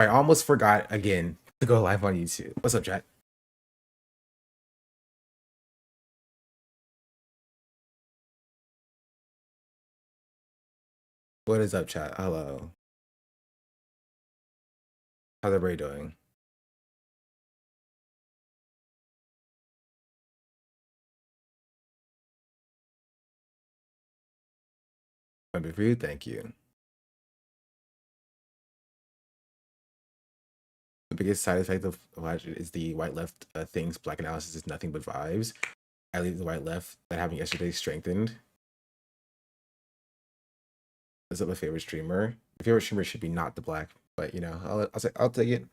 I almost forgot again to go live on YouTube. What's up, chat? What is up, chat? Hello. How's everybody doing? Happy for you, thank you. The biggest side effect of Watch is the white left things. Black analysis is nothing but vibes. I leave the white left that happened yesterday strengthened. Is that my favorite streamer? My favorite streamer should be not the black, but you know, I'll take it.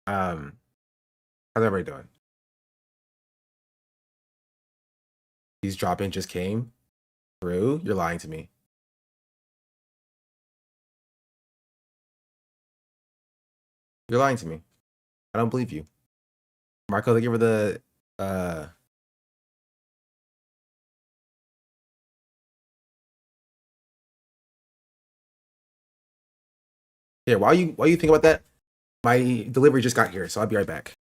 How's everybody doing? These drop-in just came through. You're lying to me. You're lying to me. I don't believe you. Marco, they give her the here, while you think about that, my delivery just got here, so I'll be right back.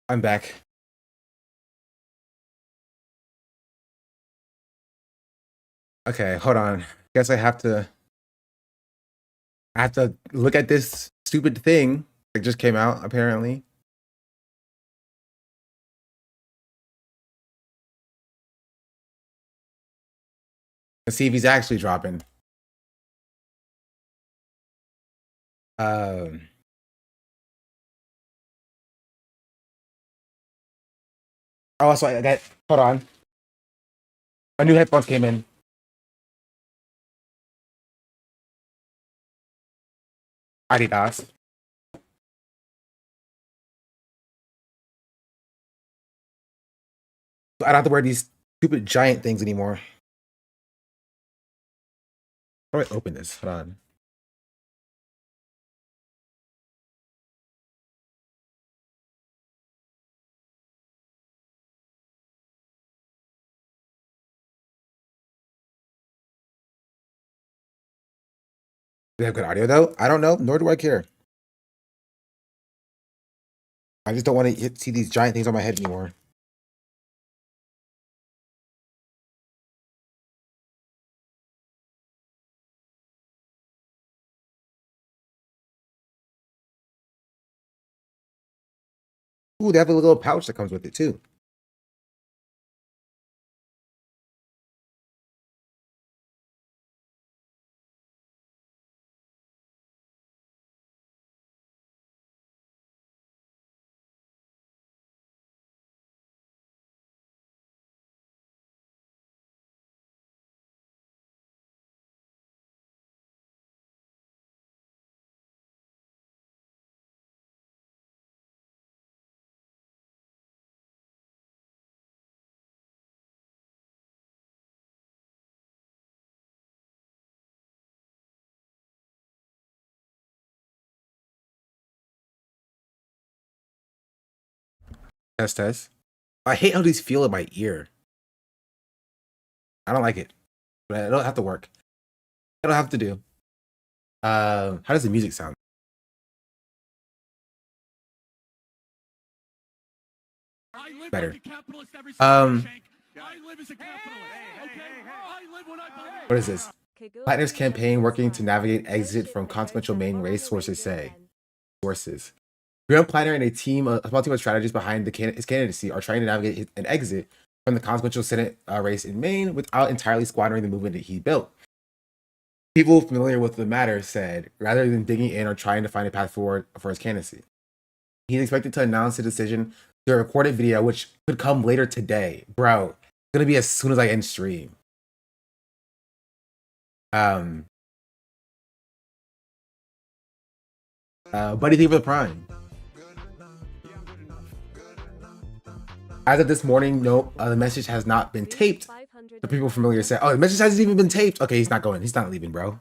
I'm back. Okay, hold on. Guess I have to look at this stupid thing that just came out, apparently. Let's see if he's actually dropping. Um Oh, so I got hold on. A new headphones came in. Adidas. So I don't have to wear these stupid giant things anymore. How do I open this? Hold on. Do they have good audio though? I don't know, nor do I care. I just don't want to see these giant things on my head anymore. Ooh, they have a little pouch that comes with it too. Test test. I hate how these feel in my ear. I don't like it. But I don't have to work. I don't have to do. How does the music sound? Better. Um, what is this? Platner's campaign working to navigate exit from consequential main race, sources say. Sources. Graham Platner and a small team of strategists behind his candidacy are trying to navigate an exit from the consequential Senate race in Maine without entirely squandering the movement that he built. People familiar with the matter said, rather than digging in or trying to find a path forward for his candidacy, he's expected to announce the decision through a recorded video, which could come later today. Bro, it's gonna be as soon as I end stream. Buddy, thank you for the prime. As of this morning, no, the message has not been taped. The people familiar say, "Oh, the message hasn't even been taped." Okay, he's not going. He's not leaving, bro.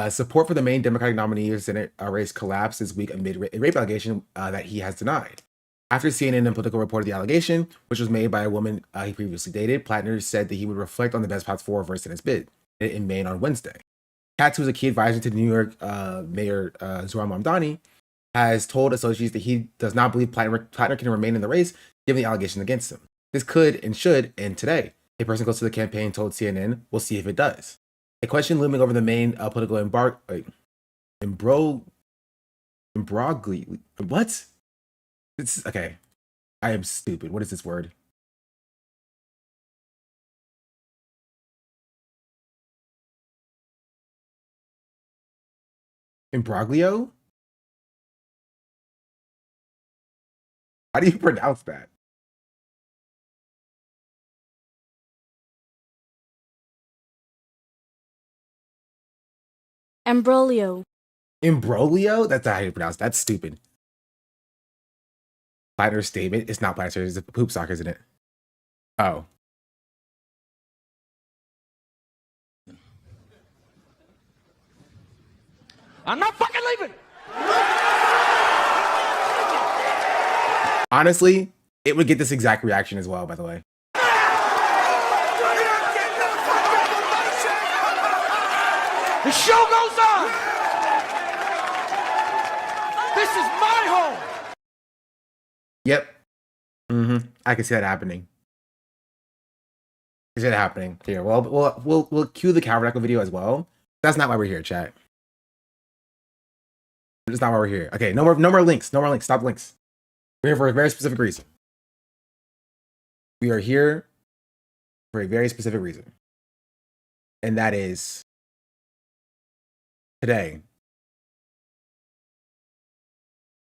Support for the main Democratic nominee in Senate race collapsed this week amid a rape allegation that he has denied. After CNN and Politico reported the allegation, which was made by a woman he previously dated, Platner said that he would reflect on the best path forward for Senate's bid in Maine on Wednesday. Katz, who is a key advisor to the New York Mayor Zohran Mamdani, has told associates that he does not believe Platner can remain in the race given the allegations against him. This could and should end today. A person close to the campaign told CNN, "We'll see if it does." A question looming over the main political imbroglio. What? It's okay. I am stupid. What is this word? Imbroglio? How do you pronounce that? Ambroglio. Imbroglio? That's not how you pronounce it. That's stupid. Platner's statement. It's not Platner. It's a poop sock, isn't it? Oh. I'm not fucking leaving. Honestly, it would get this exact reaction as well, by the way. The show goes on. This is my home. Yep. I can see that happening. I can see that happening. Here, well, we'll cue the Calvert video as well. That's not why we're here, chat. That's not why we're here. Okay, no more links. No more links. Stop links. We're here for a very specific reason. We are here for a very specific reason. And that is today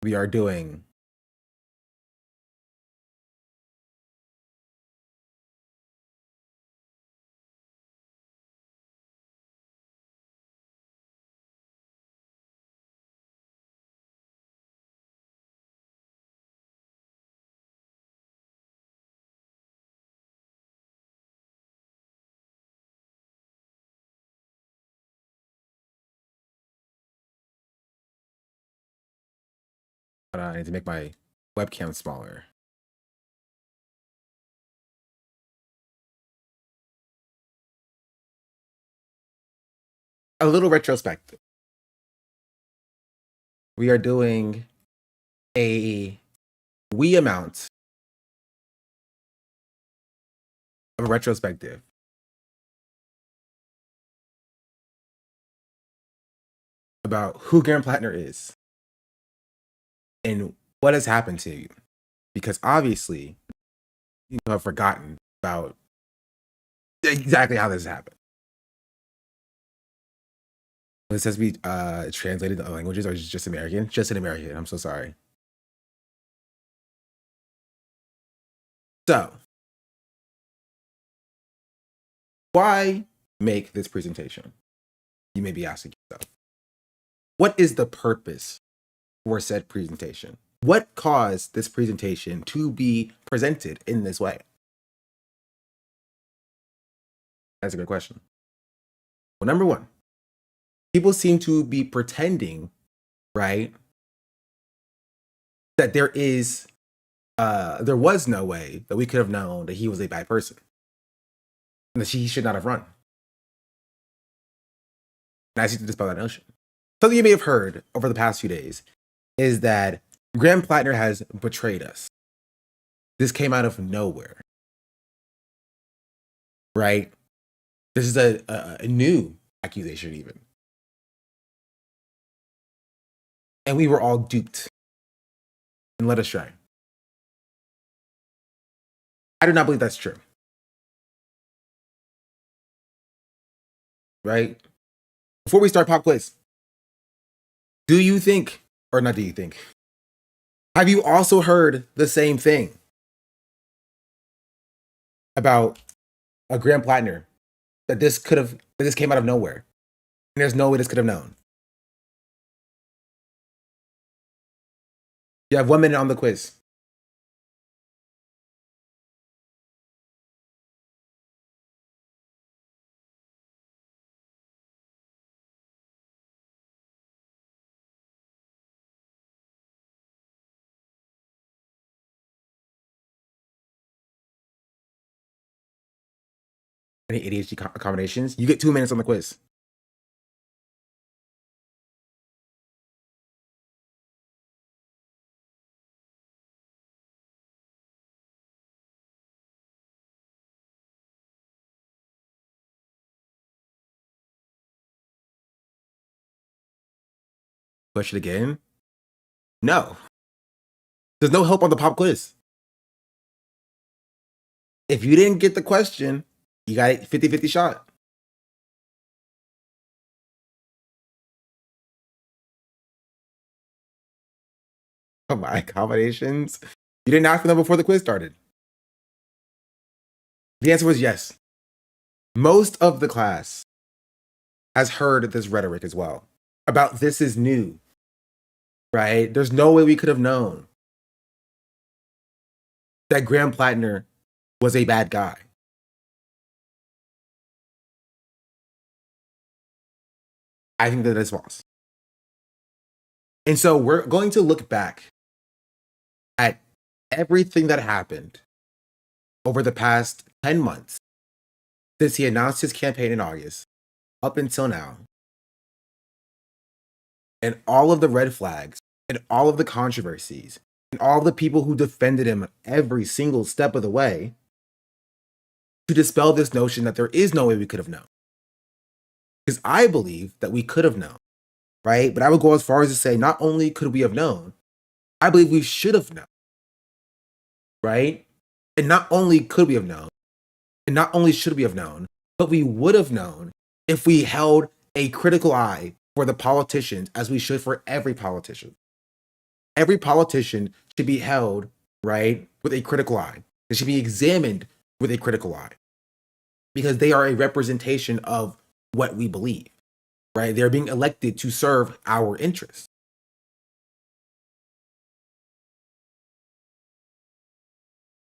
we are doing I need to make my webcam smaller. A little retrospective. We are doing a wee amount of a retrospective about who Graham Platner is and what has happened to you? Because obviously you have forgotten about exactly how this happened. This has to be translated to other languages, or is it just American? Just in American. I'm so sorry. So, why make this presentation? You may be asking yourself. What is the purpose for said presentation? What caused this presentation to be presented in this way? That's a good question. Well, number one, people seem to be pretending, right, that there was no way that we could have known that he was a bad person and that he should not have run. And I seek to dispel that notion. Something you may have heard over the past few days is that Graham Platner has betrayed us. This came out of nowhere, right? This is a new accusation, even. And we were all duped and led astray. I do not believe that's true. Right? Before we start pop quiz, do you think, or not do you think, have you also heard the same thing about a Graham Platner, that this came out of nowhere and there's no way this could have known? You have 1 minute on the quiz. Any ADHD accommodations? You get 2 minutes on the quiz. Push it again? No. There's no help on the pop quiz. If you didn't get the question, you got a 50-50 shot. Oh, my accommodations? You didn't ask for them before the quiz started. The answer was yes. Most of the class has heard this rhetoric as well about this is new, right? There's no way we could have known that Graham Platner was a bad guy. I think that is false. And so we're going to look back at everything that happened over the past 10 months since he announced his campaign in August up until now, and all of the red flags and all of the controversies and all the people who defended him every single step of the way, to dispel this notion that there is no way we could have known. Because I believe that we could have known, right? But I would go as far as to say not only could we have known, I believe we should have known, right? And not only could we have known, and not only should we have known, but we would have known if we held a critical eye for the politicians, as we should for every politician. Every politician should be held, right, with a critical eye. They should be examined with a critical eye, because they are a representation of what we believe, right? They're being elected to serve our interests.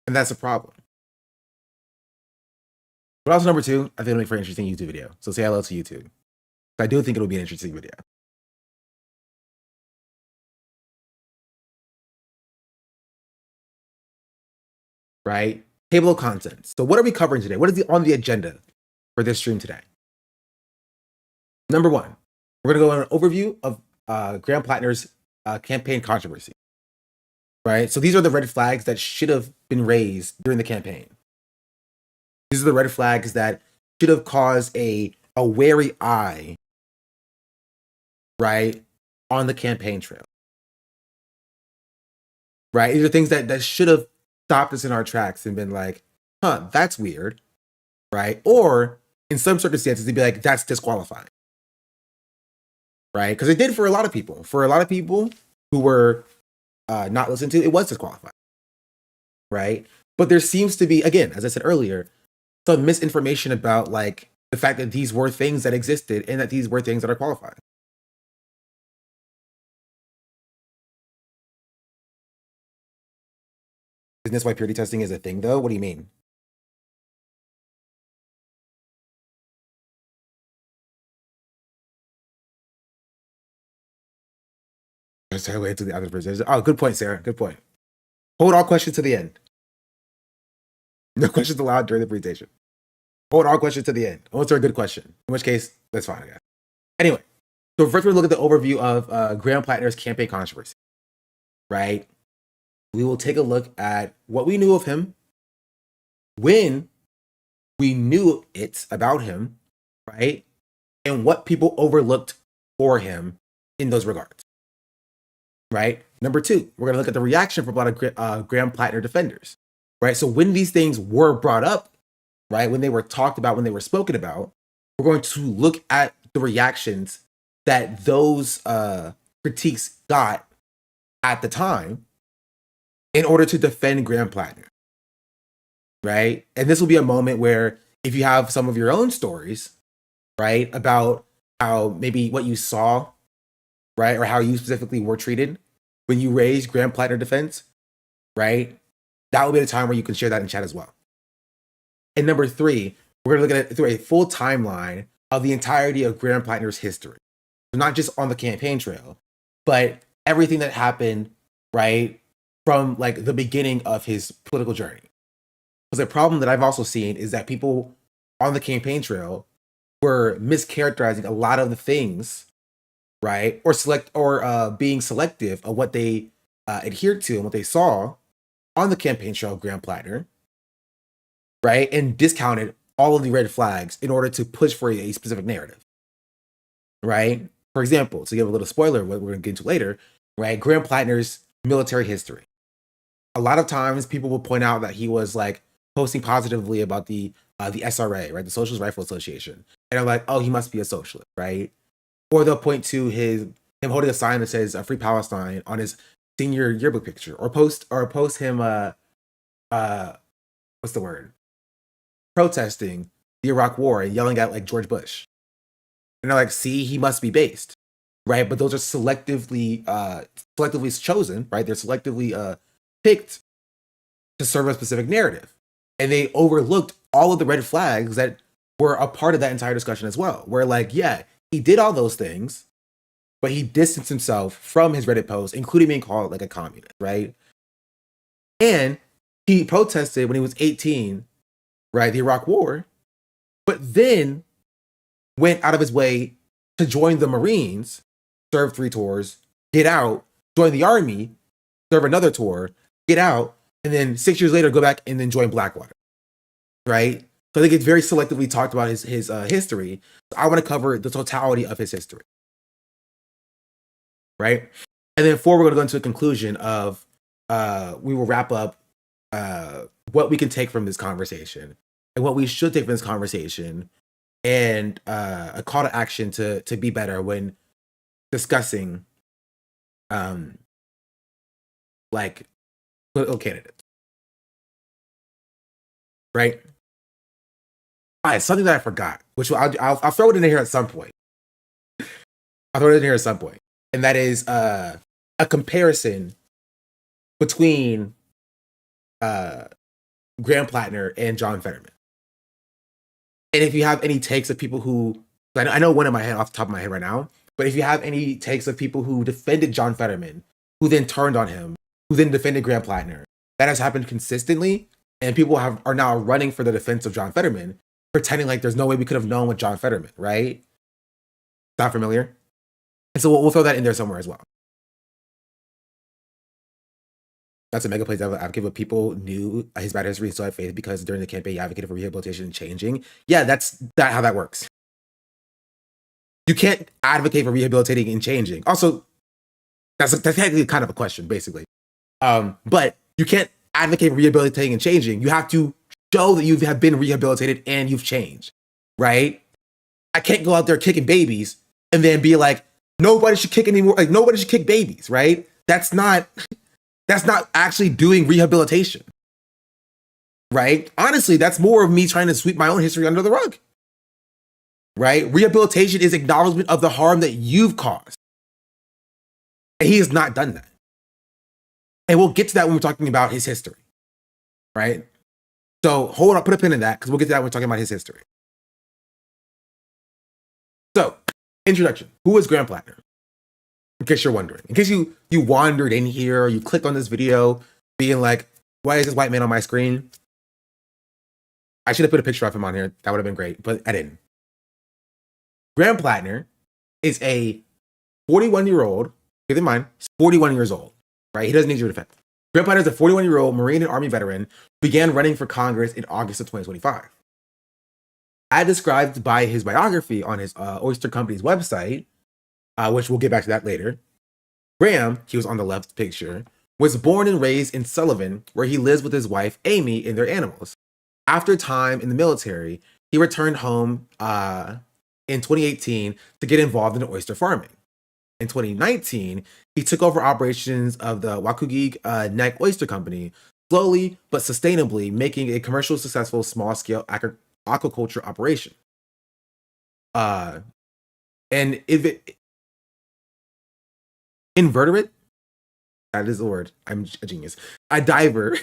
And that's a problem. But also, number two, I think it'll make for an interesting YouTube video. So say hello to YouTube. I do think it'll be an interesting video. Right? Table of contents. So what are we covering today? What is on the agenda for this stream today? Number one, we're going to go on an overview of Graham Platner's campaign controversy. Right? So these are the red flags that should have been raised during the campaign. These are the red flags that should have caused a wary eye, right, on the campaign trail. right? These are things that should have stopped us in our tracks and been like, huh, that's weird, right? Or in some circumstances, they'd be like, that's disqualifying, right? Because it did for a lot of people. For a lot of people who were not listened to, it was disqualifying, right? But there seems to be, again, as I said earlier, some misinformation about like the fact that these were things that existed and that these were things that are qualifying. Isn't this why purity testing is a thing, though? What do you mean? Sorry, wait to the other person. Oh, good point, Sarah. Good point. Hold all questions to the end. No questions allowed during the presentation. Hold all questions to the end. Answer a good question. In which case, that's fine, I guess. Anyway, so first we'll look at the overview of Graham Platner's campaign controversy, right? We will take a look at what we knew of him, when we knew it about him, right? And what people overlooked for him in those regards, right? Number two, we're going to look at the reaction from a lot of Graham Platner defenders, right? So when these things were brought up, right, when they were talked about, when they were spoken about, we're going to look at the reactions that those critiques got at the time in order to defend Graham Platner, right? And this will be a moment where if you have some of your own stories, right, about how maybe what you saw, right, or how you specifically were treated when you raised Graham Platner defense, right, that will be the time where you can share that in chat as well. And number three, we're going to look at it through a full timeline of the entirety of Graham Platner's history. So not just on the campaign trail, but everything that happened, right, from like the beginning of his political journey. Because the problem that I've also seen is that people on the campaign trail were mischaracterizing a lot of the things, right, or being selective of what they adhered to and what they saw on the campaign trail of Graham Platner, right, and discounted all of the red flags in order to push for a specific narrative, right? For example, to give a little spoiler, what we're going to get into later, right, Graham Platner's military history. A lot of times people will point out that he was like posting positively about the SRA, right, the Socialist Rifle Association, and they're like, oh, he must be a socialist, right? Or they'll point to him holding a sign that says "Free Palestine" on his senior yearbook picture, or post him what's the word, protesting the Iraq War and yelling at like George Bush. And they're like, see, he must be based, right? But those are selectively chosen, right? They're selectively picked to serve a specific narrative. And they overlooked all of the red flags that were a part of that entire discussion as well. Where like, yeah, he did all those things, but he distanced himself from his Reddit posts, including being called like a communist, right? And he protested when he was 18, right, the Iraq War, but then went out of his way to join the Marines, serve 3 tours, get out, join the Army, serve another tour, get out, and then 6 years later go back and then join Blackwater, right? So I think it's very selectively talked about his history. So I want to cover the totality of his history, right? And then 4, we're going to go into a conclusion of we will wrap up what we can take from this conversation and what we should take from this conversation, and a call to action to be better when discussing like political candidates, right? All right, something that I forgot, which I'll throw it in here at some point. I'll throw it in here at some point, and that is a comparison between Graham Platner and John Fetterman. And if you have any takes of people who, I know one in my head off the top of my head right now, but if you have any takes of people who defended John Fetterman, who then turned on him, who then defended Graham Platner, that has happened consistently, and people are now running for the defense of John Fetterman, pretending like there's no way we could have known with John Fetterman, right? Not familiar? And so we'll throw that in there somewhere as well. That's a mega place advocate, but people knew his bad history, so I had faith because during the campaign he advocated for rehabilitation and changing. Yeah, that's how that works. You can't advocate for rehabilitating and changing. Also, that's technically kind of a question, basically. But you can't advocate for rehabilitating and changing. You have to show that you have been rehabilitated and you've changed, right? I can't go out there kicking babies and then be like, nobody should kick anymore. Like nobody should kick babies, right? That's not actually doing rehabilitation, right? Honestly, that's more of me trying to sweep my own history under the rug, right? Rehabilitation is acknowledgement of the harm that you've caused. And he has not done that. And we'll get to that when we're talking about his history, right? So hold on, put a pin in that because we'll get to that when we're talking about his history. So, introduction. Who is Graham Platner? In case you're wondering. In case you wandered in here, or you clicked on this video being like, why is this white man on my screen? I should have put a picture of him on here. That would have been great, but I didn't. Graham Platner is a 41-year-old, keep in mind, he's 41 years old, right? He doesn't need your defense. Graham Platner is a 41-year-old Marine and Army veteran who began running for Congress in August of 2025. As described by his biography on his Oyster Company's website, which we'll get back to that later, Graham, he was on the left picture, was born and raised in Sullivan, where he lives with his wife, Amy, and their animals. After time in the military, he returned home in 2018 to get involved in oyster farming. In 2019, he took over operations of the Waukegan Neck Oyster Company, slowly but sustainably making a commercially successful small-scale aquaculture operation. And if it invertebrate, that is the word. I'm a genius. A diver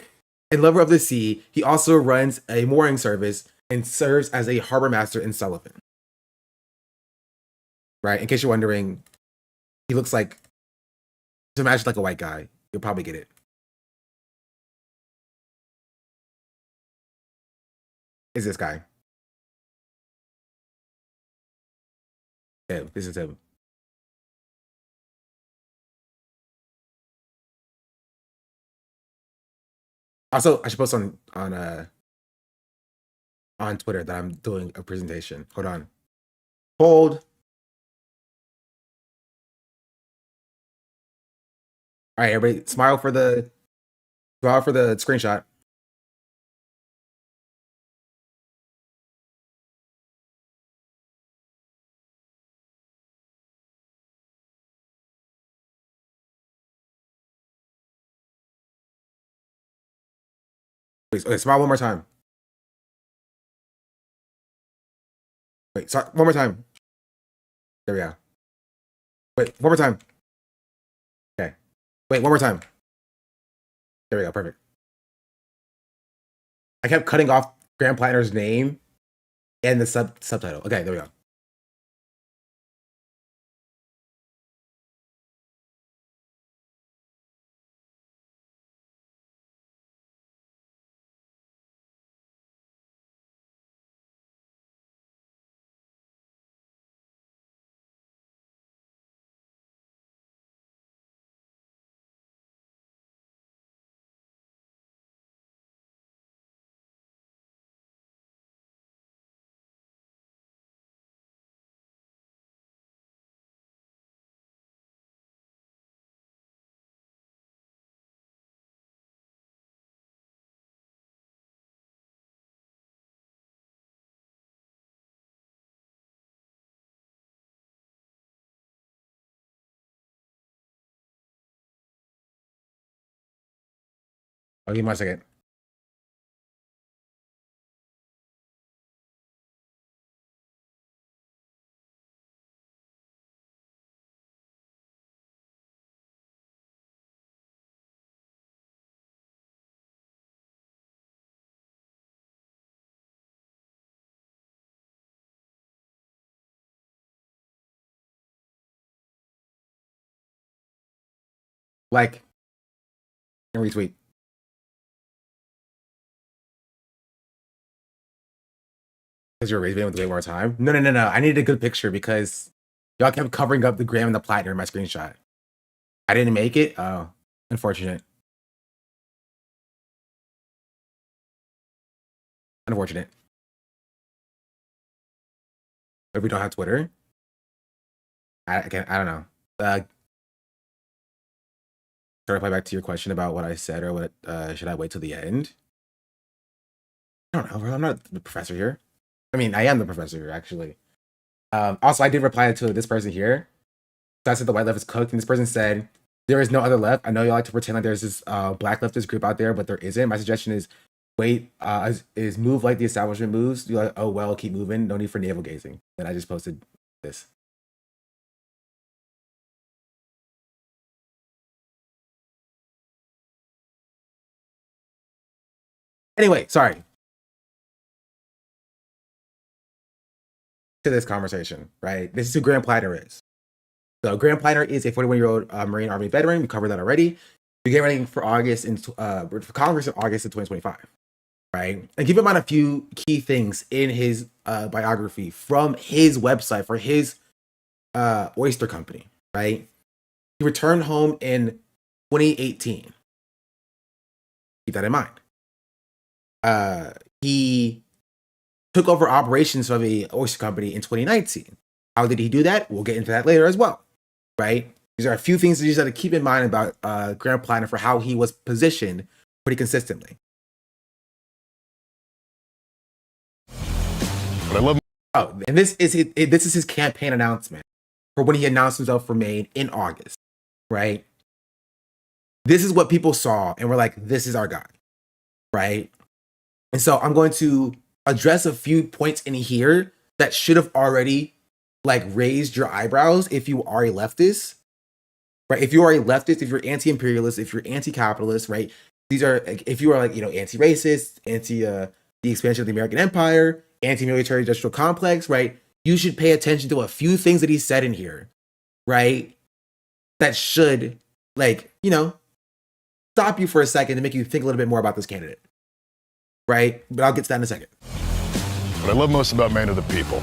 and lover of the sea, he also runs a mooring service and serves as a harbor master in Sullivan. Right? In case you're wondering, he looks like, just imagine like a white guy. You'll probably get it. Is this guy? Him. This is him. Also, I should post on Twitter that I'm doing a presentation. Hold on. Hold. All right, everybody, smile for the screenshot. Please, okay, smile one more time. Wait, sorry, one more time. There we go. Wait, one more time. Okay. Wait, one more time. There we go. Perfect. I kept cutting off Graham Platner's name and the subtitle. Okay, there we go. I'll give me a second. Like and retweet. Because you're raising with way more time. No. I needed a good picture because y'all kept covering up the Graham and the Platner in my screenshot. I didn't make it. Oh, unfortunate. Unfortunate. If we don't have Twitter, I don't know. to reply back to your question about what I said or what should I wait till the end? I don't know, bro. I'm not the professor here. I mean, I am the professor here, actually. Also, I did reply to this person here. So I said the white left is cooked, and this person said, there is no other left. I know you like to pretend like there's this black leftist group out there, but there isn't. My suggestion is wait, is move like the establishment moves. You're like, oh, well, keep moving. No need for navel gazing. Then I just posted this. Anyway, sorry. To this conversation, right? This is who Graham Platner is. So Graham Platner is a 41-year-old Marine Army veteran. We covered that already. We get ready for August for Congress in August of 2025, right? And keep in mind a few key things in his biography from his website for his oyster company, right? He returned home in 2018. Keep that in mind. He took over operations of a oyster company in 2019. How did he do that? We'll get into that later as well, right? These are a few things that you just have to keep in mind about Graham Platner for how he was positioned pretty consistently. But I love. Oh, and this is his campaign announcement for when he announced himself for Maine in August, right? This is what people saw and were like, this is our guy, right? And so I'm going to address a few points in here that should have already like raised your eyebrows if you are a leftist, right? If you are a leftist, if you're anti-imperialist, if you're anti-capitalist, right? These are, if you are like, anti-racist, anti the expansion of the American empire, anti-military industrial complex, right? You should pay attention to a few things that he said in here, right? That should stop you for a second to make you think a little bit more about this candidate, right? But I'll get to that in a second. What I love most about Maine are the people.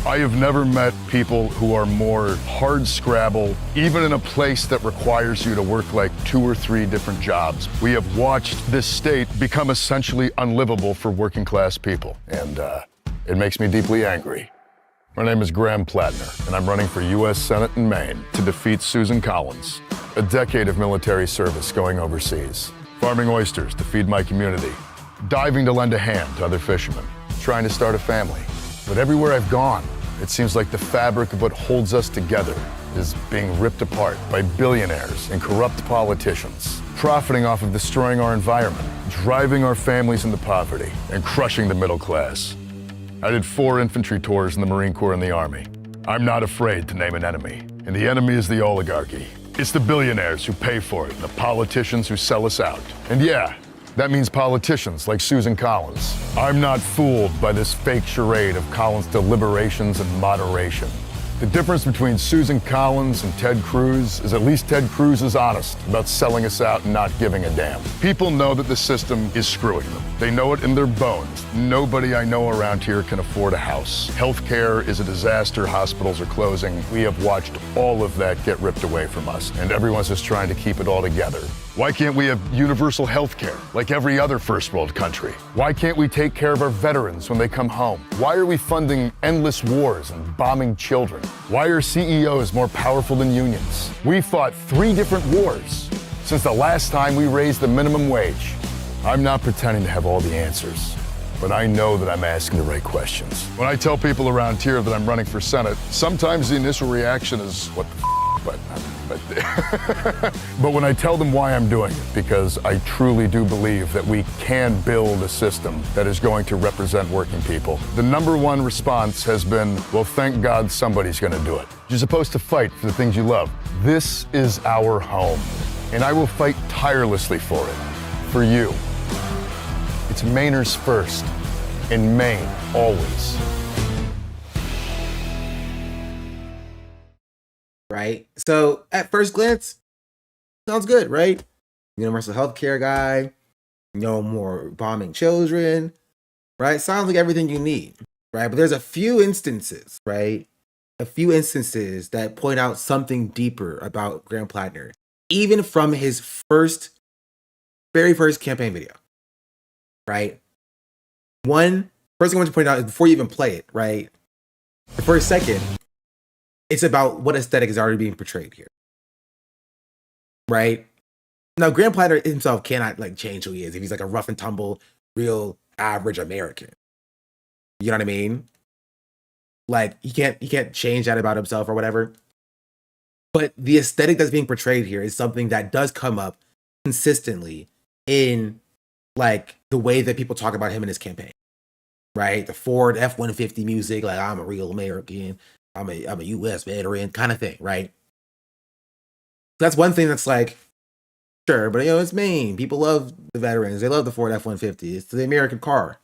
I have never met people who are more hard scrabble, even in a place that requires you to work like 2 or 3 different jobs. We have watched this state become essentially unlivable for working class people, and it makes me deeply angry. My name is Graham Platner, and I'm running for U.S. Senate in Maine to defeat Susan Collins. A decade of military service going overseas, farming oysters to feed my community, diving to lend a hand to other fishermen, trying to start a family. But everywhere I've gone, it seems like the fabric of what holds us together is being ripped apart by billionaires and corrupt politicians, profiting off of destroying our environment, driving our families into poverty, and crushing the middle class. I did 4 infantry tours in the Marine Corps and the Army. I'm not afraid to name an enemy, and the enemy is the oligarchy. It's the billionaires who pay for it, and the politicians who sell us out. And yeah, that means politicians like Susan Collins. I'm not fooled by this fake charade of Collins' deliberations and moderation. The difference between Susan Collins and Ted Cruz is at least Ted Cruz is honest about selling us out and not giving a damn. People know that the system is screwing them. They know it in their bones. Nobody I know around here can afford a house. Healthcare is a disaster. Hospitals are closing. We have watched all of that get ripped away from us, and everyone's just trying to keep it all together. Why can't we have universal health care like every other first world country? Why can't we take care of our veterans when they come home? Why are we funding endless wars and bombing children? Why are CEOs more powerful than unions? We fought 3 different wars since the last time we raised the minimum wage. I'm not pretending to have all the answers, but I know that I'm asking the right questions. When I tell people around here that I'm running for Senate, sometimes the initial reaction is, what the but when I tell them why I'm doing it, because I truly do believe that we can build a system that is going to represent working people, the #1 response has been, well, thank God somebody's going to do it. You're supposed to fight for the things you love. This is our home, and I will fight tirelessly for it, for you. It's Mainers first, in Maine, always. Right? So at first glance, sounds good, right? Universal healthcare guy, no more bombing children, right? Sounds like everything you need, right? But there's a few instances, right? A few instances that point out something deeper about Graham Platner, even from his very first campaign video, right? First thing I want to point out is before you even play it, right? The first second, it's about what aesthetic is already being portrayed here, right? Now, Graham Platner himself cannot like change who he is if he's like a rough and tumble, real average American. You know what I mean? Like he can't change that about himself or whatever. But the aesthetic that's being portrayed here is something that does come up consistently in like the way that people talk about him in his campaign, right? The Ford F-150 music, like I'm a real American, I'm a U.S. veteran kind of thing, right? That's one thing that's like, sure, but it's Maine. People love the veterans. They love the Ford F-150. It's the American car.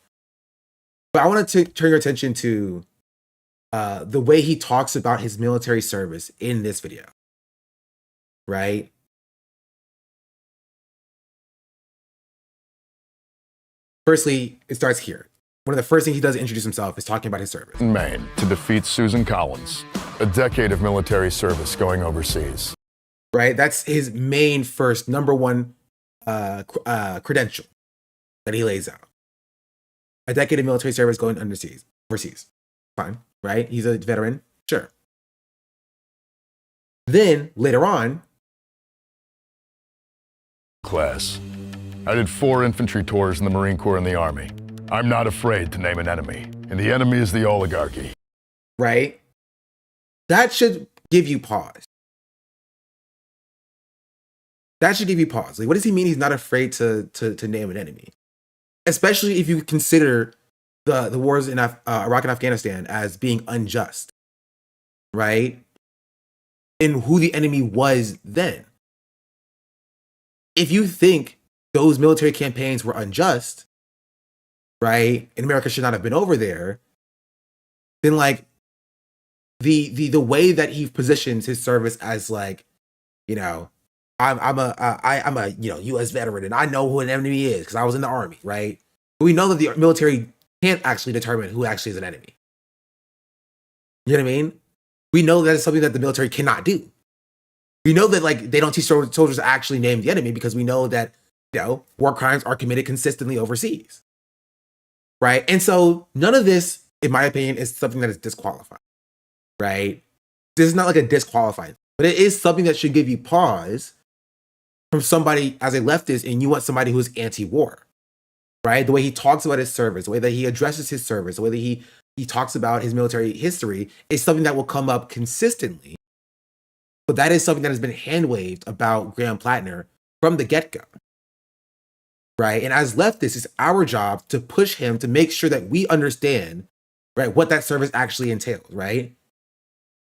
But I want to turn your attention to the way he talks about his military service in this video, right? Firstly, it starts here. One of the first things he does to introduce himself is talking about his service. In Maine to defeat Susan Collins, a decade of military service going overseas. Right? That's his main first, number one credential that he lays out. A decade of military service going overseas. Fine, right? He's a veteran, sure. Then, later on, class. I did 4 infantry tours in the Marine Corps and the Army. I'm not afraid to name an enemy, and the enemy is the oligarchy. Right? That should give you pause. That should give you pause. Like, what does he mean he's not afraid to name an enemy? Especially if you consider the wars in Iraq and Afghanistan as being unjust, right? And who the enemy was then. If you think those military campaigns were unjust, right, and America should not have been over there, then like the way that he positions his service as like, I'm a U.S. veteran and I know who an enemy is because I was in the Army, right? But we know that the military can't actually determine who actually is an enemy. You know what I mean? We know that it's something that the military cannot do. We know that like they don't teach soldiers to actually name the enemy because we know that war crimes are committed consistently overseas, right? And so none of this, in my opinion, is something that is disqualifying, right? This is not like a disqualifying, but it is something that should give you pause from somebody as a leftist and you want somebody who's anti-war, right? The way he talks about his service, the way that he addresses his service, the way that he talks about his military history is something that will come up consistently. But that is something that has been hand-waved about Graham Platner from the get-go, right? And as leftists, it's our job to push him to make sure that we understand, right, what that service actually entails, right?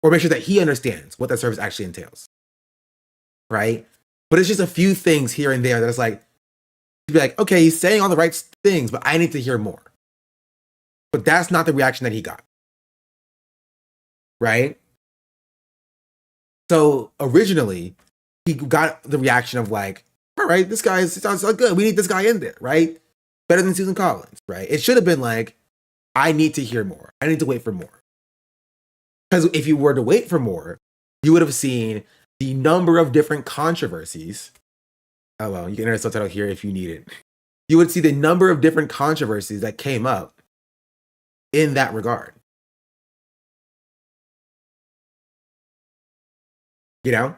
Or make sure that he understands what that service actually entails, right? But it's just a few things here and there that it's like, to be like, okay, he's saying all the right things, but I need to hear more. But that's not the reaction that he got, right? So originally, he got the reaction of like, all right, this guy sounds so good. We need this guy in there, right? Better than Susan Collins, right? It should have been like, I need to hear more. I need to wait for more. Because if you were to wait for more, you would have seen the number of different controversies. Oh, well, you can enter a subtitle here if you need it. You would see the number of different controversies that came up in that regard. So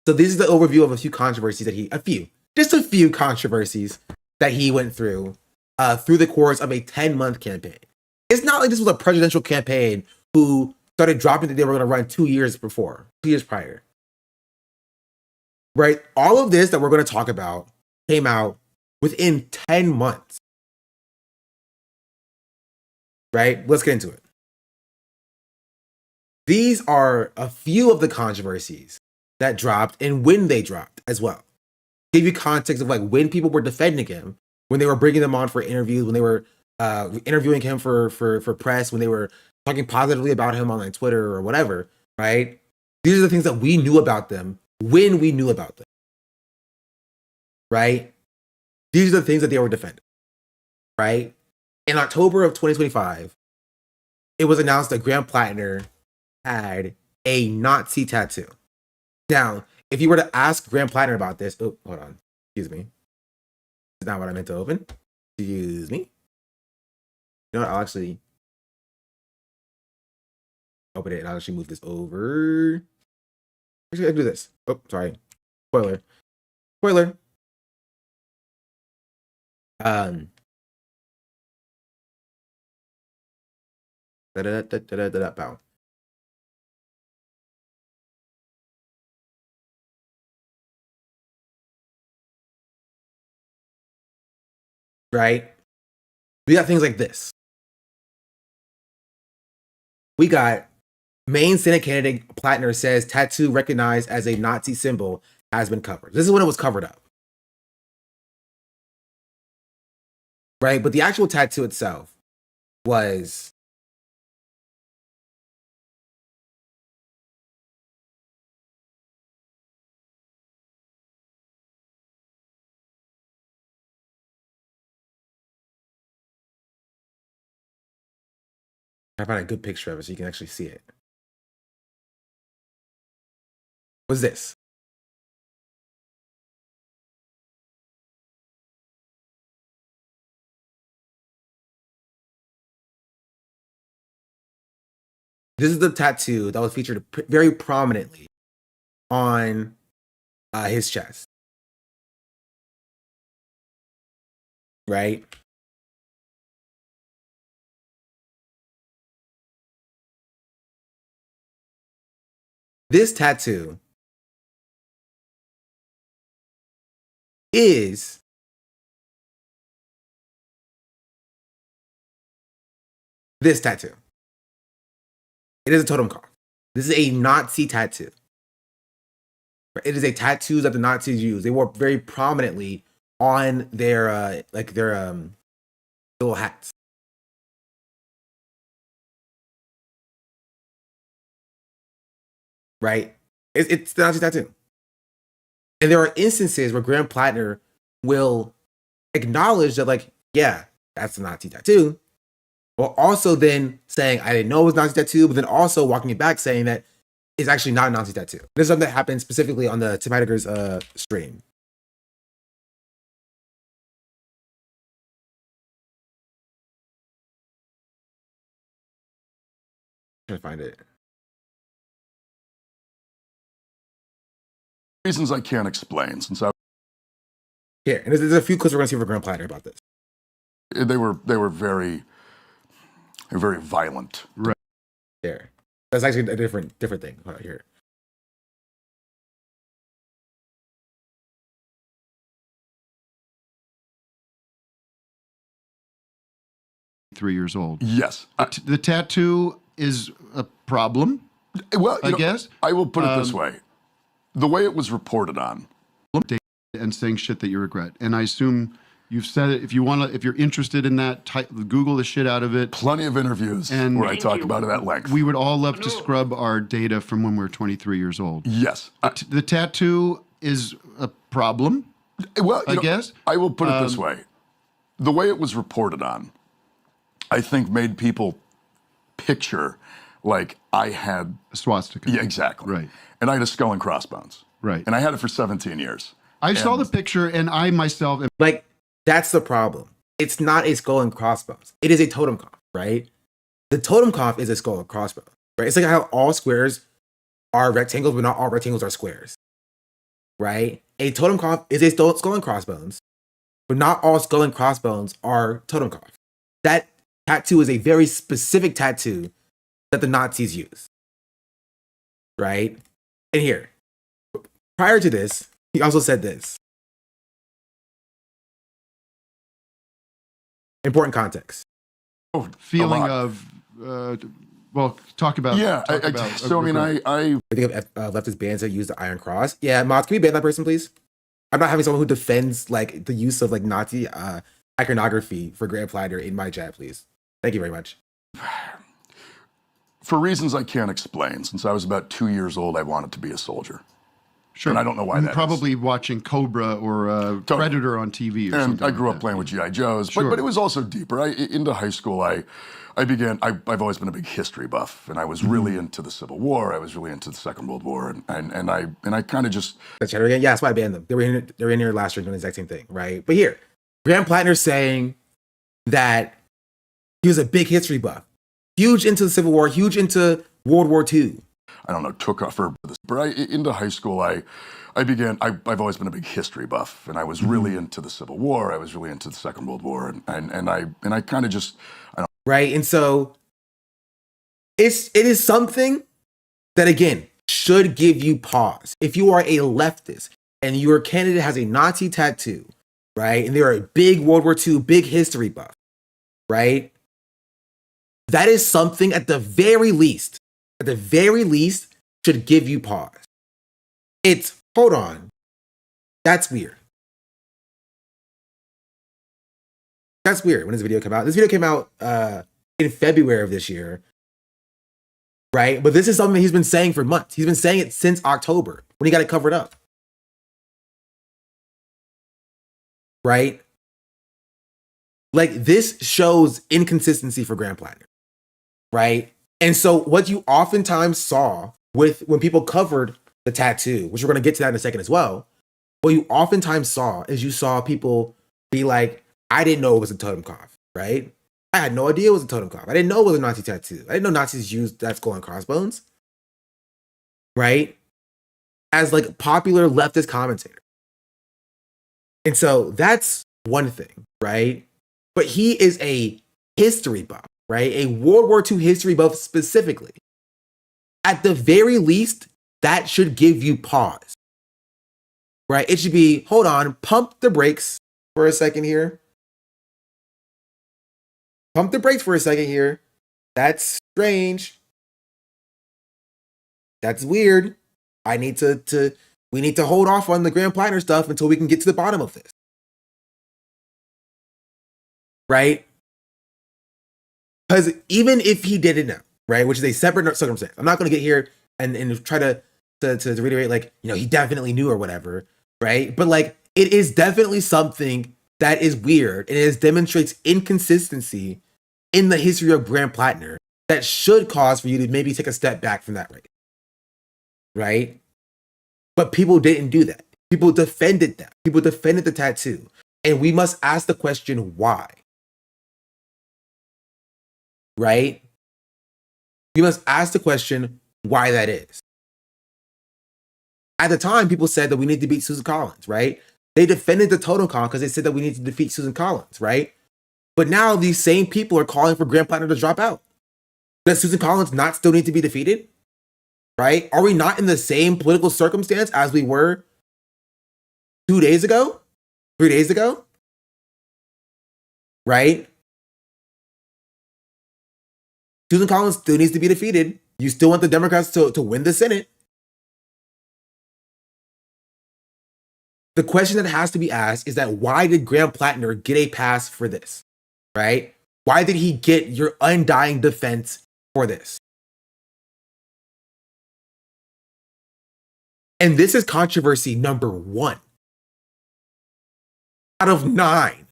this is the overview of a few controversies just a few controversies that he went through the course of a 10-month campaign. It's not like this was a presidential campaign who started dropping that they were going to run 2 years prior. Right? All of this that we're going to talk about came out within 10 months. Right? Let's get into it. These are a few of the controversies that dropped and when they dropped as well. Give you context of like when people were defending him, when they were bringing them on for interviews, when they were interviewing him for press, when they were talking positively about him on Twitter or whatever, right? These are the things that we knew about them when we knew about them, right? These are the things that they were defending, right? In October of 2025, it was announced that Graham Platner had a Nazi tattoo. Now, if you were to ask Graham Platner about this, oh, hold on, excuse me. That's not what I meant to open. Excuse me. You know what, I'll actually open it and I'll actually move this over. Actually, I'll do this. Oh, sorry. Spoiler. Spoiler. Um. Bow. Right? We got things like this. We got Maine Senate candidate Platner says tattoo recognized as a Nazi symbol has been covered. This is when it was covered up. Right? But the actual tattoo itself was I found a good picture of it so you can actually see it. What's this? This is the tattoo that was featured very prominently on his chest. Right? This tattoo is this tattoo. It is a totem cloth. This is a Nazi tattoo. It is a tattoo that the Nazis used. They wore very prominently on their little hats. Right? It's the Nazi tattoo. And there are instances where Graham Platner will acknowledge that, like, yeah, that's the Nazi tattoo. While also then saying, I didn't know it was Nazi tattoo, but then also walking it back saying that it's actually not a Nazi tattoo. This is something that happened specifically on the Tim Heidegger's stream. I'm trying to find it. Reasons I can't explain, since I Here, and there's a few clips we're going to see for Graham Platner about this. they were very violent. Right. There. That's actually a different thing. Hold on, here. Years old. Yes. The tattoo is a problem. Well, I guess I will put it this way: the way it was reported on, and saying shit that you regret. And I assume you've said it. If you're interested in that, Google the shit out of it. plenty of interviews And where I talk about it at length. We would all love to scrub our data from when we were 23 years old. Yes. The tattoo is a problem. Well, I guess I will put it this way: the way it was reported on, I think made people picture like I had a swastika. Yeah, exactly. Right. And I had a skull and crossbones. Right. And I had it for 17 years. I saw the picture, and I myself. Like, that's the problem. It's not a skull and crossbones. It is a totem cloth, right? The totem cloth is a skull and crossbones, right? It's like how all squares are rectangles, but not all rectangles are squares, right? A totem cloth is a skull and crossbones, but not all skull and crossbones are totem cloth. That tattoo is a very specific tattoo that the Nazis use, right? And here, prior to this, he also said this. Important context. Oh, Feeling of, well, talk about. Yeah. Talk about so, I mean, I think of leftist bands that use the Iron Cross. Yeah, Mods, can we ban that person, please? I'm not having someone who defends like the use of like Nazi iconography for Graham Platner in my chat, please. Thank you very much. For reasons I can't explain, since I was about 2 years old, I wanted to be a soldier. Sure. And I don't know why that Probably watching Cobra or Predator on TV or and something. I grew like up playing with G.I. Joes, Sure. but it was also deeper. Into high school, I've always been a big history buff, and I was really into the Civil War. I was really into the Second World War, and I kind of just. Let's chat again. Yeah, that's why I banned them. They were in here last year doing the exact same thing, right? But here, Graham Platner saying that he was a big history buff, huge into the Civil War, huge into World War II. I don't know, took off for this. But into high school, I've always been a big history buff, and I was really into the Civil War. I was really into the Second World War, and I kind of just, right. And so it is something that, again, should give you pause. If you are a leftist and your candidate has a Nazi tattoo, right, and they're a big World War II, big history buff, right, that is something at the very least, should give you pause. It's, hold on, that's weird. That's weird. When does the video come out? This video came out in February of this year, right? But this is something he's been saying for months. He's been saying it since October when he got it covered up, right? Like, this shows inconsistency for Graham Platner, right? And so what you oftentimes saw with when people covered the tattoo, which we're going to get to that in a second as well, what you oftentimes saw is you saw people be like, I didn't know it was a totem cough, right? I had no idea it was a totem cough. I didn't know it was a Nazi tattoo. I didn't know Nazis used that skull and crossbones, right? As like popular leftist commentator. And so that's one thing, right? But he is a history buff, right? A World War II history buff specifically. At the very least, that should give you pause, right? It should be, hold on, pump the brakes for a second here. Pump the brakes for a second here. That's strange. That's weird. We need to hold off on the Graham Platner stuff until we can get to the bottom of this. Right? Because even if he didn't know, right, which is a separate circumstance, I'm not going to get here and try to reiterate, like, you know, he definitely knew or whatever, right? But like, it is definitely something that is weird, and it demonstrates inconsistency in the history of Graham Platner that should cause for you to maybe take a step back from that race, right? But people didn't do that. People defended that. People defended the tattoo. And we must ask the question, why? Right? We must ask the question, why that is. At the time, people said that we need to beat Susan Collins, right? They defended the totem con because they said that we need to defeat Susan Collins, right? But now these same people are calling for Graham Platner to drop out. Does Susan Collins not still need to be defeated? Right? Are we not in the same political circumstance as we were 2 days ago? 3 days ago? Right? Susan Collins still needs to be defeated. You still want the Democrats to win the Senate. The question that has to be asked is that why did Graham Platner get a pass for this? Right? Why did he get your undying defense for this? And this is controversy number 1 out of 9.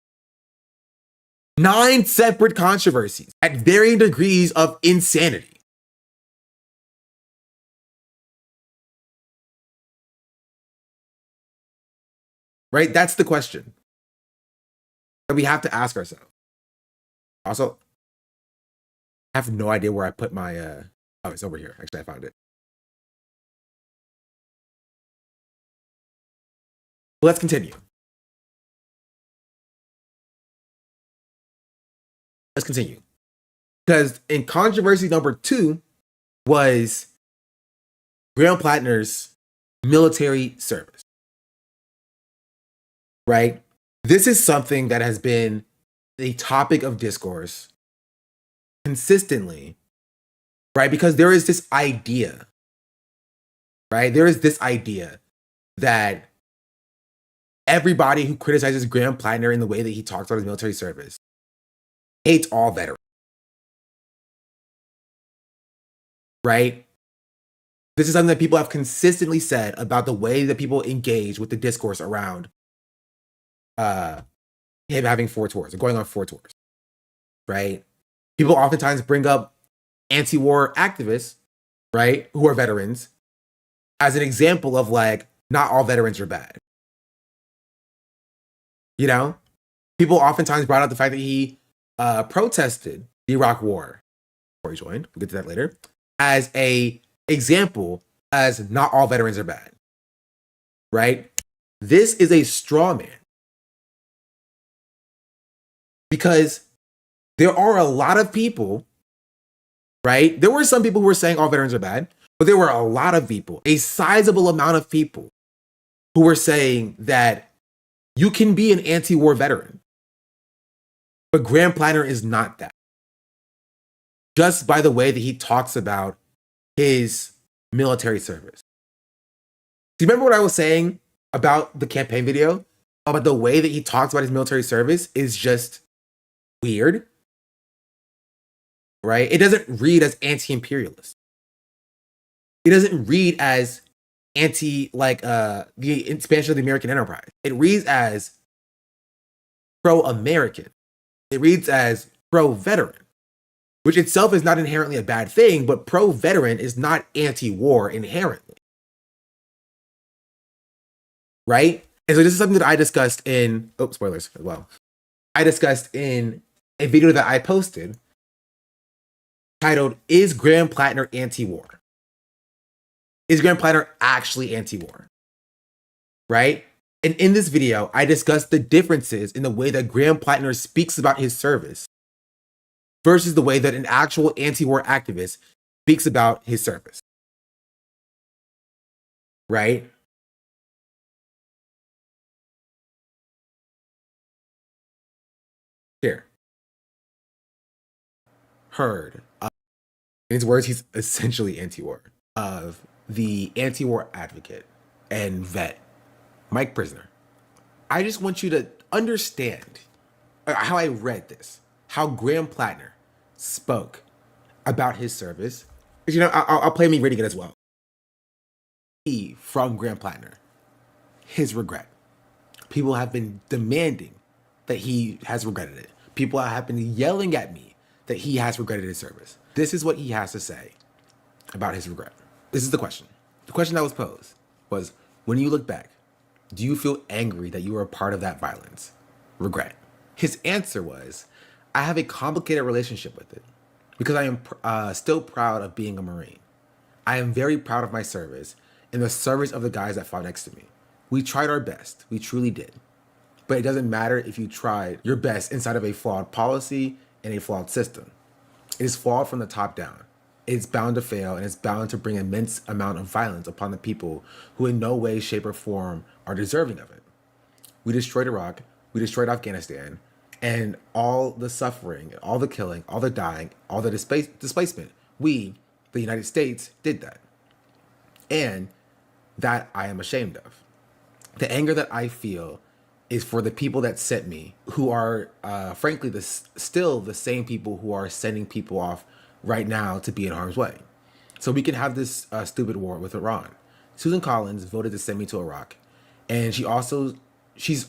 9 separate controversies at varying degrees of insanity. Right? That's the question that we have to ask ourselves. Also, I have no idea where I put my, oh, it's over here. Actually, I found it. Let's continue. Let's continue. Because in controversy number 2 was Graham Platner's military service. Right? This is something that has been a topic of discourse consistently, right? Because there is this idea, right? There is this idea that everybody who criticizes Graham Platner in the way that he talks about his military service hates all veterans, right? This is something that people have consistently said about the way that people engage with the discourse around him having 4 tours or going on 4 tours, right? People oftentimes bring up anti-war activists, right, who are veterans, as an example of like, not all veterans are bad. You know? People oftentimes brought up the fact that he protested the Iraq War before he joined, we'll get to that later, as a example as not all veterans are bad, right? This is a straw man because there are a lot of people, right? There were some people who were saying all veterans are bad, but there were a lot of people, a sizable amount of people who were saying that you can be an anti-war veteran, but Graham Platner is not that. Just by the way that he talks about his military service. Do you remember what I was saying about the campaign video? About the way that he talks about his military service is just weird, right? It doesn't read as anti-imperialist. It doesn't read as the expansion of the American enterprise. It reads as pro-American. It reads as pro-veteran, which itself is not inherently a bad thing, but pro-veteran is not anti-war inherently. Right? And so this is something that I discussed in, spoilers as well. I discussed in a video that I posted titled, Is Graham Platner Anti-War? Is Graham Platner actually anti-war? Right? And in this video, I discussed the differences in the way that Graham Platner speaks about his service versus the way that an actual anti-war activist speaks about his service. Right? Here. Heard. In his words, he's essentially anti-war. Of the anti-war advocate and vet, Mike Prisoner. I just want you to understand how I read this, how Graham Platner spoke about his service. You know, I'll play me reading it as well. From Graham Platner, his regret. People have been demanding that he has regretted it. People have been yelling at me that he has regretted his service. This is what he has to say about his regret. This is the question. The question that was posed was, when you look back, do you feel angry that you were a part of that violence? Regret. His answer was, I have a complicated relationship with it because I am still proud of being a Marine. I am very proud of my service and the service of the guys that fought next to me. We tried our best. We truly did. But it doesn't matter if you tried your best inside of a flawed policy and a flawed system. It is flawed from the top down. It's bound to fail, and it's bound to bring an immense amount of violence upon the people who in no way, shape, or form are deserving of it. We destroyed Iraq, we destroyed Afghanistan, and all the suffering, all the killing, all the dying, all the displacement, we, the United States, did that. And that I am ashamed of. The anger that I feel is for the people that sent me, who are, frankly, still the same people who are sending people off right now to be in harm's way. So we can have this stupid war with Iran. Susan Collins voted to send me to Iraq. And she's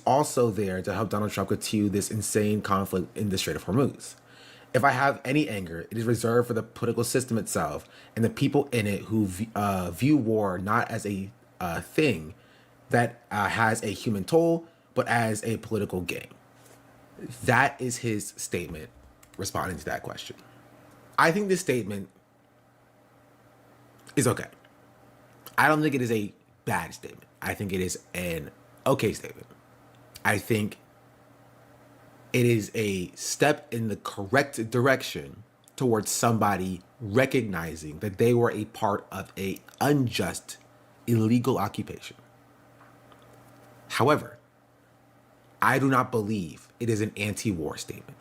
also there to help Donald Trump continue this insane conflict in the Strait of Hormuz. If I have any anger, it is reserved for the political system itself and the people in it who view war not as a thing that has a human toll, but as a political game. That is his statement responding to that question. I think this statement is okay. I don't think it is a bad statement. I think it is an okay statement. I think it is a step in the correct direction towards somebody recognizing that they were a part of an unjust, illegal occupation. However, I do not believe it is an anti-war statement.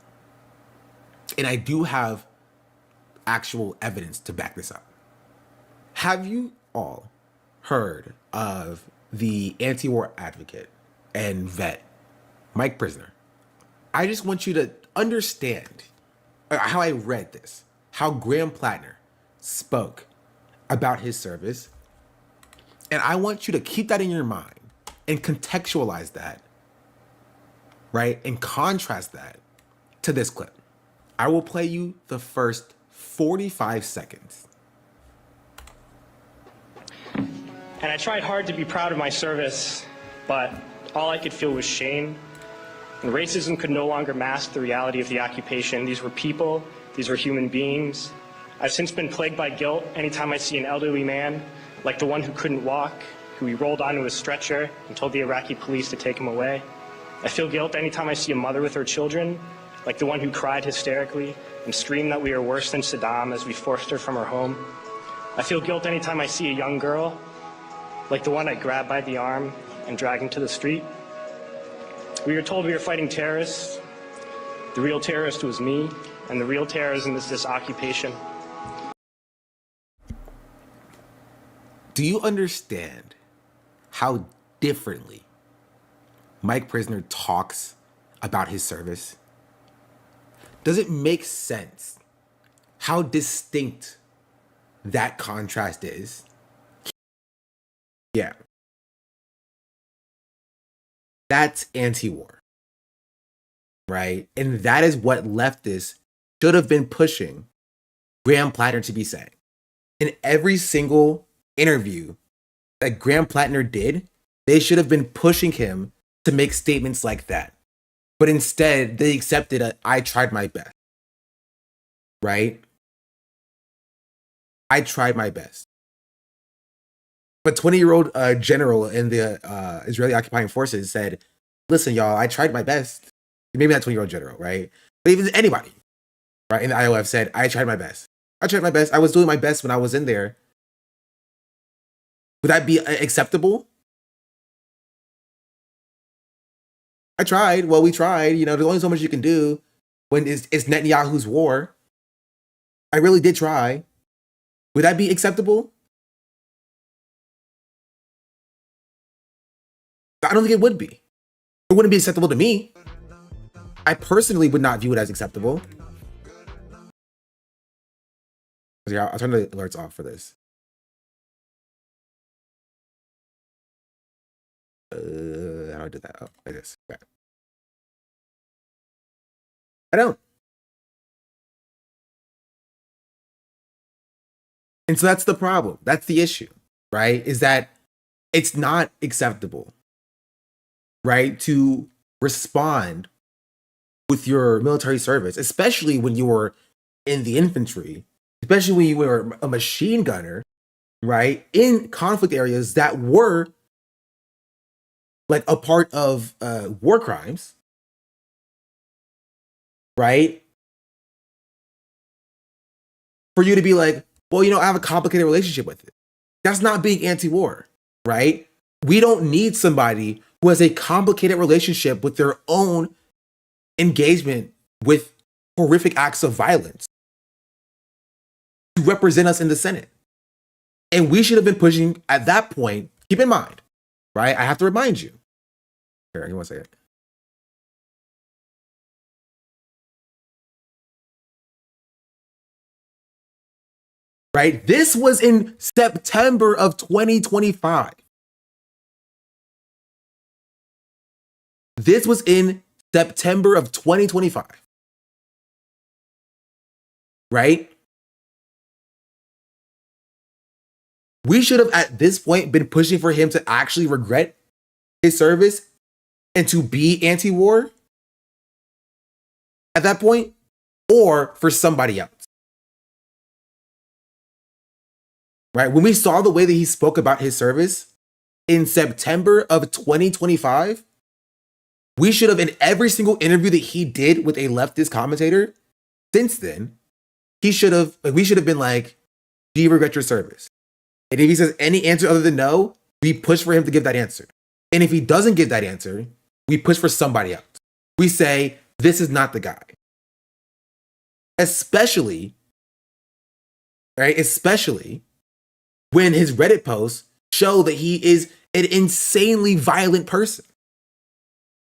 And I do have actual evidence to back this up. Have you all heard of the anti-war advocate and vet, Mike Prisoner? I just want you to understand how I read this, how Graham Platner spoke about his service. And I want you to keep that in your mind and contextualize that, right? And contrast that to this clip. I will play you the first 45 seconds. And I tried hard to be proud of my service, but all I could feel was shame. And racism could no longer mask the reality of the occupation. These were people, these were human beings. I've since been plagued by guilt anytime I see an elderly man, like the one who couldn't walk, who he rolled onto a stretcher and told the Iraqi police to take him away. I feel guilt anytime I see a mother with her children, like the one who cried hysterically and screamed that we are worse than Saddam as we forced her from her home. I feel guilt anytime I see a young girl, like the one I grabbed by the arm and dragged into the street. We were told we were fighting terrorists. The real terrorist was me, and the real terrorism is this occupation. Do you understand how differently Mike Prisner talks about his service? Does it make sense how distinct that contrast is? Yeah. That's anti-war, right? And that is what leftists should have been pushing Graham Platner to be saying. In every single interview that Graham Platner did, they should have been pushing him to make statements like that. But instead, they accepted a, I tried my best. Right? I tried my best. But 20-year-old general in the Israeli occupying forces said, listen, y'all, I tried my best. Maybe not 20-year-old general, right? But even anybody, right, in the IOF said, I tried my best. I tried my best. I was doing my best when I was in there. Would that be acceptable? I tried. Well, we tried. You know, there's only so much you can do when it's Netanyahu's war. I really did try. Would that be acceptable? I don't think it would be. It wouldn't be acceptable to me. I personally would not view it as acceptable. Yeah, I'll turn the alerts off for this. How do I do that? Oh, like this. Okay. I don't. And so that's the problem. That's the issue, right? Is that it's not acceptable, right, to respond with your military service, especially when you were in the infantry, especially when you were a machine gunner, right, in conflict areas that were like a part of war crimes, right? For you to be like, well, you know, I have a complicated relationship with it. That's not being anti-war, right? We don't need somebody who has a complicated relationship with their own engagement with horrific acts of violence to represent us in the Senate. And we should have been pushing at that point, keep in mind, right? I have to remind you. Here, give me one second. Right? This was in September of 2025. This was in September of 2025. Right? We should have at this point been pushing for him to actually regret his service and to be anti-war at that point, or for somebody else. Right? When we saw the way that he spoke about his service in September of 2025, we should have, in every single interview that he did with a leftist commentator since then, we should have been like, do you regret your service? And if he says any answer other than no, we push for him to give that answer. And if he doesn't give that answer, we push for somebody else. We say, this is not the guy. Especially, right? Especially when his Reddit posts show that he is an insanely violent person,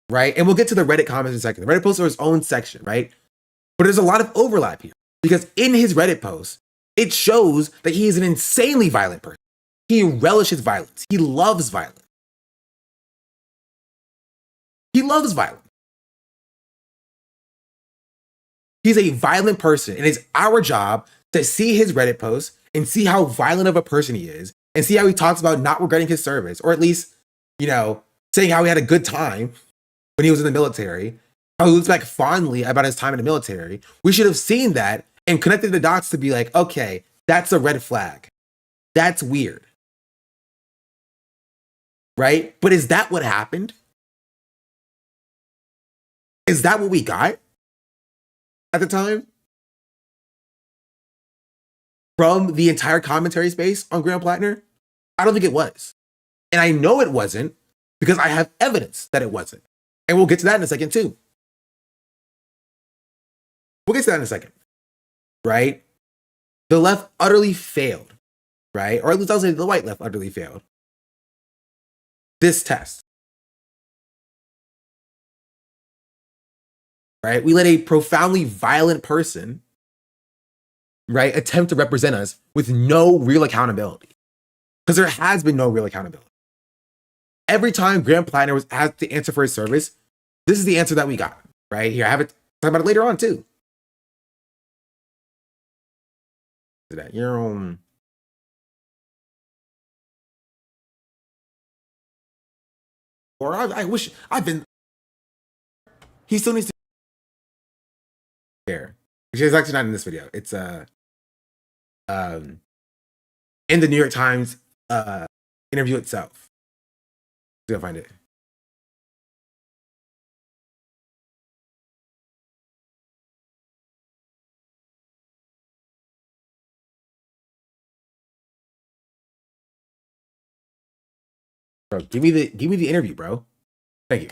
right? And we'll get to the Reddit comments in a second. The Reddit posts are his own section, right? But there's a lot of overlap here because in his Reddit posts, it shows that he is an insanely violent person. He relishes violence. He loves violence. He loves violence. He's a violent person, and it's our job to see his Reddit posts and see how violent of a person he is and see how he talks about not regretting his service, or at least, you know, saying how he had a good time when he was in the military, how he looks back fondly about his time in the military. We should have seen that and connected the dots to be like, okay, that's a red flag. That's weird. Right? But is that what happened? Is that what we got at the time? From the entire commentary space on Graham Platner? I don't think it was. And I know it wasn't because I have evidence that it wasn't. And we'll get to that in a second too. We'll get to that in a second. Right? The left utterly failed. Right? Or at least I'll say the white left utterly failed. This test. Right? We let a profoundly violent person, right, attempt to represent us with no real accountability. Because there has been no real accountability. Every time Graham Platner was asked to answer for his service, this is the answer that we got. Right? Here, I have it. Talk about it later on too. That your own. Or I wish I've been. He still needs to care. Which is actually not in this video. It's in the New York Times interview itself. Go find it. Bro, give me the interview, bro. Thank you.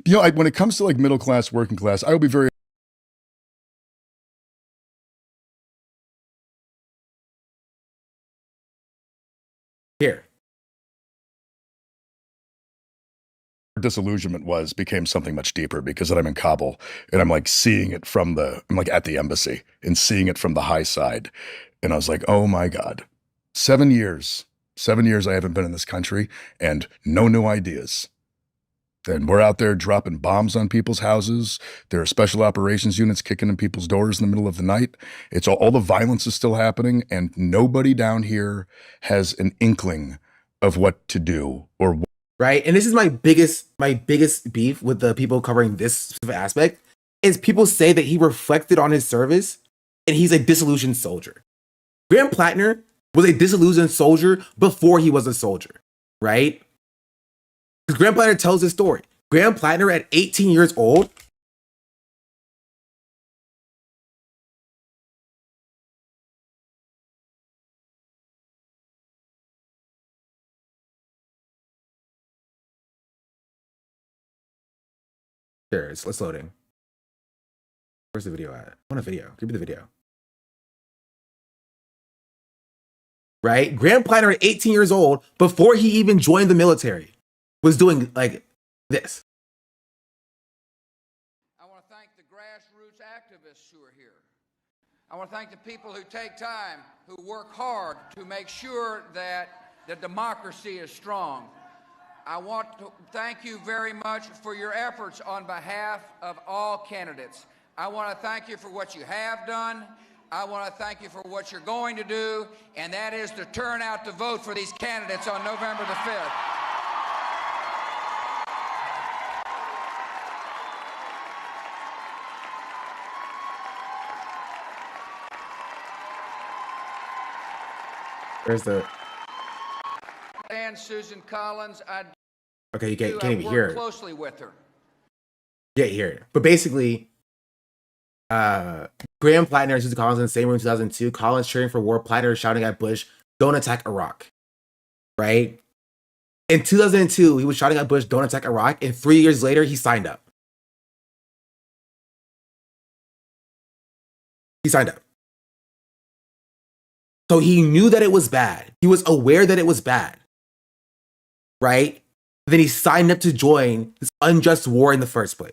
You know, when it comes to like middle class, working class, I will be very Here. disillusionment became something much deeper because then I'm in Kabul and I'm like seeing it I'm like at the embassy and seeing it from the high side. And I was like, oh my God, 7 years I haven't been in this country and no new ideas. And we're out there dropping bombs on people's houses. There are special operations units kicking in people's doors in the middle of the night. It's all the violence is still happening and nobody down here has an inkling of what to do or right. And this is my biggest beef with the people covering this specific aspect is people say that he reflected on his service and he's a disillusioned soldier. Graham Platner was a disillusioned soldier before he was a soldier, right? Because Graham Platner tells his story. Graham Platner at 18 years old there, it's loading. Where's the video at? I want a video. Give me the video. Right? Graham Platner at 18 years old, before he even joined the military, was doing like this. I want to thank the grassroots activists who are here. I want to thank the people who take time, who work hard to make sure that the democracy is strong. I want to thank you very much for your efforts on behalf of all candidates. I want to thank you for what you have done. I want to thank you for what you're going to do, and that is to turn out to vote for these candidates on November the 5th. Where's the... And Susan Collins, Okay, you can't even hear it. Closely with her. Yeah, hear it. But basically, Graham Platner and Susan Collins in the same room in 2002. Collins cheering for war. Platner shouting at Bush, "Don't attack Iraq." Right? In 2002, he was shouting at Bush, "Don't attack Iraq," and 3 years later, he signed up. So he knew that it was bad. He was aware that it was bad. Right? Then he signed up to join this unjust war in the first place.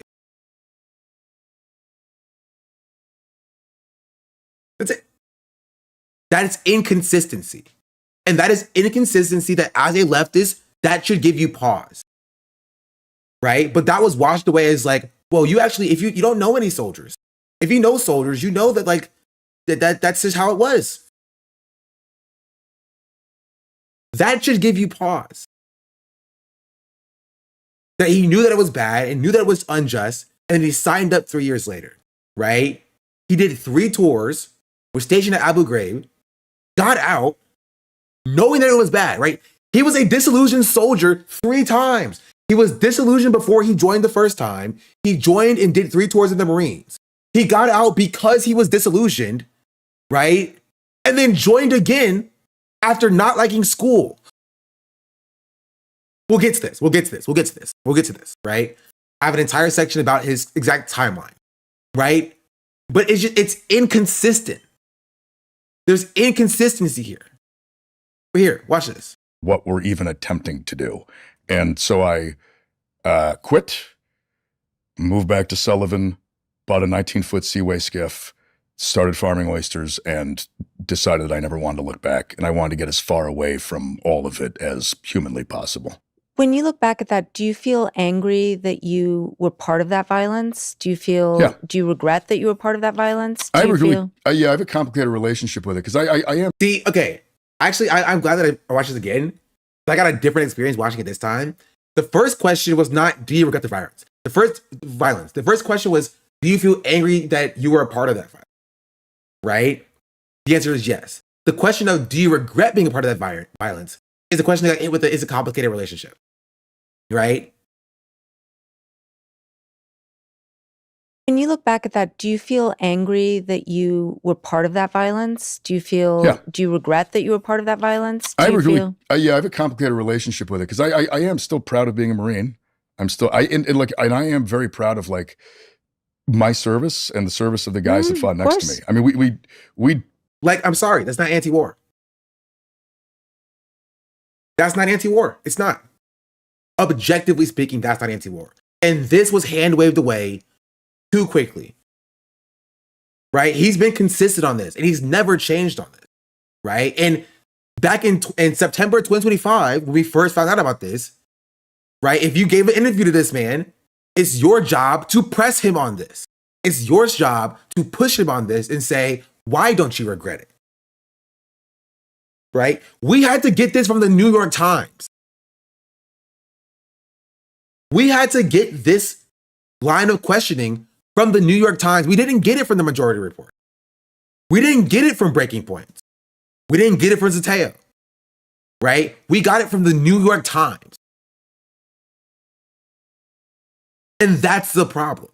That's it. That is inconsistency. And that is inconsistency that as a leftist, that should give you pause. Right? But that was washed away as like, well, you actually, if you don't know any soldiers. If you know soldiers, you know that like, that's just how it was. That should give you pause. That he knew that it was bad and knew that it was unjust, and he signed up 3 years later, right? He did 3 tours, was stationed at Abu Ghraib, got out, knowing that it was bad, right? He was a disillusioned soldier 3 times. He was disillusioned before he joined the first time. He joined and did 3 tours in the Marines. He got out because he was disillusioned, right? And then joined again after not liking school. We'll get to this, right? I have an entire section about his exact timeline, right? But it's inconsistent. There's inconsistency here. But here, watch this. What we're even attempting to do. And so I quit, moved back to Sullivan, bought a 19-foot Seaway skiff, started farming oysters, and decided I never wanted to look back. And I wanted to get as far away from all of it as humanly possible. When you look back at that, do you feel angry that you were part of that violence? Do you regret that you were part of that violence? I have a complicated relationship with it because I am. See, okay. Actually, I'm glad that I watched this again. I got a different experience watching it this time. The first question was not, do you regret the violence? The first question was, do you feel angry that you were a part of that violence? Right? The answer is yes. The question of, do you regret being a part of that violence is a question that is a complicated relationship. Right? When you look back at that, do you feel angry that you were part of that violence? Do you regret that you were part of that violence? I have a complicated relationship with it because I am still proud of being a Marine. I am very proud of like my service and the service of the guys that fought next to me. I mean, we like, I'm sorry, that's not anti-war. That's not anti-war. It's not. Objectively speaking, that's not anti-war. And this was hand-waved away too quickly. Right? He's been consistent on this, and he's never changed on this. Right? And back in September 2025, when we first found out about this, right, if you gave an interview to this man, it's your job to press him on this. It's your job to push him on this and say, why don't you regret it? Right? We had to get this from the New York Times. We had to get this line of questioning from the New York Times. We didn't get it from the Majority Report. We didn't get it from Breaking Points. We didn't get it from Zateo. Right? We got it from the New York Times. And that's the problem.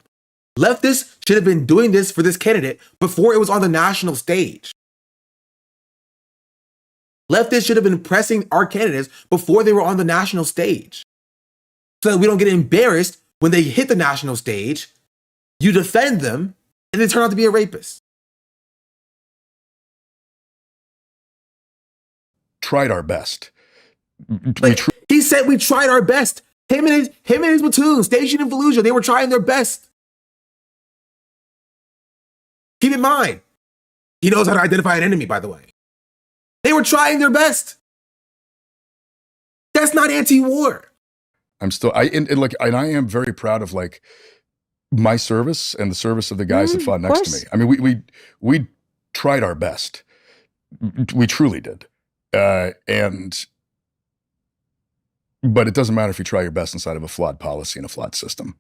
Leftists should have been doing this for this candidate before it was on the national stage. Leftists should have been pressing our candidates before they were on the national stage. So that we don't get embarrassed when they hit the national stage, you defend them, and they turn out to be a rapist. Tried our best. He said we tried our best. Him and his platoon, stationed in Fallujah, they were trying their best. Keep in mind, he knows how to identify an enemy, by the way. They were trying their best. That's not anti-war. I am very proud of like my service and the service of the guys that fought next to me. I mean, we tried our best. We truly did. But it doesn't matter if you try your best inside of a flawed policy and a flawed system.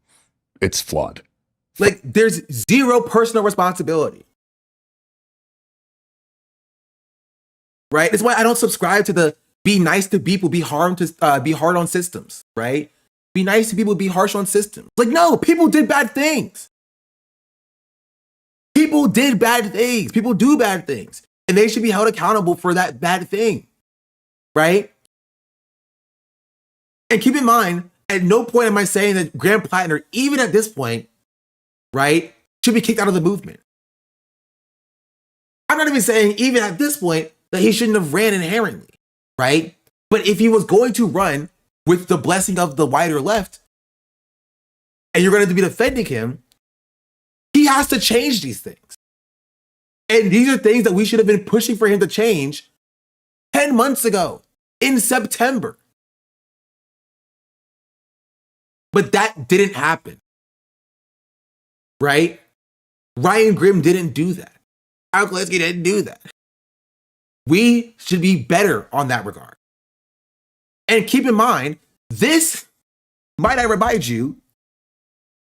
It's flawed. Like, there's zero personal responsibility. Right? That's why I don't subscribe to the be nice to people, be hard on systems, right? Be nice to people, be harsh on systems. Like, no, people did bad things. People did bad things. People do bad things. And they should be held accountable for that bad thing, right? And keep in mind, at no point am I saying that Graham Platner, even at this point, right, should be kicked out of the movement. I'm not even saying, even at this point, that he shouldn't have ran inherently, right? But if he was going to run with the blessing of the wider left, and you're going to be defending him, he has to change these things. And these are things that we should have been pushing for him to change 10 months ago, in September. But that didn't happen, right? Ryan Grimm didn't do that. Al Kleski didn't do that. We should be better on that regard. And keep in mind, this, might I remind you,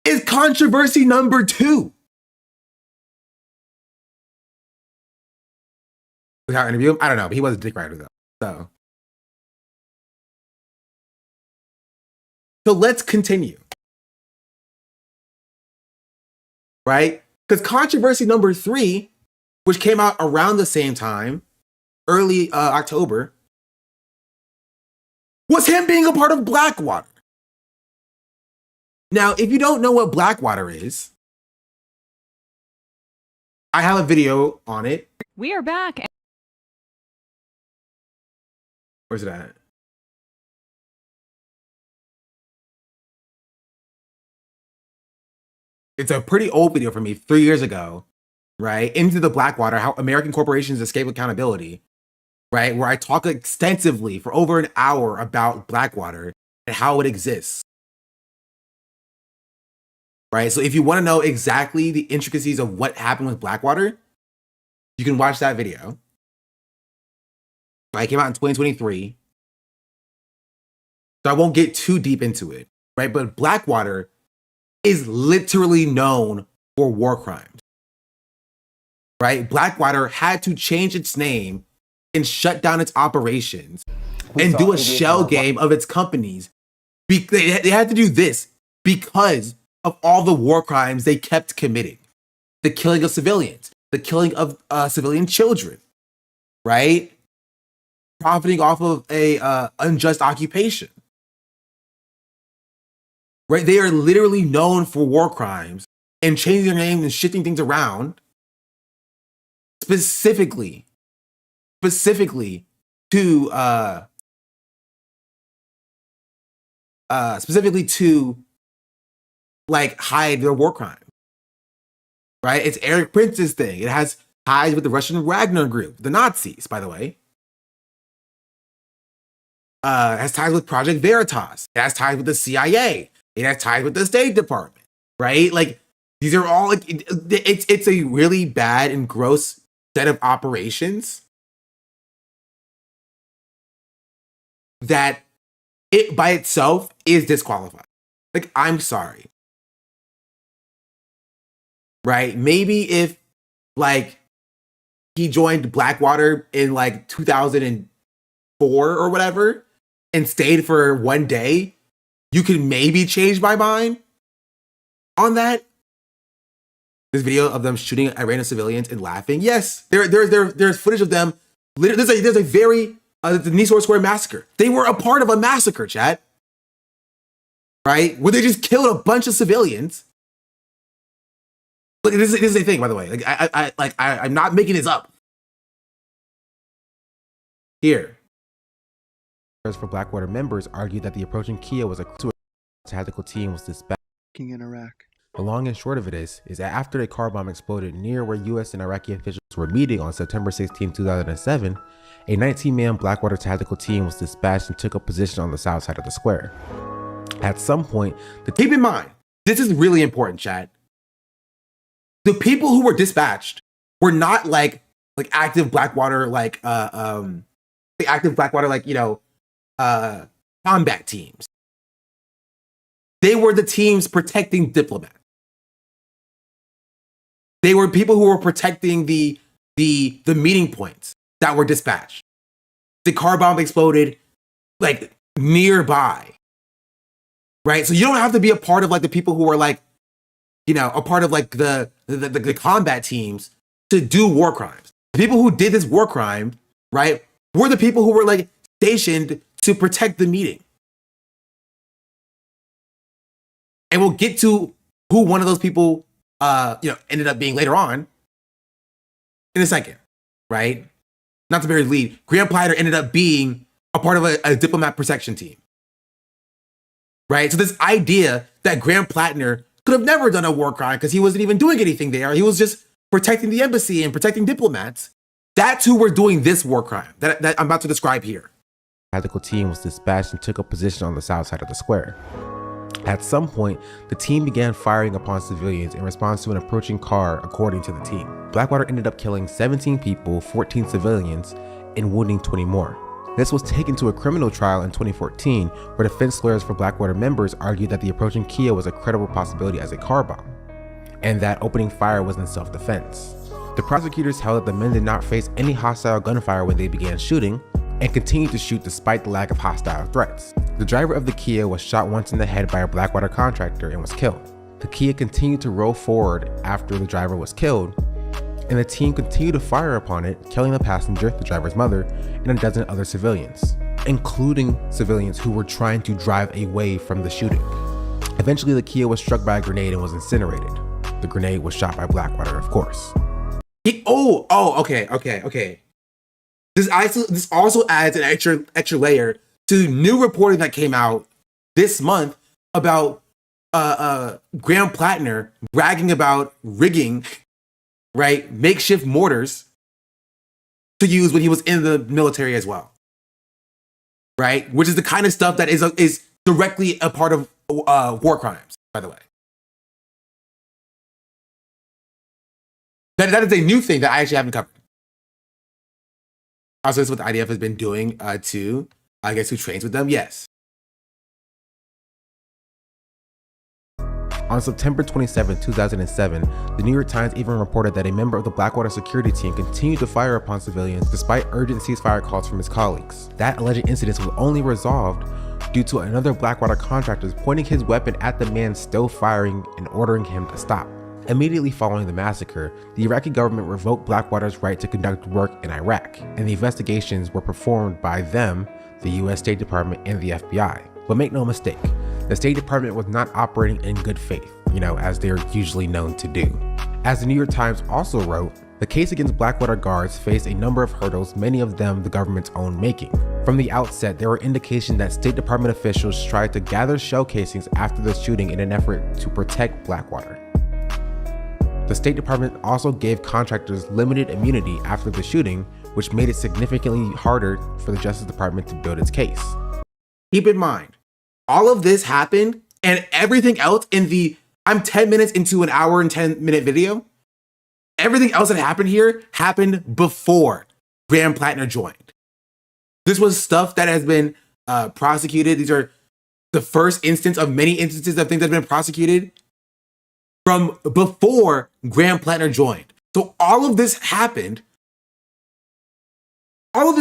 is controversy number 2. Without interview him? I don't know, but he was a dick rider though. So let's continue. Right? Because controversy number 3, which came out around the same time, early October, was him being a part of Blackwater. Now, if you don't know what Blackwater is, I have a video on it. We are back. Where's it at? It's a pretty old video for me, 3 years ago, right? Into the Blackwater, how American corporations escape accountability, right? Where I talk extensively for over an hour about Blackwater and how it exists. Right? So if you want to know exactly the intricacies of what happened with Blackwater, you can watch that video. It came out in 2023. So I won't get too deep into it, right? But Blackwater is literally known for war crimes, right? Blackwater had to change its name and shut down its operations and do a shell game of its companies. They had to do this because of all the war crimes they kept committing. The killing of civilians, the killing of civilian children, right? Profiting off of a unjust occupation. Right? They are literally known for war crimes and changing their names and shifting things around specifically to like hide their war crime. Right? It's Eric Prince's thing. It has ties with the Russian Wagner group, the Nazis, by the way. It has ties with Project Veritas. It has ties with the CIA. It has ties with the State Department, right? Like, these are all, like, it's a really bad and gross set of operations that it by itself is disqualified. Like, I'm sorry. Right? Maybe if, like, he joined Blackwater in, like, 2004 or whatever and stayed for one day, you can maybe change my mind on that. This video of them shooting at random civilians and laughing. Yes, there's footage of them. There's a very the Nisour Square massacre. They were a part of a massacre, chat. Right, where they just killed a bunch of civilians. Look, this is a thing, by the way. Like I'm not making this up. Here. For Blackwater members argued that the approaching Kia was a tactical team was dispatched in Iraq. The long and short of it is that after a car bomb exploded near where U.S. and Iraqi officials were meeting on September 16, 2007, a 19-man Blackwater tactical team was dispatched and took a position on the south side of the square. At some point, keep in mind, this is really important, chat. The people who were dispatched were not like active Blackwater, combat teams. They were the teams protecting diplomats. They were people who were protecting the meeting points that were dispatched. The car bomb exploded like nearby, right? So you don't have to be a part of like the people who are like, a part of like the combat teams to do war crimes. The people who did this war crime, right, were the people who were like stationed to protect the meeting. And we'll get to who one of those people, ended up being later on in a second, right? Not to bury the lead, Graham Platner ended up being a part of a diplomat protection team, right? So this idea that Graham Platner could have never done a war crime because he wasn't even doing anything there. He was just protecting the embassy and protecting diplomats. That's who we're doing this war crime that I'm about to describe here. The tactical team was dispatched and took a position on the south side of the square. At some point, the team began firing upon civilians in response to an approaching car, according to the team. Blackwater ended up killing 17 people, 14 civilians, and wounding 20 more. This was taken to a criminal trial in 2014, where defense lawyers for Blackwater members argued that the approaching Kia was a credible possibility as a car bomb, and that opening fire was in self-defense. The prosecutors held that the men did not face any hostile gunfire when they began shooting and continued to shoot despite the lack of hostile threats. The driver of the Kia was shot once in the head by a Blackwater contractor and was killed. The Kia continued to roll forward after the driver was killed, and the team continued to fire upon it, killing the passenger, the driver's mother, and a dozen other civilians, including civilians who were trying to drive away from the shooting. Eventually, the Kia was struck by a grenade and was incinerated. The grenade was shot by Blackwater, of course. Okay. This also adds an extra layer to new reporting that came out this month about Graham Platner bragging about rigging, right, makeshift mortars to use when he was in the military as well, right? Which is the kind of stuff that is directly a part of war crimes, by the way. That is a new thing that I actually haven't covered. Also, this is what the IDF has been doing to, I guess, who trains with them? Yes. On September 27, 2007, the New York Times even reported that a member of the Blackwater security team continued to fire upon civilians despite urgent ceasefire calls from his colleagues. That alleged incident was only resolved due to another Blackwater contractor pointing his weapon at the man still firing and ordering him to stop. Immediately following the massacre, the Iraqi government revoked Blackwater's right to conduct work in Iraq, and the investigations were performed by them, the US State Department, and the FBI. But make no mistake, the State Department was not operating in good faith, as they're usually known to do. As the New York Times also wrote, the case against Blackwater guards faced a number of hurdles, many of them the government's own making. From the outset, there were indications that State Department officials tried to gather shell casings after the shooting in an effort to protect Blackwater. The State Department also gave contractors limited immunity after the shooting, which made it significantly harder for the Justice Department to build its case. Keep in mind, all of this happened and everything else I'm 10 minutes into an hour and 10-minute video. Everything else that happened here happened before Graham Platner joined. This was stuff that has been prosecuted. These are the first instance of many instances of things that have been prosecuted from before Graham Platner joined. So all of this happened, and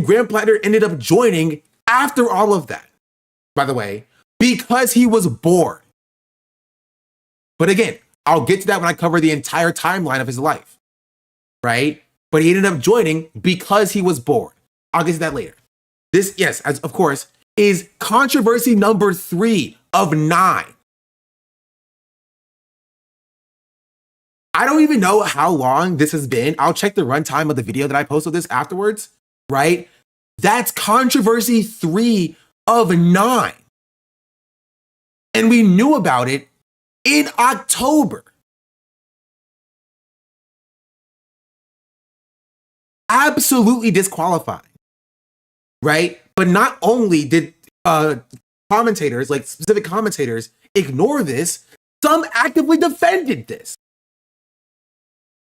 Graham Platner ended up joining after all of that, by the way, because he was bored. But again, I'll get to that when I cover the entire timeline of his life, right? But he ended up joining because he was bored. I'll get to that later. This, yes, of course, is controversy number 3 of 9. I don't even know how long this has been. I'll check the runtime of the video that I posted this afterwards, right? That's controversy 3 of 9. And we knew about it in October. Absolutely disqualifying, right? But not only did commentators, like specific commentators, ignore this, some actively defended this.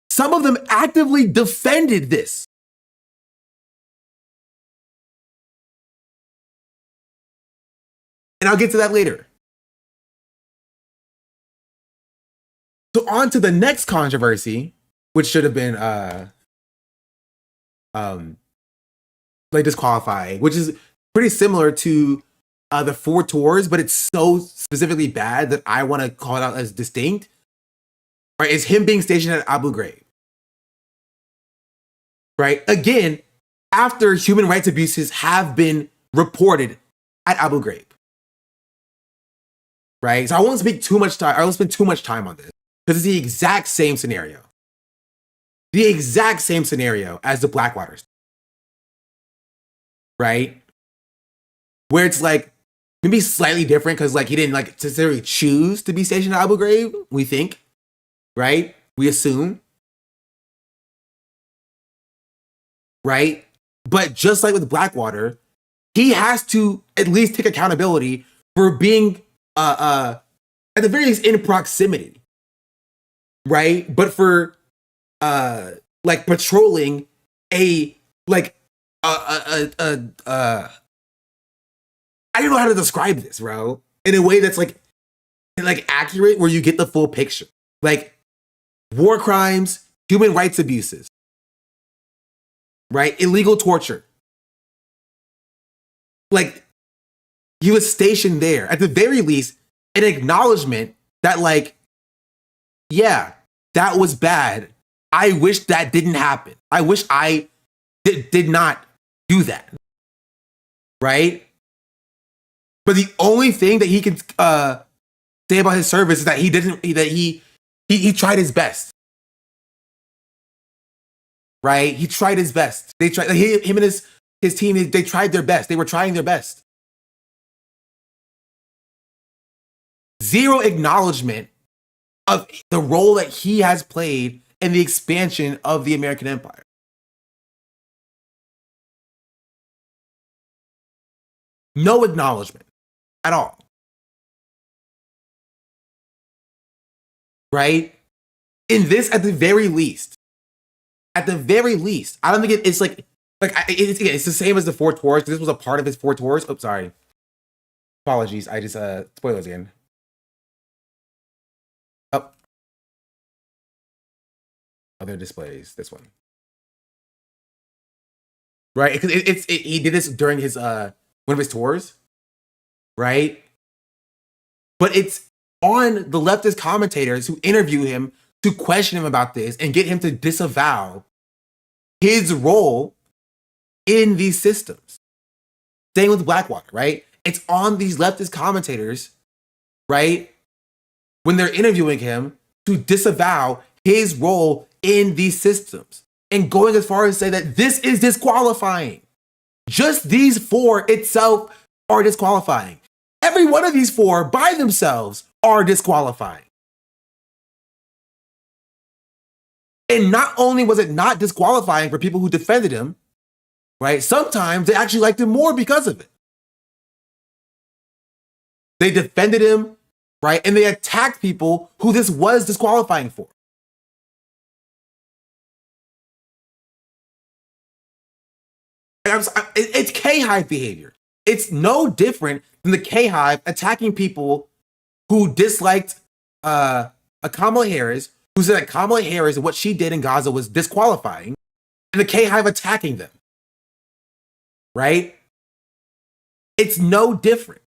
Some of them actively defended this. And I'll get to that later. So on to the next controversy, which should have been disqualifying, which is pretty similar to the 4 tours, but it's so specifically bad that I want to call it out as distinct. Right? It's him being stationed at Abu Ghraib. Right? Again, after human rights abuses have been reported at Abu Ghraib. Right? So I won't spend too much time on this because it's the exact same scenario. The exact same scenario as the Blackwaters. Right? Where it's like maybe slightly different because he didn't necessarily choose to be stationed at Abu Ghraib, we think. Right? We assume. Right? But just like with Blackwater, he has to at least take accountability for being, at the very least, in proximity. Right? But for, patrolling I don't know how to describe this, bro. In a way that's accurate, where you get the full picture. War crimes human rights abuses, right? Illegal torture. Like, he was stationed there. At the very least, an acknowledgement that, like, yeah, that was bad. I wish that didn't happen. I wish I did not do that. Right? But the only thing that he can say about his service is that he tried his best. Right? He tried his best. They tried, like, him and his team, they tried their best. They were trying their best. Zero acknowledgement of the role that he has played in the expansion of the American empire. No acknowledgement at all. Right? In this, at the very least, I don't think it's like it's the same as the Four Tours. This was a part of his Four Tours. Oh, sorry. Apologies. I just spoilers again. Oh, other displays. This one, right? Because he did this during his one of his tours, right? But it's on the leftist commentators who interview him to question him about this and get him to disavow his role in these systems. Same with Blackwater, right? It's on these leftist commentators, right, when they're interviewing him to disavow his role in these systems and going as far as say that this is disqualifying. Just these four itself are disqualifying. Every one of these four by themselves are disqualifying. And not only was it not disqualifying for people who defended him, right? Sometimes they actually liked him more because of it. They defended him, right? And they attacked people who this was disqualifying for. It's K-Hive behavior. It's no different than the K-Hive attacking people who disliked Kamala Harris, who said that Kamala Harris and what she did in Gaza was disqualifying, and the K-Hive attacking them. Right? It's no different.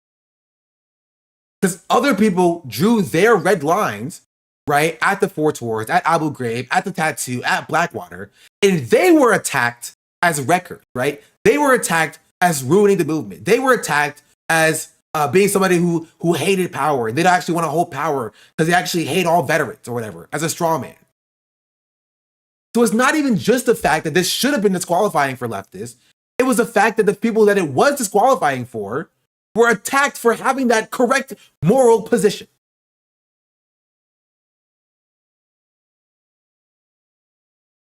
Because other people drew their red lines, right, at the Four Tours, at Abu Ghraib, at the Tattoo, at Blackwater, and they were attacked as wreckers, right? They were attacked as ruining the movement. They were attacked as being somebody who hated power. They don't actually want to hold power because they actually hate all veterans or whatever, as a straw man. So it's not even just the fact that this should have been disqualifying for leftists. It was the fact that the people that it was disqualifying for were attacked for having that correct moral position.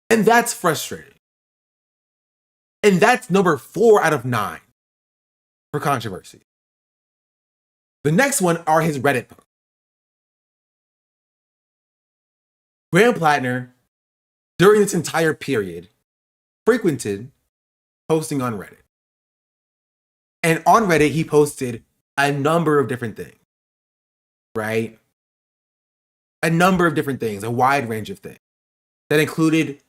And that's frustrating. And that's number 4 out of 9 for controversy. The next one are his Reddit posts. Graham Platner, during this entire period, frequented posting on Reddit. And on Reddit, he posted a number of different things, right? A number of different things, a wide range of things that included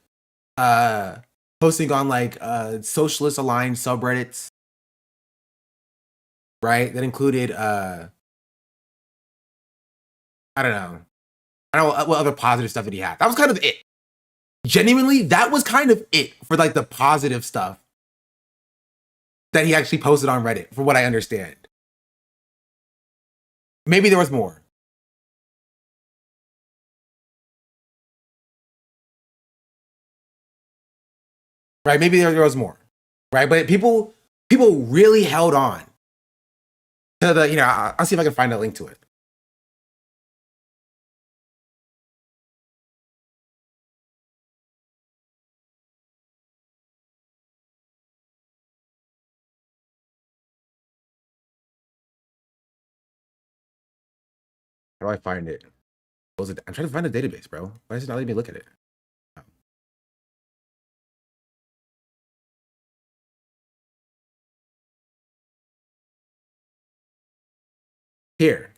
posting on like socialist aligned subreddits, right? That included, I don't know what other positive stuff that he had. That was kind of it. Genuinely, that was kind of it for like the positive stuff that he actually posted on Reddit, from what I understand. Maybe there was more. Right? Maybe there was more. Right? But people really held on to the, I'll see if I can find a link to it. How do I find it? I'm trying to find a database, bro. Why is it not letting me look at it? Here.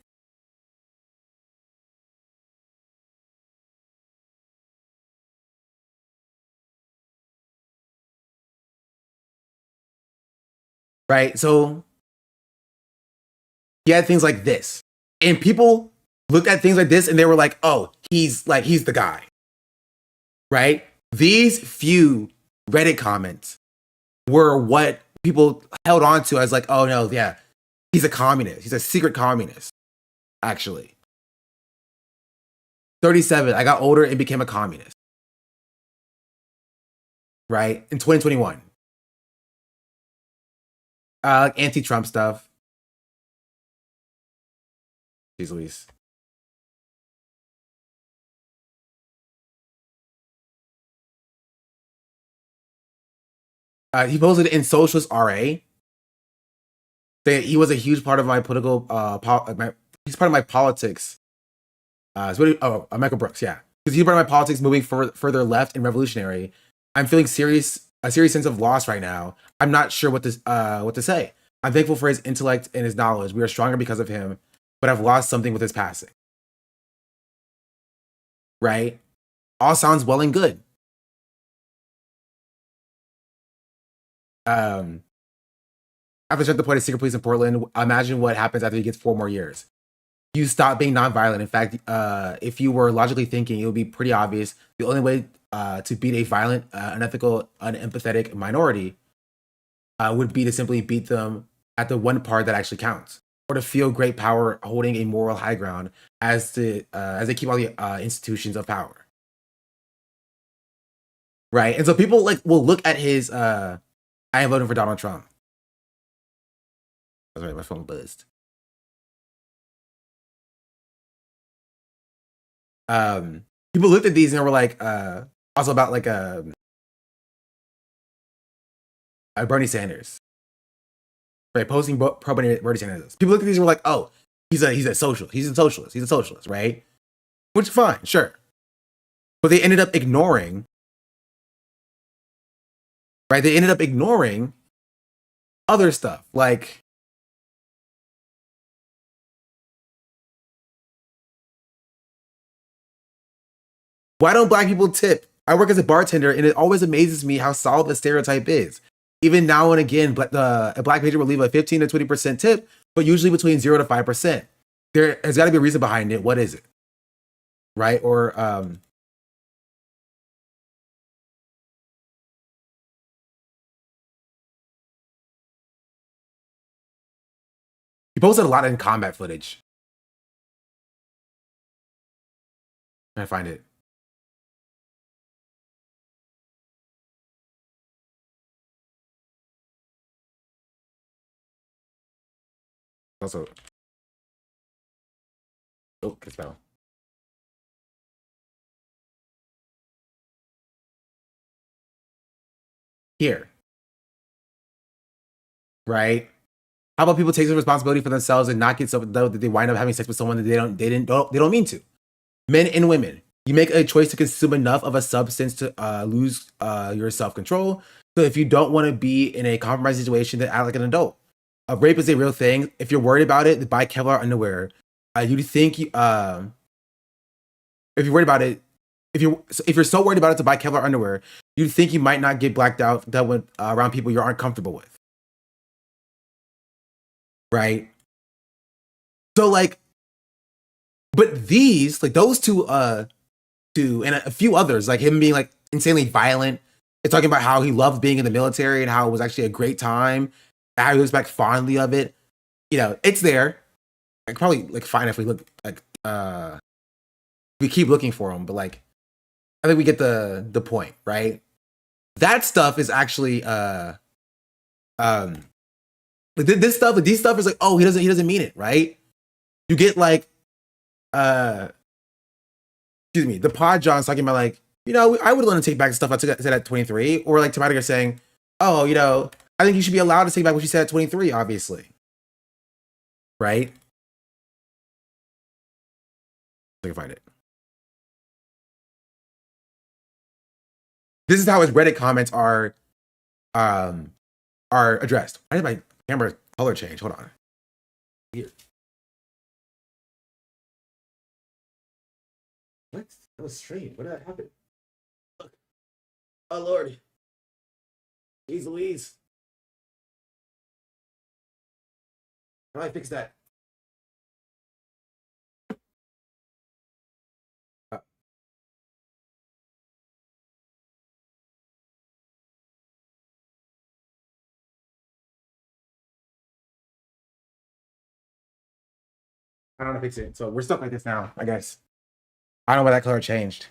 right? So he had things like this, and people looked at things like this and they were like, oh, he's the guy, right? These few Reddit comments were what people held on to as like, oh no, yeah, he's a communist. He's a secret communist, actually. 37, I got older and became a communist, right? In 2021. Anti-Trump stuff. Jeez Louise. He posted in Socialist RA that he was a huge part of my political, he's part of my politics. Michael Brooks, yeah. Because he's part of my politics moving further left and revolutionary. I'm feeling a serious sense of loss right now. I'm not sure what to say. I'm thankful for his intellect and his knowledge. We are stronger because of him, but I've lost something with his passing. Right? All sounds well and good. After Trump deployed secret police in Portland, imagine what happens after he gets 4 more years. You stop being nonviolent. In fact, if you were logically thinking, it would be pretty obvious. The only way to beat a violent, unethical, unempathetic minority would be to simply beat them at the one part that actually counts, or to feel great power holding a moral high ground as they keep all the institutions of power. Right? And so people will look at his I am voting for Donald Trump. That's right, my phone buzzed. People looked at these and were like, also about like Bernie Sanders, right? Posting pro Bernie Sanders. People looked at these and were like, oh, he's a socialist. He's a socialist. He's a socialist, right? Which is fine, sure. But they ended up ignoring, right? They ended up ignoring other stuff like, why don't black people tip? I work as a bartender, and it always amazes me how solid the stereotype is. Even now and again, a black patron will leave a 15 to 20% tip, but usually between 0 to 5%. There has got to be a reason behind it. What is it? Right? Or he posted a lot in combat footage. I find it. Also, oh, good spell. Here, right? How about people take some responsibility for themselves and not get so that they wind up having sex with someone that they don't mean to? Men and women, you make a choice to consume enough of a substance to lose your self control. So if you don't want to be in a compromised situation, then act like an adult. Rape is a real thing. If you're worried about it, buy Kevlar underwear. You think if you're worried about it, if you're so worried about it to buy Kevlar underwear, you think you might not get blacked out that when around people you aren't comfortable with, right? So like, but these like those two and a few others like him being like insanely violent and talking about how he loved being in the military and how it was actually a great time, how he looks back fondly of it. You know, it's there. I could probably like fine if we look like we keep looking for them, but like I think we get the point, right? That stuff is actually like this stuff, like these stuff is like, oh, he doesn't mean it, right? You get like excuse me, the pod John's talking about like, you know, I would want to take back the stuff I said at 23, or like Tomatica saying, oh, you know, I think you should be allowed to take back what you said at 23, obviously, right? I can find it. This is how his Reddit comments are addressed. Why did my camera color change? Hold on. Here. What? That was strange. What did that happen? Look. Oh Lord. Jeez Louise. How do I fix that? I don't know how to fix it. So we're stuck like this now, I guess. I don't know why that color changed.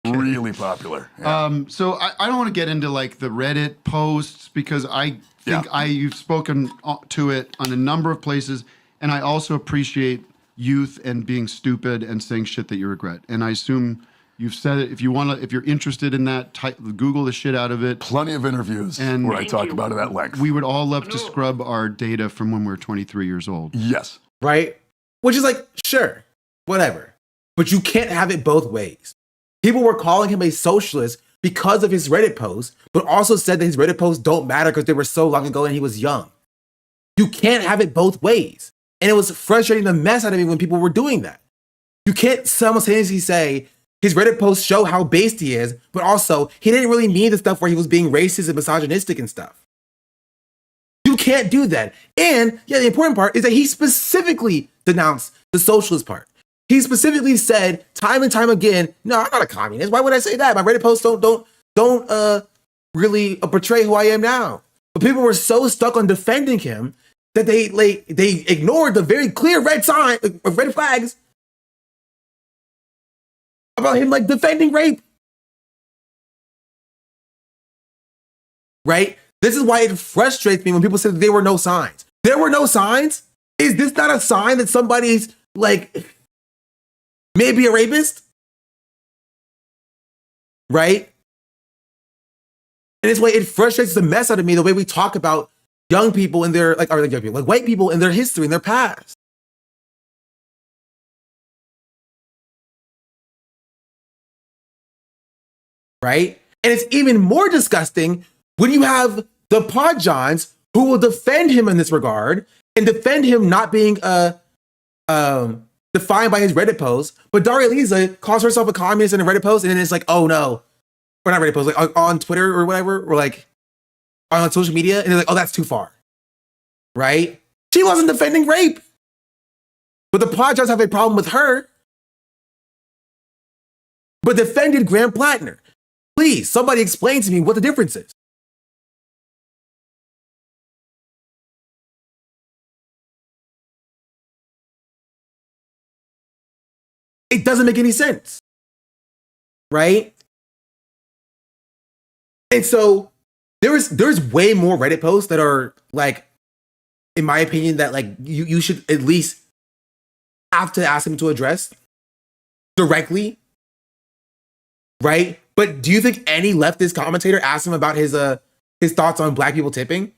Really popular. Yeah. So I don't want to get into like the Reddit posts because I think you've spoken to it on a number of places, and I also appreciate youth and being stupid and saying shit that you regret. And I assume you've said it. If you're interested in that, Google the shit out of it. Plenty of interviews where I talk about it at length. We would all love to scrub our data from when we were 23 years old. Yes. Right? Which is like, sure, whatever. But you can't have it both ways. People were calling him a socialist because of his Reddit posts, but also said that his Reddit posts don't matter because they were so long ago and he was young. You can't have it both ways. And it was frustrating the mess out of me when people were doing that. You can't simultaneously say his Reddit posts show how based he is, but also he didn't really mean the stuff where he was being racist and misogynistic and stuff. You can't do that. And yeah, the important part is that he specifically denounced the socialist part. He specifically said time and time again, no, I'm not a communist. Why would I say that? My Reddit posts don't really portray who I am now. But people were so stuck on defending him that they ignored the very clear red flags about him like defending rape. Right? This is why it frustrates me when people say that there were no signs. There were no signs? Is this not a sign that somebody's like maybe a rapist? Right? And it's why it frustrates the mess out of me the way we talk about young people in their like young people, like white people in their history, in their past. Right? And it's even more disgusting when you have the Pod Johns who will defend him in this regard and defend him not being defined by his Reddit post, but Daria Lisa calls herself a communist in a Reddit post, and then it's like, oh no, or not Reddit post, like on Twitter or whatever, or like on social media, and they're like, oh, that's too far, right? She wasn't defending rape, but the Pod Johns have a problem with her, but defended Graham Platner. Please, somebody explain to me what the difference is. It doesn't make any sense, right? And so there's way more Reddit posts that are like, in my opinion, that like you should at least have to ask him to address directly, right? But do you think any leftist commentator asked him about his thoughts on black people tipping?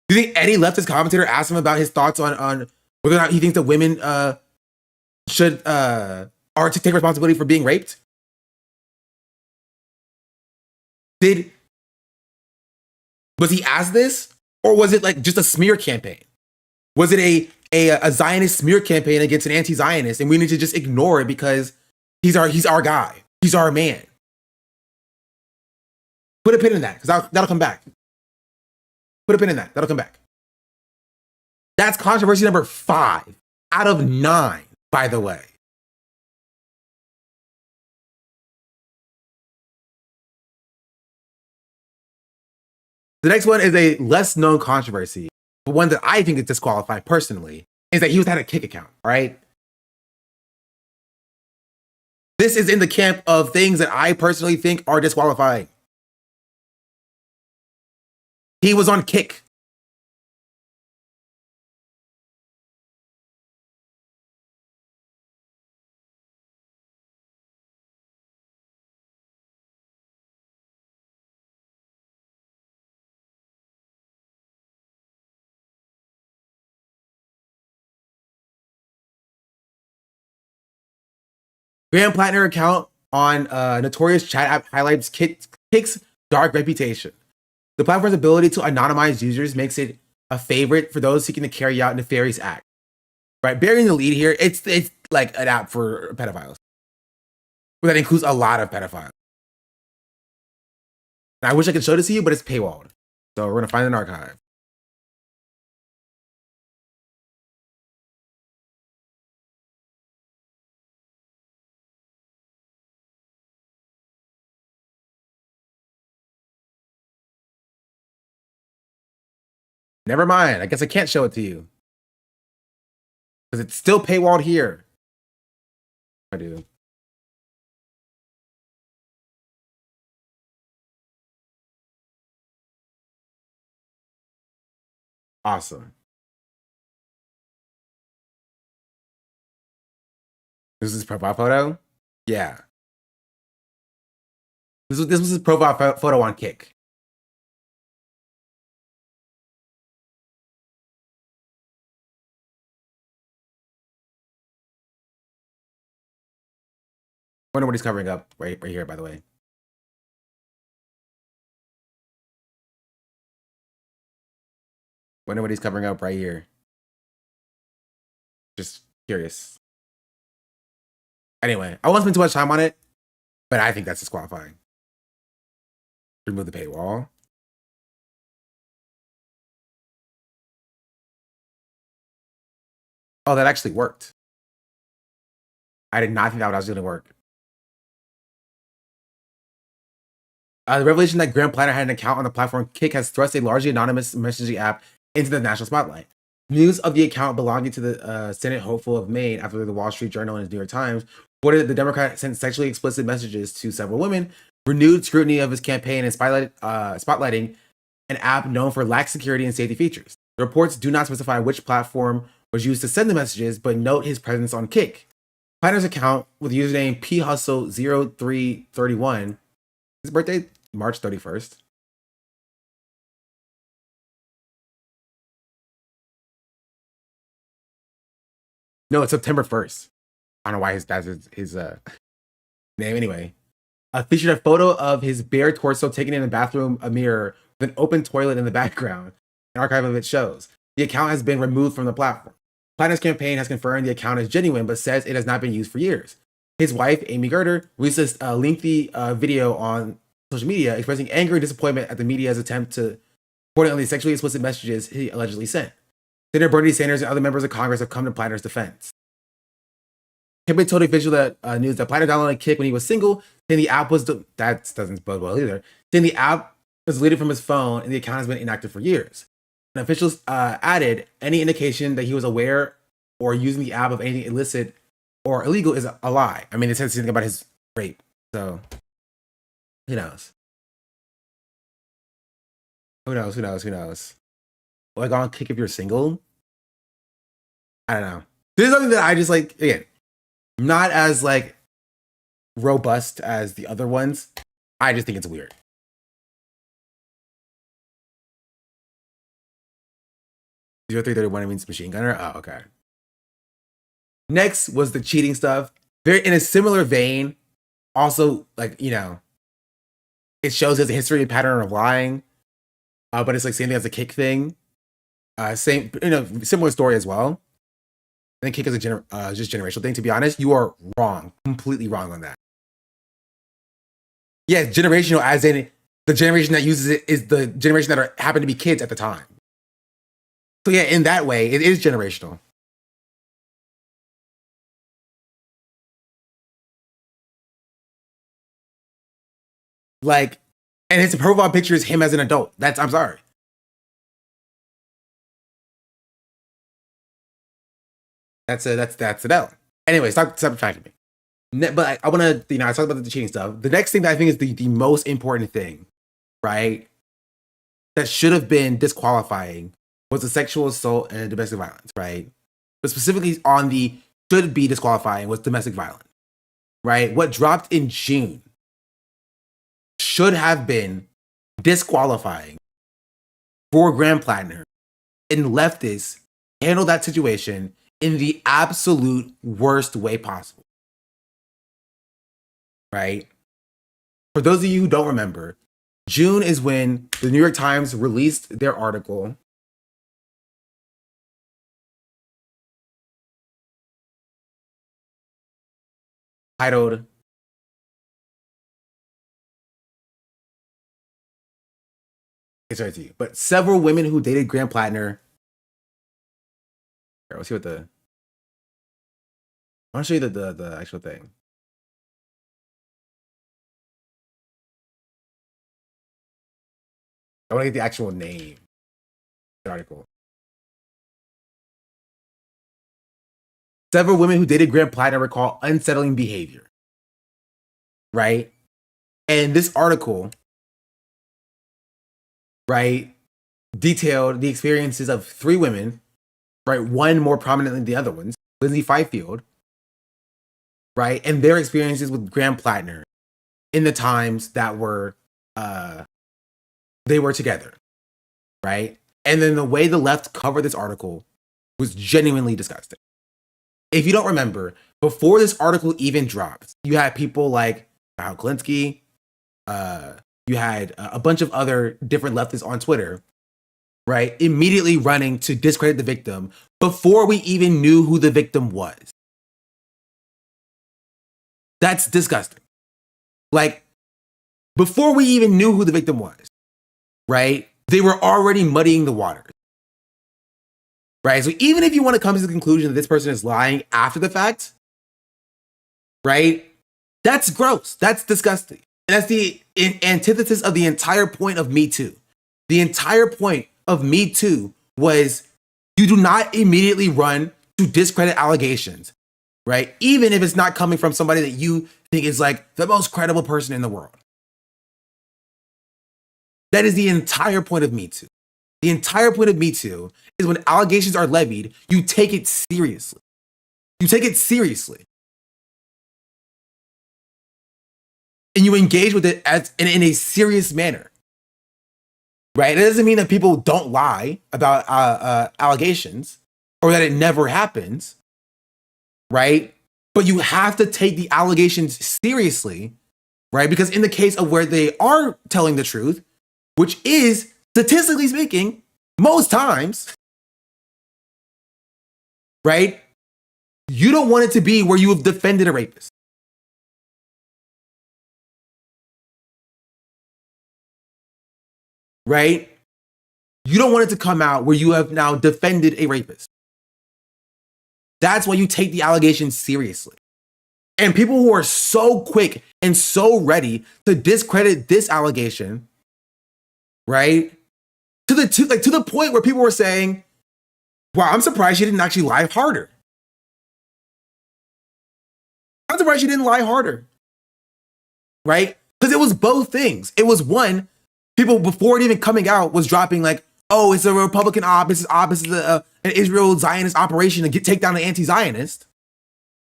Do you think any leftist commentator asked him about his thoughts on whether or not he thinks that women should are to take responsibility for being raped? Was he asked this, or was it like just a smear campaign? Was it a Zionist smear campaign against an anti-Zionist, and we need to just ignore it because he's our guy, he's our man? Put a pin in that, because that'll come back. Put a pin in that, that'll come back. That's controversy number 5 out of 9, by the way. The next one is a less known controversy, but one that I think is disqualified personally, is that he had a kick account, right? This is in the camp of things that I personally think are disqualifying. He was on Kick. Graham Platner account on notorious chat app highlights Kick's dark reputation. The platform's ability to anonymize users makes it a favorite for those seeking to carry out nefarious acts. Right, bearing the lead here, it's like an app for pedophiles, but that includes a lot of pedophiles. And I wish I could show this to you, but it's paywalled, so we're gonna find an archive. Never mind. I guess I can't show it to you. Because it's still paywalled here. I do. Awesome. This is his profile photo? Yeah. This was his profile photo on Kick. Wonder what he's covering up right here, by the way. Wonder what he's covering up right here. Just curious. Anyway, I won't spend too much time on it, but I think that's disqualifying. Remove the paywall. Oh, that actually worked. I did not think that was going to work. The revelation that Graham Platner had an account on the platform Kick has thrust a largely anonymous messaging app into the national spotlight. News of the account belonging to the Senate hopeful of Maine after the Wall Street Journal and the New York Times reported that the Democrat sent sexually explicit messages to several women, renewed scrutiny of his campaign, and spotlighting an app known for lax security and safety features. The reports do not specify which platform was used to send the messages, but note his presence on Kick. Platner's account with the username phustle0331, his birthday, March 31st. No, it's September 1st. I don't know why that's his name anyway. Featured a photo of his bare torso taken in a bathroom, a mirror with an open toilet in the background. An archive of it shows. The account has been removed from the platform. Platner's campaign has confirmed the account is genuine, but says it has not been used for years. His wife, Amy Gerter, released a lengthy video on social media expressing anger and disappointment at the media's attempt to report on the sexually explicit messages he allegedly sent. Senator Bernie Sanders and other members of Congress have come to Platner's defense. Campaign told official that news that Platner downloaded Kick when he was single, saying the app was that doesn't bode well either. Saying the app was deleted from his phone and the account has been inactive for years. And officials added any indication that he was aware or using the app of anything illicit or illegal is a lie. I mean, it says something about his rape, so who knows? Who knows? Who knows? Who knows? Like on Kick if you're single. I don't know. This is something that I just like. Again, not as like robust as the other ones. I just think it's weird. 0331 means machine gunner. Oh, okay. Next was the cheating stuff. Very in a similar vein. Also, like, you know, it shows as a history and pattern of lying. But it's like same thing as the Kick thing. Same, you know, similar story as well. I think Kick is a just generational thing. To be honest, you are wrong, completely wrong on that. Yeah, generational, as in the generation that uses it is the generation that happen to be kids at the time. So yeah, in that way, it is generational. Like, and his profile picture is him as an adult. I'm sorry. That's an L. Anyway, stop tracking me. But I want to, you know, I talked about the cheating stuff. The next thing that I think is the most important thing, right, that should have been disqualifying was the sexual assault and domestic violence, right? But specifically on the should be disqualifying was domestic violence, right? What dropped in June should have been disqualifying for Graham Platner and leftists handle that situation in the absolute worst way possible. Right? For those of you who don't remember, June is when the New York Times released their article titled it's right to you, but several women who dated Graham Platner. Here, let's see what I want to show you the actual thing. I want to get the actual name. article. Several women who dated Graham Platner recall unsettling behavior. Right? And this article, right, detailed the experiences of 3 women, right? One more prominent than the other ones, Lindsay Fifield, right? And their experiences with Graham Platner in the times that were they were together, right? And then the way the left covered this article was genuinely disgusting. If you don't remember, before this article even dropped, you had people like Kyle Klinsky, you had a bunch of other different leftists on Twitter, right, immediately running to discredit the victim before we even knew who the victim was. That's disgusting. Like, before we even knew who the victim was, right, they were already muddying the waters. Right? So even if you want to come to the conclusion that this person is lying after the fact, right, that's gross. That's disgusting. And that's the antithesis of the entire point of Me Too. The entire point of Me Too was you do not immediately run to discredit allegations, right? Even if it's not coming from somebody that you think is like the most credible person in the world. That is the entire point of Me Too. The entire point of Me Too is when allegations are levied, you take it seriously. You take it seriously. And you engage with it in a serious manner. Right? It doesn't mean that people don't lie about allegations or that it never happens. Right? But you have to take the allegations seriously. Right? Because in the case of where they are telling the truth, which is, statistically speaking, most times, right? You don't want it to be where you have defended a rapist. Right? You don't want it to come out where you have now defended a rapist. That's why you take the allegations seriously. And people who are so quick and so ready to discredit this allegation, right? To the point where people were saying, wow, I'm surprised she didn't actually lie harder. I'm surprised she didn't lie harder. Right? Because it was both things. It was one, people before it even coming out was dropping like, oh, it's a Republican op, this is an Israel Zionist operation to take down the anti-Zionist,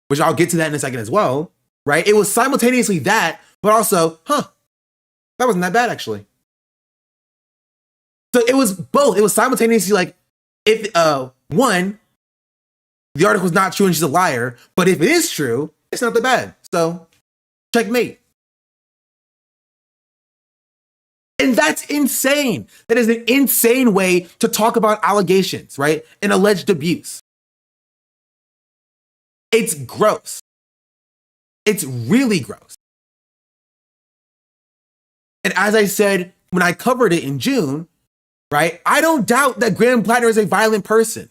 which I'll get to that in a second as well. Right? It was simultaneously that, but also, that wasn't that bad actually. So it was both. It was simultaneously like, if one, the article is not true and she's a liar, but if it is true, it's not that bad. So checkmate. And that's insane. That is an insane way to talk about allegations, right? And alleged abuse. It's gross. It's really gross. And as I said, when I covered it in June, right? I don't doubt that Graham Platner is a violent person.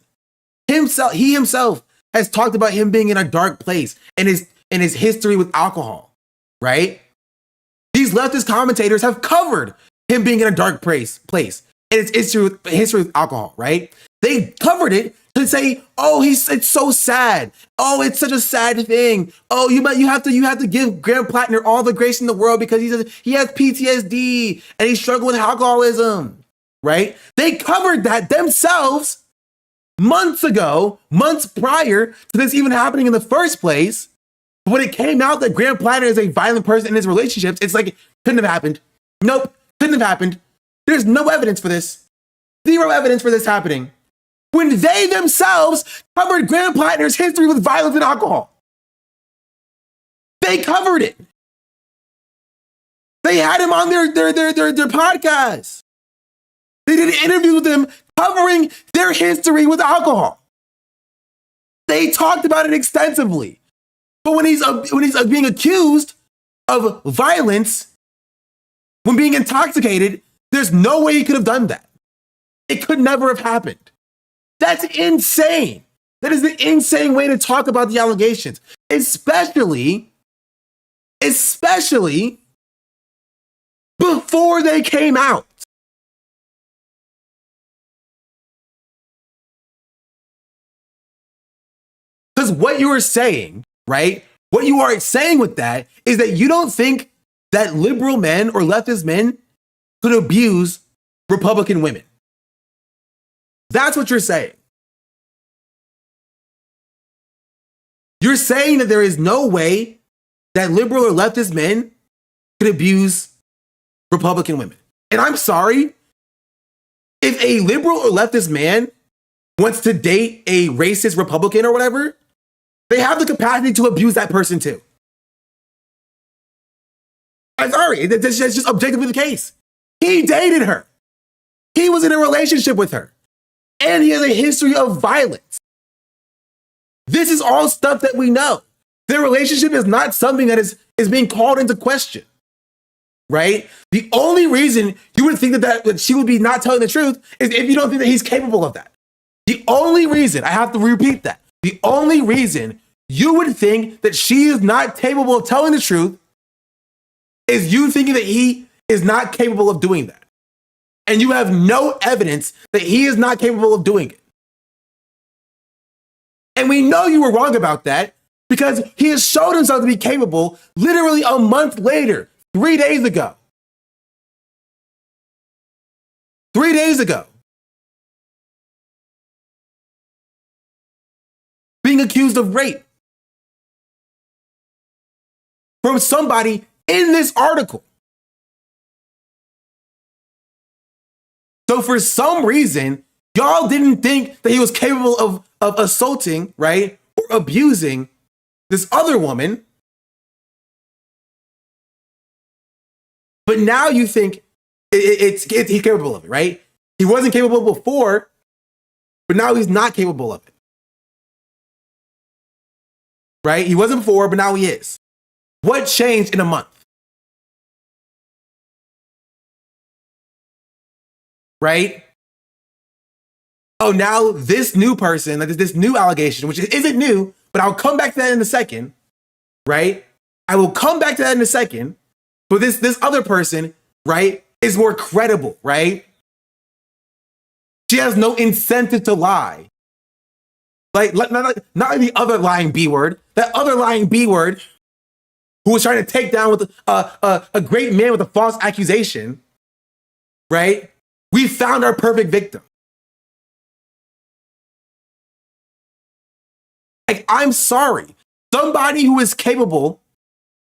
He himself has talked about him being in a dark place and his history with alcohol, right? These leftist commentators have covered him being in a dark place and his history with alcohol, right? They covered it to say, oh, it's so sad. Oh, it's such a sad thing. Oh, you have to give Graham Platner all the grace in the world because he has PTSD and he struggled with alcoholism. Right? They covered that themselves months ago, months prior to this even happening in the first place. When it came out that Graham Platner is a violent person in his relationships, it's like, couldn't have happened. Nope, couldn't have happened. There's no evidence for this. Zero evidence for this happening. When they themselves covered Graham Platner's history with violence and alcohol. They covered it. They had him on their podcast. They did interviews with him covering their history with alcohol. They talked about it extensively. But when he's being accused of violence, when being intoxicated, there's no way he could have done that. It could never have happened. That's insane. That is the insane way to talk about the allegations, especially before they came out. Because what you are saying, right? What you are saying with that is that you don't think that liberal men or leftist men could abuse Republican women. That's what you're saying. You're saying that there is no way that liberal or leftist men could abuse Republican women. And I'm sorry, if a liberal or leftist man wants to date a racist Republican or whatever, they have the capacity to abuse that person too. I'm sorry, that's just objectively the case. He dated her. He was in a relationship with her. And he has a history of violence. This is all stuff that we know. Their relationship is not something that is being called into question, right? The only reason you would think that she would be not telling the truth is if you don't think that he's capable of that. The only reason, I have to repeat that, the only reason you would think that she is not capable of telling the truth is you thinking that he is not capable of doing that. And you have no evidence that he is not capable of doing it. And we know you were wrong about that because he has showed himself to be capable literally a month later, 3 days ago. 3 days ago. Being accused of rape from somebody in this article. So for some reason, y'all didn't think that he was capable of assaulting, right, or abusing this other woman. But now you think he's capable of it, right? He wasn't capable before, but now he's not capable of it. Right? He wasn't before, but now he is. What changed in a month? Right? Oh, now this new person, this new allegation, which isn't new, but I'll come back to that in a second, right? I will come back to that in a second. But this other person, right, is more credible, right? She has no incentive to lie. Like, not like the other lying B word, that other lying B word who was trying to take down with a great man with a false accusation, right? We found our perfect victim. Like, I'm sorry. Somebody who is capable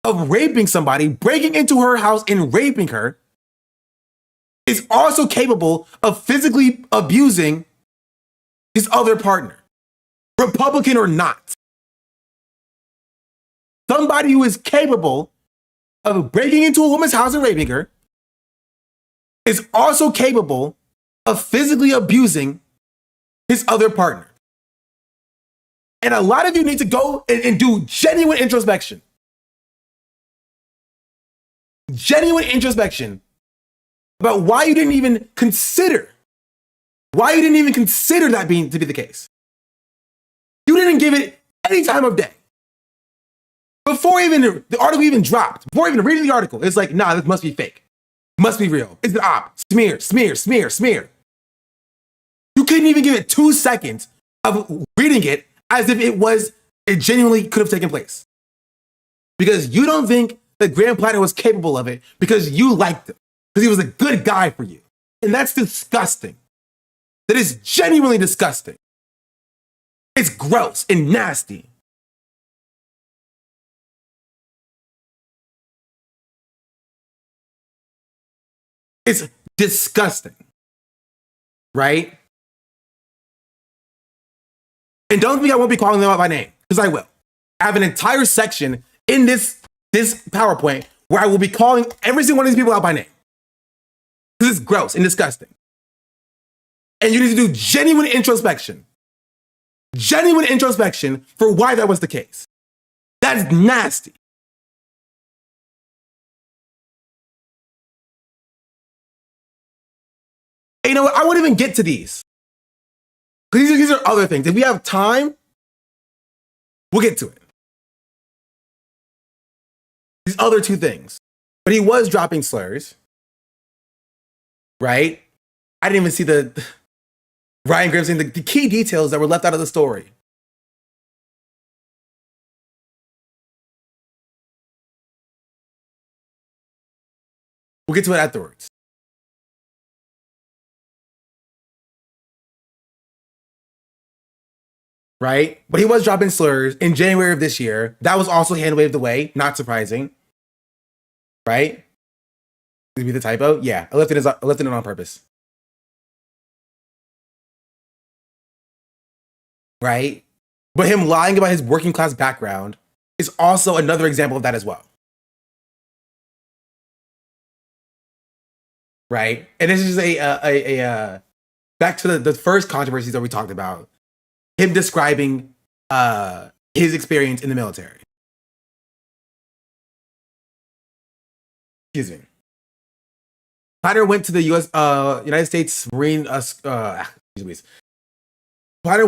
of raping somebody, breaking into her house and raping her, is also capable of physically abusing his other partner, Republican or not. Somebody who is capable of breaking into a woman's house and raping her is also capable of physically abusing his other partner. And a lot of you need to go and do genuine introspection. Genuine introspection about why you didn't even consider that being to be the case. You didn't give it any time of day. Before even the article even dropped, before even reading the article, it's like, nah, this must be fake. Must be real. It's an op. Smear, smear, smear, smear. You couldn't even give it 2 seconds of reading it as if it genuinely could have taken place. Because you don't think that Graham Platner was capable of it because you liked him, because he was a good guy for you. And that's disgusting. That is genuinely disgusting. It's gross and nasty. It's disgusting, right? And don't think I won't be calling them out by name, because I will. I have an entire section in this PowerPoint where I will be calling every single one of these people out by name. This is gross and disgusting. And you need to do genuine introspection for why that was the case. That is nasty. And you know what? I won't even get to these. Because these are other things. If we have time, we'll get to it. These other two things. But he was dropping slurs. Right? I didn't even see the Ryan Graham saying the key details that were left out of the story. We'll get to it afterwards. Right? But he was dropping slurs in January of this year. That was also hand waved away. Not surprising. Right? Did be the typo? Yeah, I left it on purpose. Right? But him lying about his working class background is also another example of that as well. Right? And this is a back to the first controversies that we talked about. Him describing his experience in the military. Excuse me. Platner went to the United States Marine Platner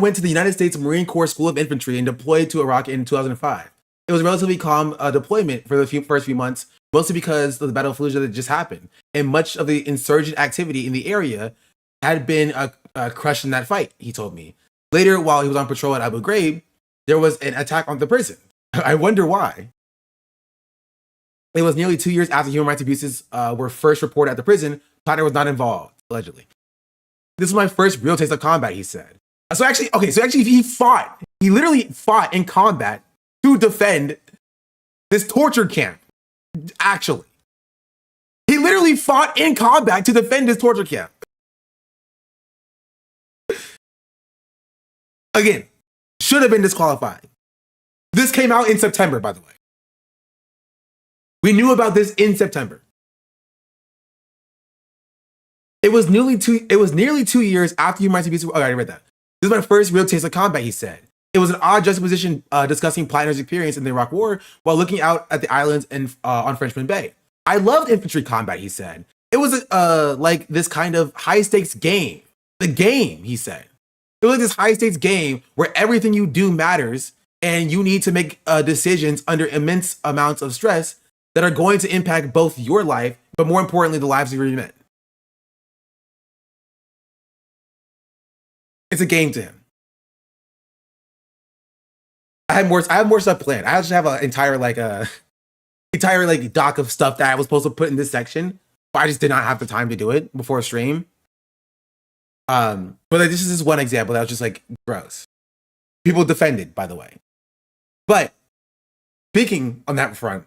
went to the United States Marine Corps School of Infantry and deployed to Iraq in 2005. It was a relatively calm deployment for the first few months, mostly because of the Battle of Fallujah that just happened, and much of the insurgent activity in the area had been crushed in that fight. He told me. Later, while he was on patrol at Abu Ghraib, there was an attack on the prison. I wonder why. It was nearly 2 years after human rights abuses were first reported at the prison. Platner was not involved, allegedly. This was my first real taste of combat, he said. So actually, he fought. He literally fought in combat to defend this torture camp. Actually. He literally fought in combat to defend this torture camp. Again, should have been disqualified. This came out in September, by the way. We knew about this in September. It was nearly 2 years after human rights abuse. Oh, I already read that. This is my first real taste of combat, he said. It was an odd juxtaposition discussing Platner's experience in the Iraq War while looking out at the islands and on Frenchman Bay. I loved infantry combat, he said. It was like this kind of high-stakes game. The game, he said. It was like this high-stakes game where everything you do matters and you need to make decisions under immense amounts of stress that are going to impact both your life, but more importantly, the lives of your men. It's a game to him. I have more stuff planned. I actually have an entire doc of stuff that I was supposed to put in this section, but I just did not have the time to do it before a stream. But this is just one example that was just like gross. People defended, by the way. But speaking on that front,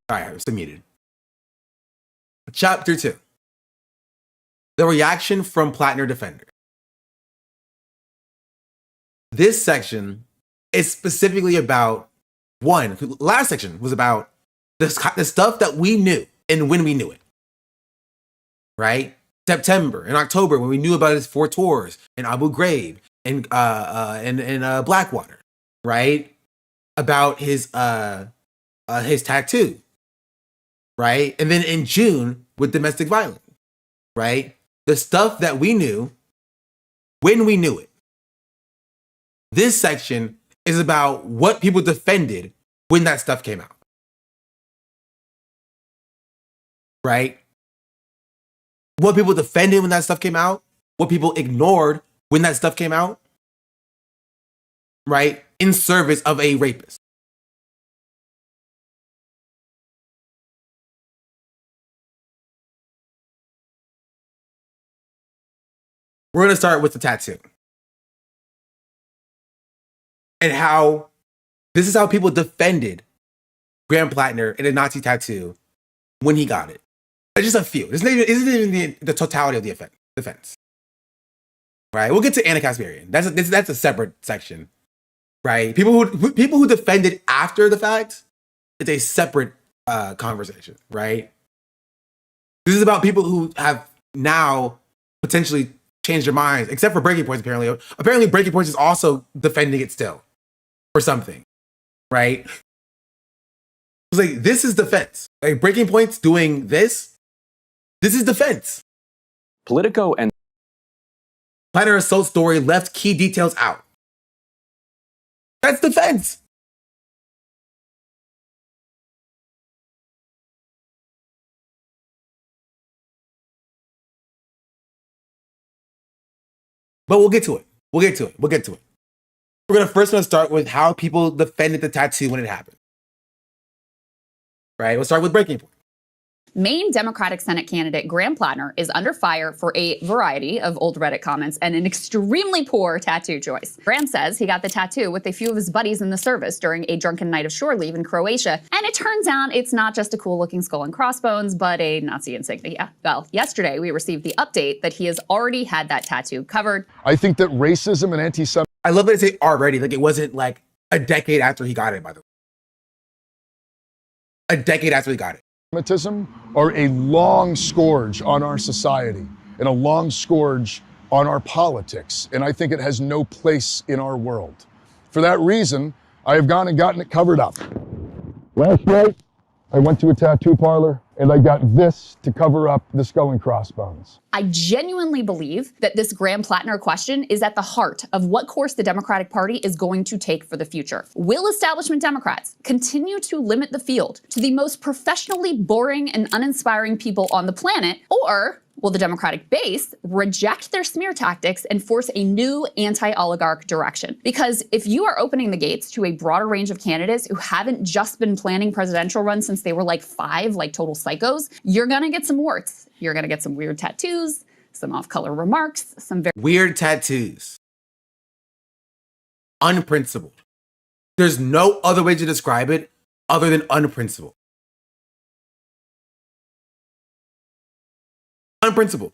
all right, I'm still muted. Chapter 2. The reaction from Platner defender. This section is specifically about last section was about the stuff that we knew and when we knew it. Right? September and October when we knew about his 4 tours in Abu Ghraib and Blackwater. Right? About his tattoo. Right? And then in June with domestic violence. Right? The stuff that we knew when we knew it. This section is about what people defended when that stuff came out. Right? What people defended when that stuff came out. What people ignored when that stuff came out. Right? In service of a rapist. We're going to start with the tattoo. And how this is how people defended Graham Platner in a Nazi tattoo when he got it. It's just a few. This isn't even the totality of the defense. Right? We'll get to Anna Kasparian. That's a separate section. Right? People who defended after the fact, it's a separate conversation. Right? This is about people who have now potentially changed their minds, except for Breaking Points, apparently. Apparently, Breaking Points is also defending it still. For something. Right? It's like, this is defense. Like, Breaking Points doing this is defense. Politico and Platner assault story left key details out. That's defense. But we'll get to it. We'll get to it. We're gonna start with how people defended the tattoo when it happened. Right? We'll start with breaking point. Maine Democratic Senate candidate Graham Platner is under fire for a variety of old Reddit comments and an extremely poor tattoo choice. Graham says he got the tattoo with a few of his buddies in the service during a drunken night of shore leave in Croatia, and it turns out it's not just a cool-looking skull and crossbones, but a Nazi insignia. Well, yesterday we received the update that he has already had that tattoo covered. I think that racism and anti-Semitism... I love that they say already, like it wasn't like a decade after he got it, by the way. A decade after he got it. Are a long scourge on our society and a long scourge on our politics. And I think it has no place in our world. For that reason, I have gone and gotten it covered up. Last night, I went to a tattoo parlor and I got this to cover up the skull and crossbones. I genuinely believe that this Graham Platner question is at the heart of what course the Democratic Party is going to take for the future. Will establishment Democrats continue to limit the field to the most professionally boring and uninspiring people on the planet, or will the Democratic base reject their smear tactics and force a new anti-oligarch direction? Because if you are opening the gates to a broader range of candidates who haven't just been planning presidential runs since they were like 5, like total psychos, you're gonna get some warts. You're gonna get some weird tattoos, some off-color remarks, some very weird tattoos. Unprincipled. There's no other way to describe it other than unprincipled. Unprincipled.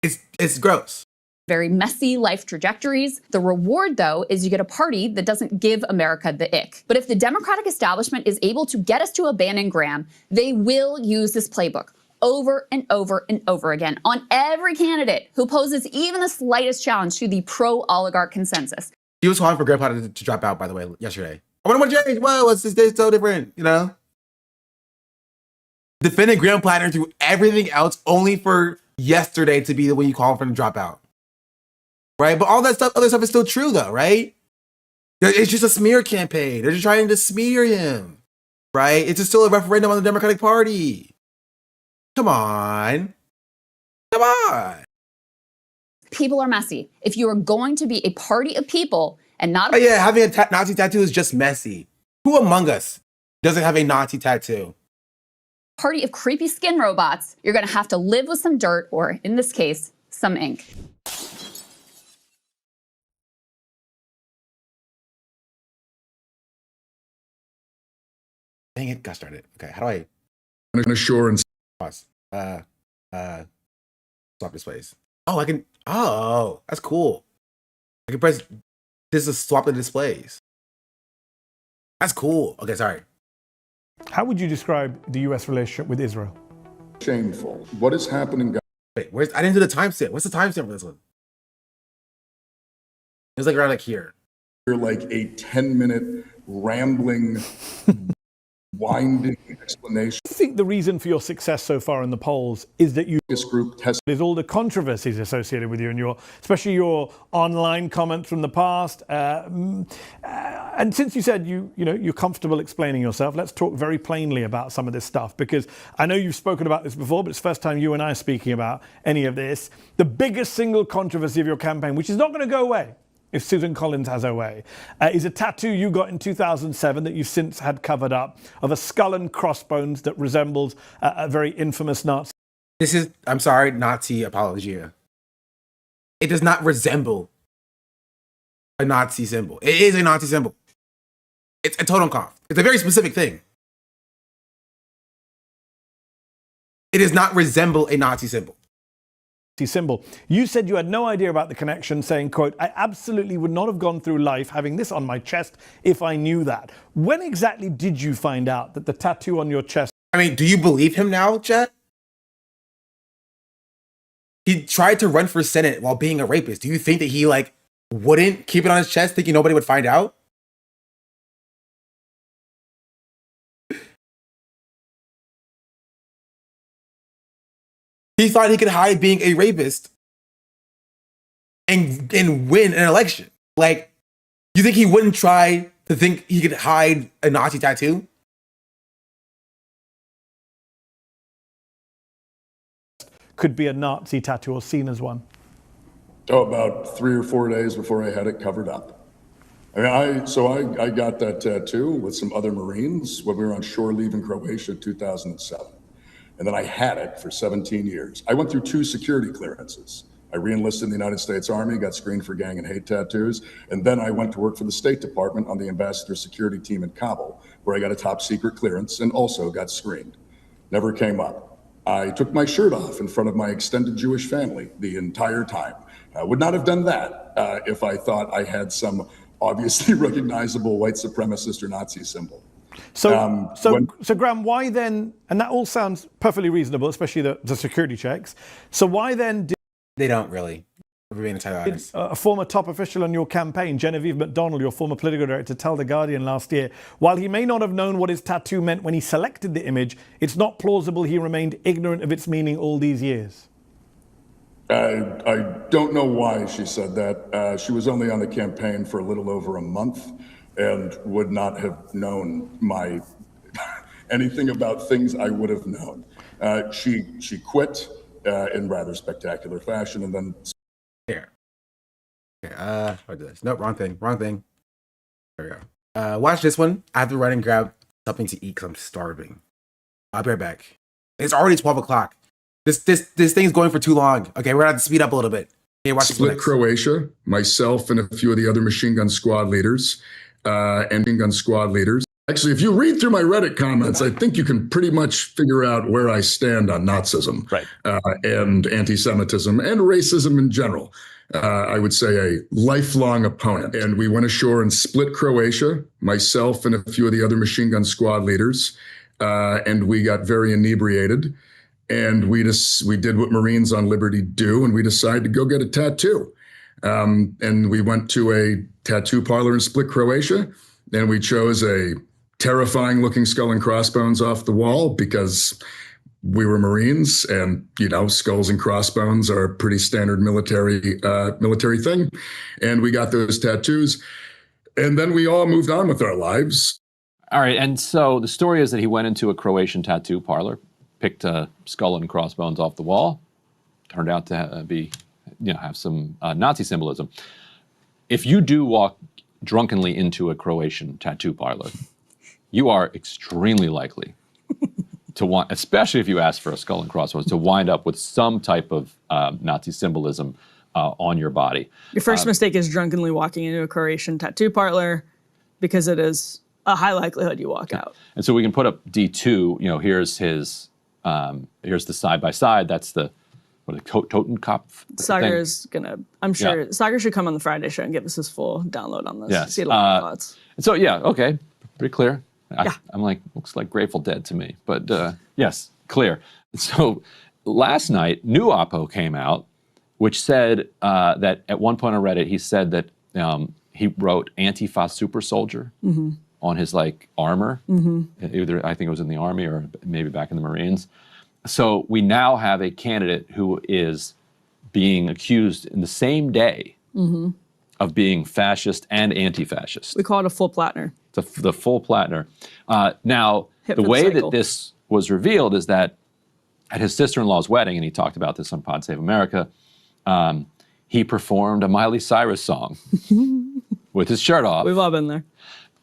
It's gross. very messy life trajectories. The reward, though, is you get a party that doesn't give America the ick. But if the Democratic establishment is able to get us to abandon Graham, they will use this playbook over and over and over again on every candidate who poses even the slightest challenge to the pro-oligarch consensus. He was calling for Grandpa to drop out, by the way, yesterday. I wonder what changed. Whoa, what's this day so different, you know? Defending Graham Platner through everything else only for yesterday to be the one you call for him to drop out. Right? But all that stuff, other stuff is still true though, right? It's just a smear campaign. They're just trying to smear him. Right? It's just still a referendum on the Democratic Party. Come on. Come on. People are messy. If you are going to be a party of people and not a yeah, having a Nazi tattoo is just messy. Who among us doesn't have a Nazi tattoo? Party of creepy skin robots, you're going to have to live with some dirt, or in this case, some ink. Dang it, got started. Okay, how do I? Assurance. Pause. Swap displays. Oh, I can. Oh, that's cool. I can press. This is swap the displays. That's cool. Okay, sorry. How would you describe the U.S. relationship with Israel? Shameful. What is happening? Wait, where's? I didn't do the timestamp. What's the timestamp for this one? It was like around like here. You're like a 10-minute rambling, winding explanation. I think the reason for your success so far in the polls is that This group tested. there's all the controversies associated with you and especially your online comments from the past. And since you said you're comfortable explaining yourself, let's talk very plainly about some of this stuff, because I know you've spoken about this before, but it's the first time you and I are speaking about any of this. The biggest single controversy of your campaign, which is not going to go away if Susan Collins has her way, is a tattoo you got in 2007 that you've since had covered up of a skull and crossbones that resembles a very infamous Nazi. This is, I'm sorry, Nazi apologia. It does not resemble a Nazi symbol. It is a Nazi symbol. It's a Totenkopf. It's a very specific thing. It does not resemble a Nazi symbol. Symbol. You said you had no idea about the connection, saying, quote, "I absolutely would not have gone through life having this on my chest if I knew that." When exactly did you find out that the tattoo on your chest? I mean, do you believe him now, Chet? He tried to run for Senate while being a rapist. Do you think that he wouldn't keep it on his chest thinking nobody would find out? He thought he could hide being a rapist and win an election. Like, you think he wouldn't try to think he could hide a Nazi tattoo? could be a Nazi tattoo or seen as one? Oh, about 3 or 4 days before I had it covered up. I mean, I got that tattoo with some other Marines when we were on shore leave in Croatia in 2007. And then I had it for 17 years. I went through 2 security clearances. I re-enlisted in the United States Army, got screened for gang and hate tattoos, and then I went to work for the State Department on the ambassador security team in Kabul, where I got a top secret clearance and also got screened. Never came up. I took my shirt off in front of my extended Jewish family the entire time. I would not have done that if I thought I had some obviously recognizable white supremacist or Nazi symbol. So Graham, why then, and that all sounds perfectly reasonable, especially the security checks. So why then did They don't really, if we're being entirely honest. a former top official on your campaign, Genevieve McDonald, your former political director, tell The Guardian last year, while he may not have known what his tattoo meant when he selected the image, it's not plausible he remained ignorant of its meaning all these years? I don't know why she said that. She was only on the campaign for a little over a month and would not have known anything about things I would have known. She quit in rather spectacular fashion, and then Here. Okay, what did this? Nope, wrong thing. There we go. Watch this one. I have to run and grab something to eat because I'm starving. I'll be right back. It's already 12 o'clock. This thing's going for too long. Okay, we're gonna have to speed up a little bit. Okay, watch split Croatia, myself and a few of the other machine gun squad leaders, Actually, if you read through my Reddit comments, I think you can pretty much figure out where I stand on Nazism, right, and anti-Semitism and racism in general. I would say a lifelong opponent. And we went ashore and split Croatia, myself and a few of the other machine gun squad leaders, and we got very inebriated. And we did what Marines on liberty do, and we decided to go get a tattoo. And we went to a tattoo parlor in Split, Croatia, and we chose a terrifying looking skull and crossbones off the wall because we were Marines, and skulls and crossbones are a pretty standard military thing. And we got those tattoos, and then we all moved on with our lives. All right, and so the story is that he went into a Croatian tattoo parlor, picked a skull and crossbones off the wall, turned out to have some Nazi symbolism. If you do walk drunkenly into a Croatian tattoo parlor, you are extremely likely to want, especially if you ask for a skull and crossbones, to wind up with some type of Nazi symbolism on your body. Your first mistake is drunkenly walking into a Croatian tattoo parlor, because it is a high likelihood you walk out. And so we can put up D2. Here's his. Here's the side by side. That's the Totenkopf. Sagar is gonna. I'm sure Sagar should come on the Friday show and give us his full download on this. Yes. See a lot of thoughts. So okay, pretty clear. I'm like, looks like Grateful Dead to me, but yes, clear. So last night, new Oppo came out, which said that at one point on Reddit, he said that he wrote Antifa super soldier on his armor. Either I think it was in the Army or maybe back in the Marines. So we now have a candidate who is being accused in the same day of being fascist and anti-fascist. We call it a full Platner. The full Platner. Now, the way that this was revealed is that at his sister-in-law's wedding, and he talked about this on Pod Save America, he performed a Miley Cyrus song with his shirt off. We've all been there.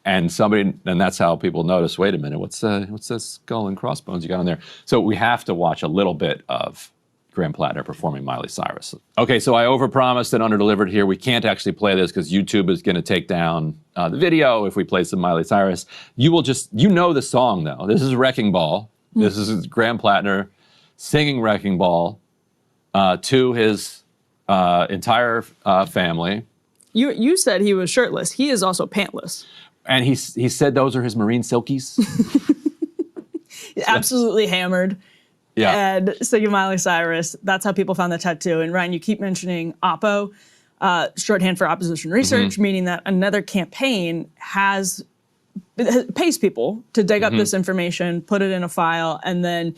And that's how people notice, wait a minute, what's this skull and crossbones you got on there? So we have to watch a little bit of Graham Platner performing Miley Cyrus. Okay, so I overpromised and underdelivered here. We can't actually play this because YouTube is going to take down the video if we play some Miley Cyrus. You know the song though. This is Wrecking Ball. This is Graham Platner singing Wrecking Ball to his entire family. You said he was shirtless. He is also pantless. And he said those are his Marine silkies. Absolutely hammered. Yeah. And singing Miley Cyrus. That's how people found the tattoo. And Ryan, you keep mentioning Oppo, shorthand for opposition research, meaning that another campaign pays people to dig up this information, put it in a file, and then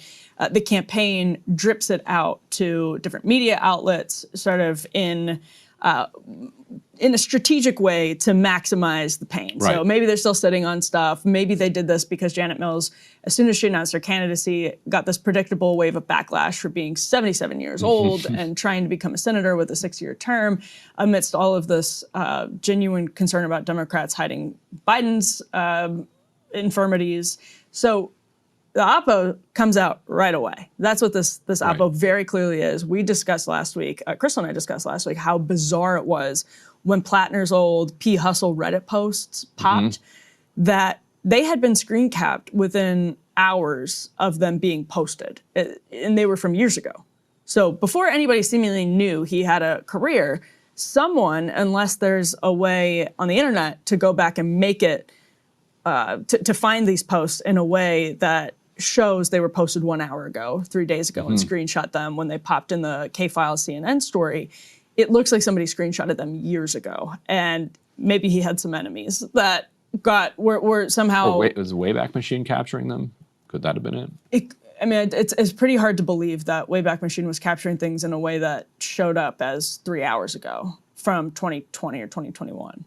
the campaign drips it out to different media outlets, sort of in in a strategic way to maximize the pain. Right. So maybe they're still sitting on stuff. Maybe they did this because Janet Mills, as soon as she announced her candidacy, got this predictable wave of backlash for being 77 years old and trying to become a senator with a 6-year term amidst all of this genuine concern about Democrats hiding Biden's infirmities. So the oppo comes out right away. That's what this oppo very clearly is. We discussed last week, Crystal and I discussed last week, how bizarre it was when Platner's old P. Hustle Reddit posts popped, that they had been screen capped within hours of them being posted. And they were from years ago. So before anybody seemingly knew he had a career, someone, unless there's a way on the internet to go back and make it, to find these posts in a way that shows they were posted 1 hour ago, 3 days ago, and screenshot them when they popped in the K-Files CNN story, it looks like somebody screenshotted them years ago. And maybe he had some enemies that were somehow... Was the Wayback Machine capturing them? Could that have been it? I mean, it's pretty hard to believe that Wayback Machine was capturing things in a way that showed up as 3 hours ago from 2020 or 2021.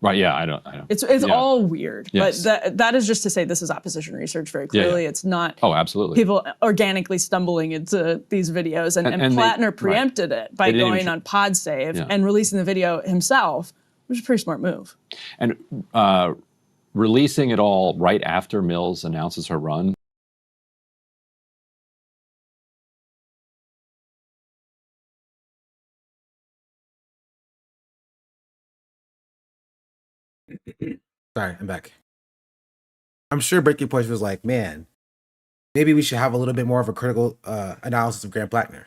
Right, yeah, I don't. It's all weird, yes. But that is just to say this is opposition research very clearly. It's not absolutely. People organically stumbling into these videos. And Platner preempted it by going on PodSave and releasing the video himself, which is a pretty smart move. And releasing it all right after Mills announces her run. Sorry, I'm back. I'm sure Breaking Points was like, man, maybe we should have a little bit more of a critical analysis of Graham Platner.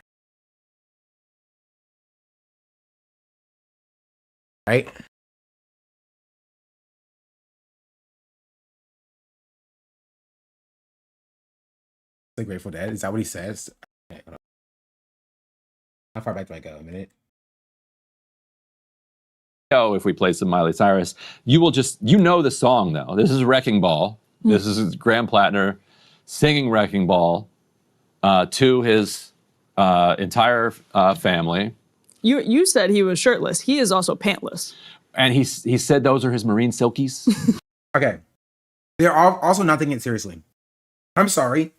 Right? The Grateful Dead, is that what he says? Okay, hold on. How far back do I go? A minute? If we play some Miley Cyrus, you will just, the song though. This is Wrecking Ball. This is Graham Platner singing Wrecking Ball to his entire family. You said he was shirtless. He is also pantless. And he said those are his marine silkies. Okay. They're also not taking it seriously. I'm sorry.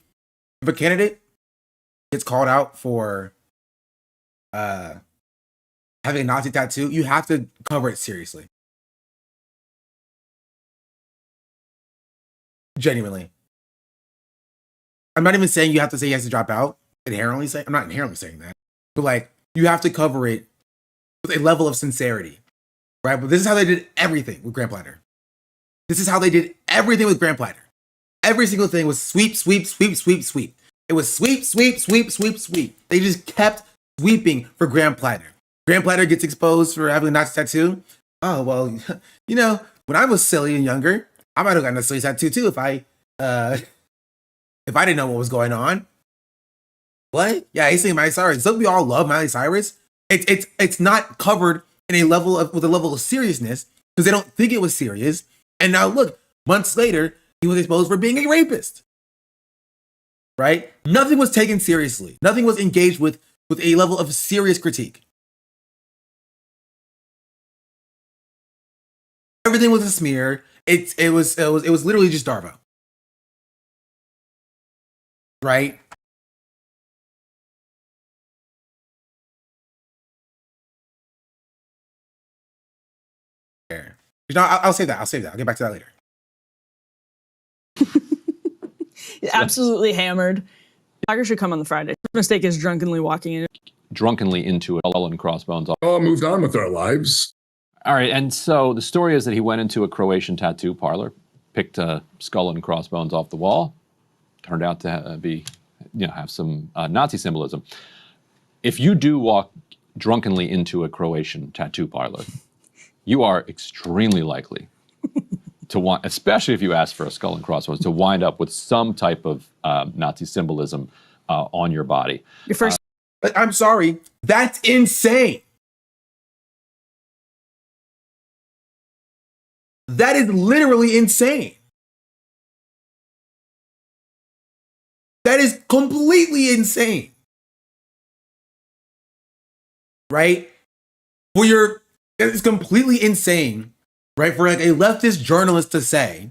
If a candidate gets called out for having a Nazi tattoo, you have to cover it seriously. Genuinely. I'm not even saying you have to say he has to drop out. I'm not inherently saying that. But like, you have to cover it with a level of sincerity. Right? But this is how they did everything with Graham Platner. This is how they did everything with Graham Platner. Every single thing was sweep, sweep, sweep, sweep, sweep. It was sweep, sweep, sweep, sweep, sweep. They just kept sweeping for Graham Platner. Graham Platner gets exposed for having a Nazi tattoo. Oh, well, when I was silly and younger, I might have gotten a silly tattoo too if I didn't know what was going on. What? Yeah, he's saying Miley Cyrus. Don't we all love Miley Cyrus? It's not covered in with a level of seriousness because they don't think it was serious. And now look, months later, he was exposed for being a rapist. Right? Nothing was taken seriously. Nothing was engaged with a level of serious critique. Everything was a smear. It was literally just Darvo. Right? I'll save that. I'll get back to that later. Absolutely hammered. Tiger should come on the Friday. His mistake is drunkenly into a skull and crossbones. All moved on with our lives. All right, and so the story is that he went into a Croatian tattoo parlor, picked a skull and crossbones off the wall. Turned out to have some Nazi symbolism. If you do walk drunkenly into a Croatian tattoo parlor, you are extremely likely to want, especially if you ask for a skull and crossbones, to wind up with some type of Nazi symbolism on your body. I'm sorry, that's insane. That is literally insane. That is completely insane. Right? it's completely insane, right? For like a leftist journalist to say,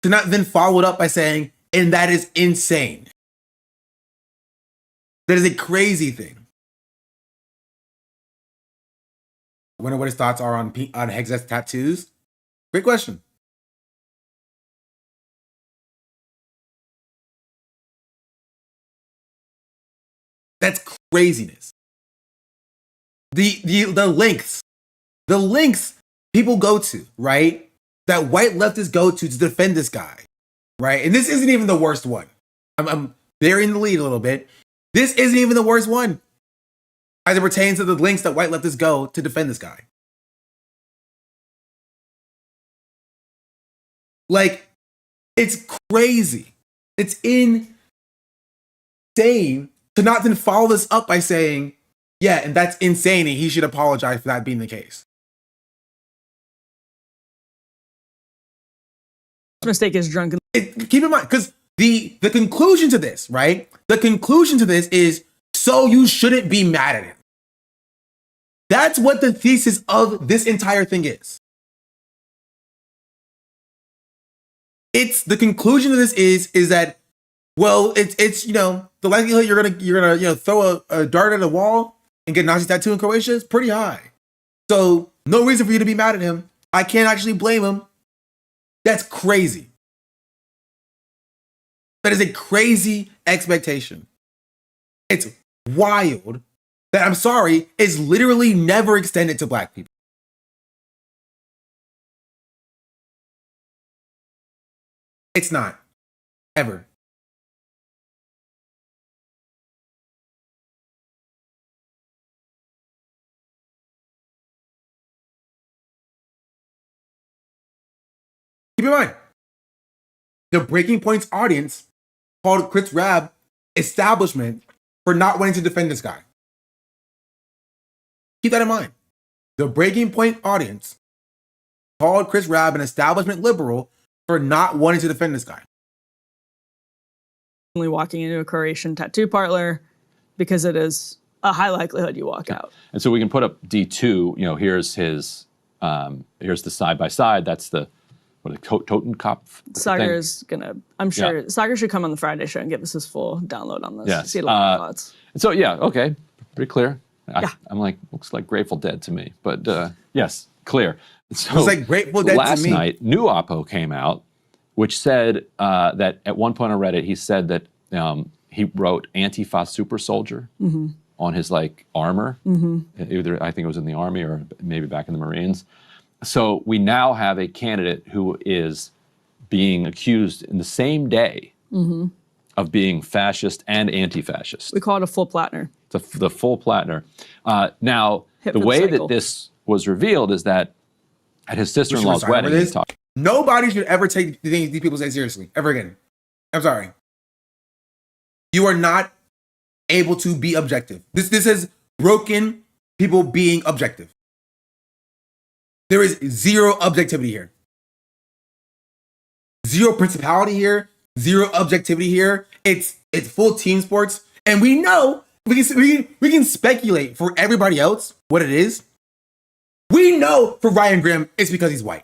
to not then follow it up by saying, and that is insane. That is a crazy thing. I wonder what his thoughts are on Hexet's tattoos. Great question. That's craziness. The lengths people go to, right? That white leftists go to defend this guy, right? And this isn't even the worst one. I'm burying the lead a little bit. This isn't even the worst one as it pertains to the lengths that white leftists go to defend this guy. Like, it's crazy. It's insane to not then follow this up by saying, yeah, and that's insane, and he should apologize for that being the case. Mistake is drunken. Keep in mind, because the conclusion to this, right? The conclusion to this is, so you shouldn't be mad at him. That's what the thesis of this entire thing is. It's the conclusion of this is that, well, it's the likelihood you're gonna throw a dart at a wall and get a Nazi tattoo in Croatia is pretty high. So no reason for you to be mad at him. I can't actually blame him. That's crazy. That is a crazy expectation. It's wild that, I'm sorry, is literally never extended to black people. It's not. Ever. Keep in mind, the Breaking Point's audience called Chris Rabb establishment for not wanting to defend this guy. Keep that in mind. The Breaking Point audience called Chris Rabb an establishment liberal for not wanting to defend this guy. Walking into a Croatian tattoo parlor because it is a high likelihood you walk out. And so we can put up D2. Here's his. Here's the side by side. That's the Totenkopf. Sagar's gonna. I'm sure Sagar should come on the Friday show and give us his full download on this. Yes. See a lot of thoughts. So okay, pretty clear. I'm like, looks like Grateful Dead to me, but yes, clear. So it's like Grateful Dead last to me. night, new Oppo came out, which said that at one point on Reddit, he said that he wrote Antifa super soldier on his armor. Either I think it was in the Army or maybe back in the Marines. So we now have a candidate who is being accused in the same day of being fascist and anti-fascist. We call it a full Platner. The full Platner. Now, the way that this was revealed is that at his sister-in-law's wedding, he talked. Nobody should ever take the things these people say seriously, ever again. I'm sorry. You are not able to be objective. This has broken people being objective. There is zero objectivity here. Zero principality here. Zero objectivity here. It's full team sports. And we know, we can speculate for everybody else what it is. We know for Ryan Grimm, it's because he's white.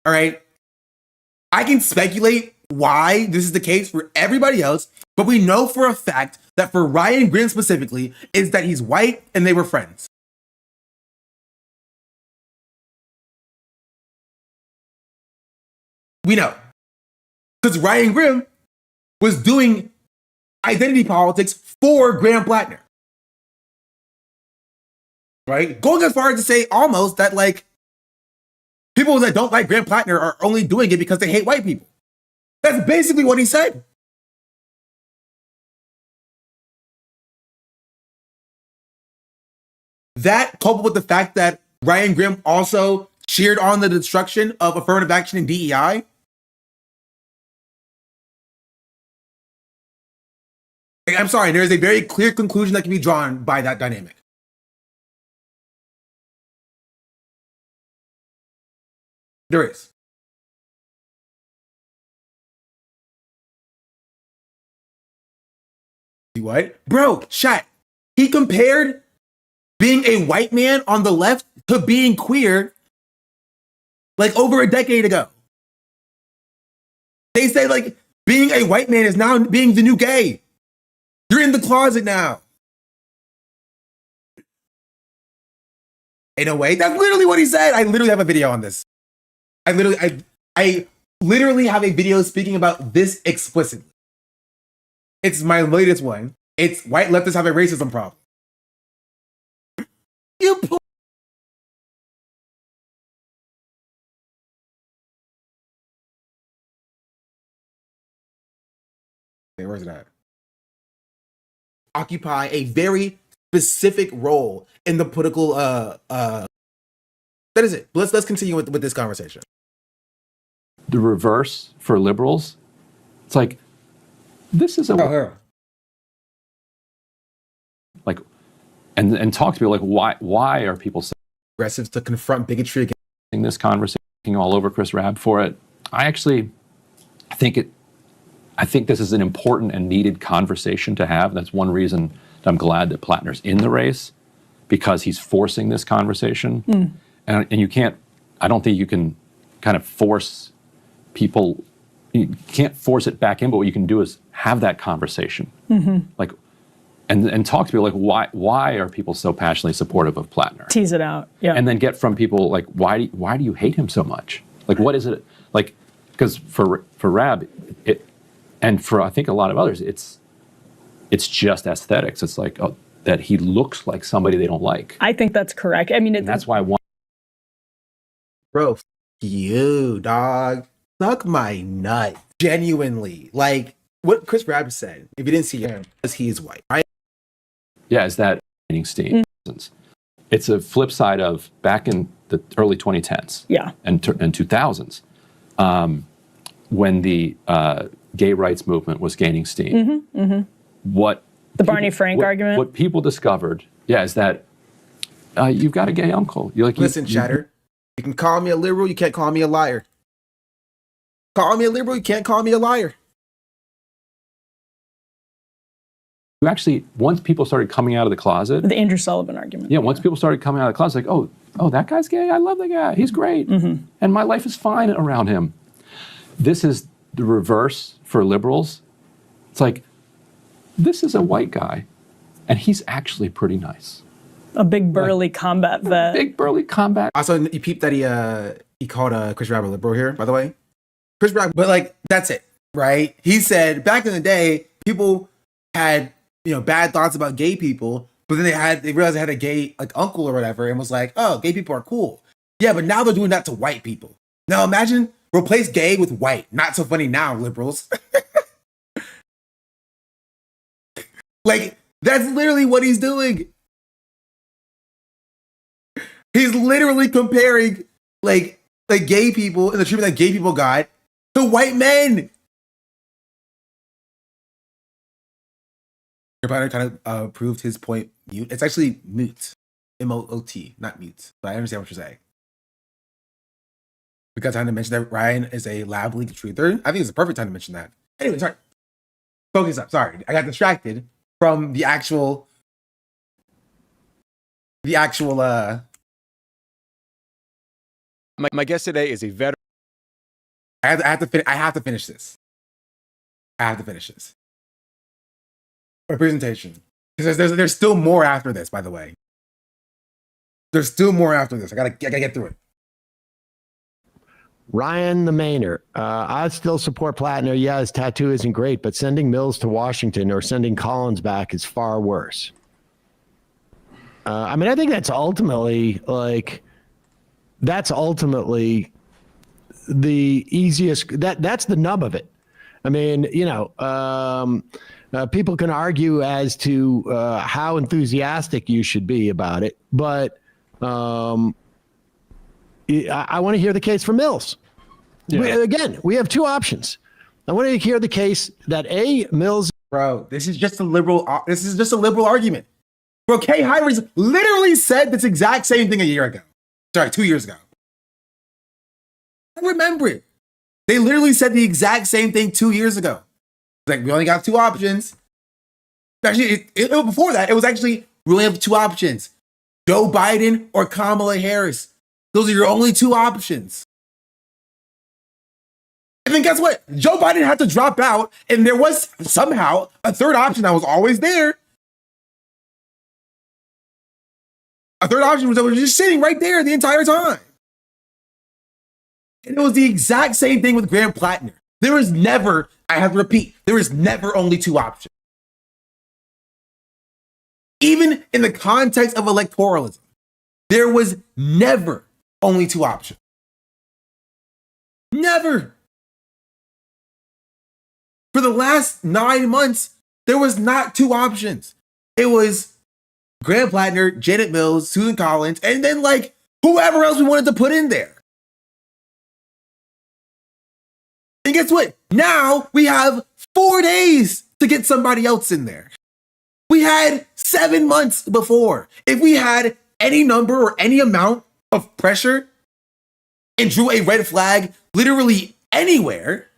All right? I can speculate why this is the case for everybody else, but we know for a fact that for Ryan Grimm specifically, is that he's white and they were friends. We know. Because Ryan Grimm was doing identity politics for Graham Platner. Right? Going as far as to say almost that people that don't like Graham Platner are only doing it because they hate white people. That's basically what he said. That coupled with the fact that Ryan Grimm also cheered on the destruction of affirmative action and DEI. I'm sorry, there is a very clear conclusion that can be drawn by that dynamic. There is. What? Bro, chat. He compared being a white man on the left to being queer like over a decade ago. They say like being a white man is now being the new gay. You're in the closet now. In a way, that's literally what he said. I literally have a video on this. I literally have a video speaking about this explicitly. It's my latest one. It's white leftists have a racism problem. You where's it at? Occupy a very specific role in the political that is it. Let's continue with this conversation. The reverse for liberals, it's like this is a like and talk to people like why are people so aggressive to confront bigotry against this conversation all over Chris Rabb for it? I think this is an important and needed conversation to have. That's one reason that I'm glad that Platner's in the race, because he's forcing this conversation. And you can't, I don't think you can kind of force people, you can't force it back in, but what you can do is have that conversation. Like, and talk to people like, why are people so passionately supportive of Platner? Tease it out, yeah. And then get from people like, why do you hate him so much? Like, what is it? Like, because for Rabb, and for I think a lot of others, it's just aesthetics. It's like that he looks like somebody they don't like. I think that's correct. I mean, that's why one. Bro, you dog, suck my nut. Genuinely, like what Chris Rabb said. If you didn't see him, because he is white, right? Yeah, is that Steam? It's a flip side of back in the early 2010s. Yeah, and 2000s, when the gay rights movement was gaining steam. What the Barney Frank argument? What people discovered, is that you've got a gay uncle. You're like, listen, Chatter. You can call me a liberal. You can't call me a liar. Call me a liberal. You can't call me a liar. You actually, once people started coming out of the closet, the Andrew Sullivan argument. Yeah, once people started coming out of the closet, like, oh, that guy's gay. I love that guy. He's great, and my life is fine around him. This is the reverse for liberals. It's like, this is a white guy, and he's actually pretty nice. A big burly combat vet. Big burly combat. Also, you peeped that he called Chris Rabb a liberal here, by the way. Chris Rabb, but like that's it, right? He said back in the day, people had bad thoughts about gay people, but then they realized they had a gay like uncle or whatever, and was like, oh, gay people are cool. Yeah, but now they're doing that to white people. Now imagine replace gay with white. Not so funny now, liberals. Like, that's literally what he's doing. He's literally comparing like gay people and the treatment that gay people got to white men. Your partner kind of proved his point mute. It's actually moot. M-O-O-T, not mute. But I understand what you're saying. We got time to mention that Ryan is a lab leak truther. I think it's a perfect time to mention that. Anyway, sorry. Focus up. Sorry. I got distracted from the actual My guest today is a veteran. I have to finish this. My presentation. Because there's still more after this, by the way. There's still more after this. I gotta get through it. Ryan the Mainer. I still support Platner. Yeah, his tattoo isn't great, but sending Mills to Washington or sending Collins back is far worse. I mean, I think that's ultimately the easiest. That's the nub of it. I mean, people can argue as to how enthusiastic you should be about it, but I want to hear the case for Mills. Yeah. We have two options. I want to hear the case that Mills. Bro, this is just a liberal argument. Bro, Kay Hyrens literally said this exact same thing a year ago. Sorry, 2 years ago. I remember it. They literally said the exact same thing 2 years ago. It's like, we only got two options. Actually, before that, it was actually, we only have two options. Joe Biden or Kamala Harris. Those are your only two options. And then guess what? Joe Biden had to drop out, and there was somehow a third option that was always there. A third option was that was just sitting right there the entire time. And it was the exact same thing with Graham Platner. There was never, I have to repeat, there was never only two options. Even in the context of electoralism, there was never only two options. Never. For the last 9 months, there was not two options. It was Graham Platner, Janet Mills, Susan Collins, and then like whoever else we wanted to put in there. And guess what? Now we have 4 days to get somebody else in there. We had 7 months before. If we had any number or any amount of pressure and drew a red flag literally anywhere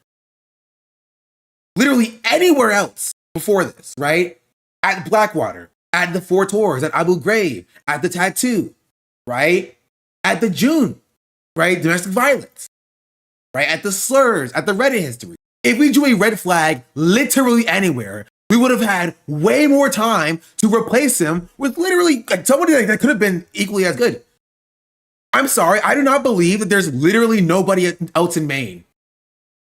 else before this, right? At Blackwater, at the Four Tours, at Abu Ghraib, at the tattoo, right? At the June, right? Domestic violence, right? At the slurs, at the Reddit history. If we drew a red flag literally anywhere, we would have had way more time to replace him with literally like somebody that could have been equally as good. I'm sorry, I do not believe that there's literally nobody else in Maine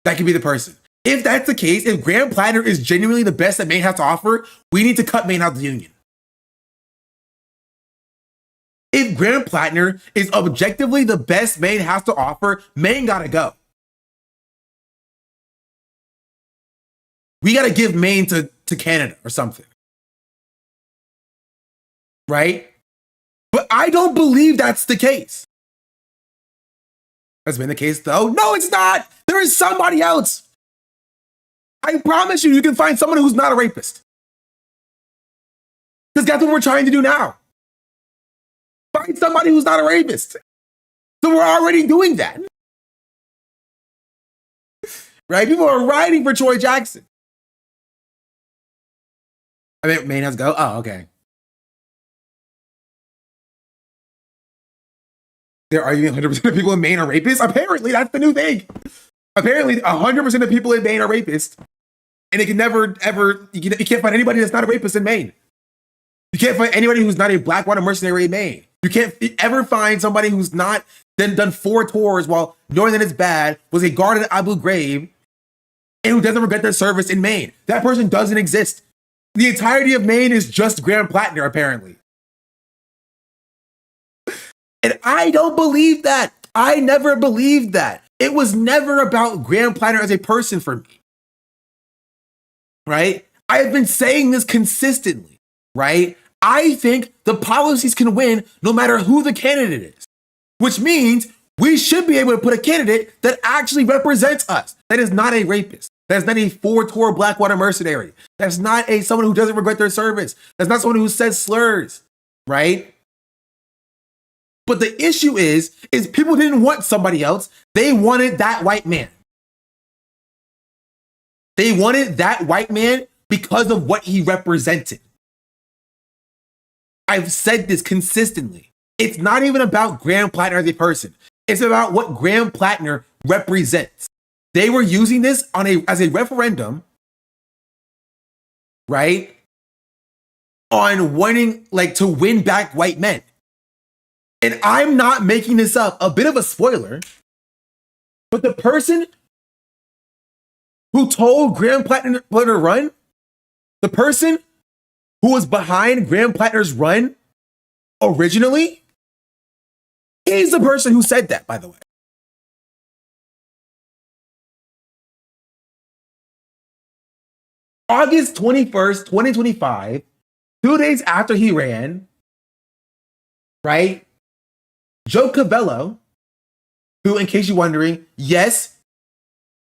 that could be the person. If that's the case, if Graham Platner is genuinely the best that Maine has to offer, we need to cut Maine out of the union. If Graham Platner is objectively the best Maine has to offer, Maine gotta go. We gotta give Maine to Canada or something. Right? But I don't believe that's the case. That's been the case though. No, it's not. There is somebody else. I promise you, you can find someone who's not a rapist. Because that's what we're trying to do now. Find somebody who's not a rapist. So we're already doing that. Right? People are writing for Troy Jackson. I mean, Maine has to go? Oh, okay. They're arguing 100% of people in Maine are rapists? Apparently, that's the new thing. Apparently, 100% of people in Maine are rapists. And it can never, ever, you can't find anybody that's not a rapist in Maine. You can't find anybody who's not a Blackwater mercenary in Maine. You can't ever find somebody who's not then done 4 tours while knowing that it's bad, was a guard at Abu Ghraib, and who doesn't regret their service in Maine. That person doesn't exist. The entirety of Maine is just Graham Platner, apparently. And I don't believe that. I never believed that. It was never about Graham Platner as a person for me. Right? I have been saying this consistently, right? I think the policies can win no matter who the candidate is, which means we should be able to put a candidate that actually represents us, that is not a rapist, that's not a 4-tour Blackwater mercenary, that's not someone who doesn't regret their service, that's not someone who says slurs, right? But the issue is people didn't want somebody else. They wanted that white man. They wanted that white man because of what he represented. I've said this consistently. It's not even about Graham Platner as a person. It's about what Graham Platner represents. They were using this as a referendum, right? On wanting to win back white men. And I'm not making this up. A bit of a spoiler, but the person who told Graham Platner to run, the person who was behind Graham Platner's run originally, is the person who said that, by the way. August 21st, 2025, 2 days after he ran, right? Joe Covello, who, in case you're wondering, yes,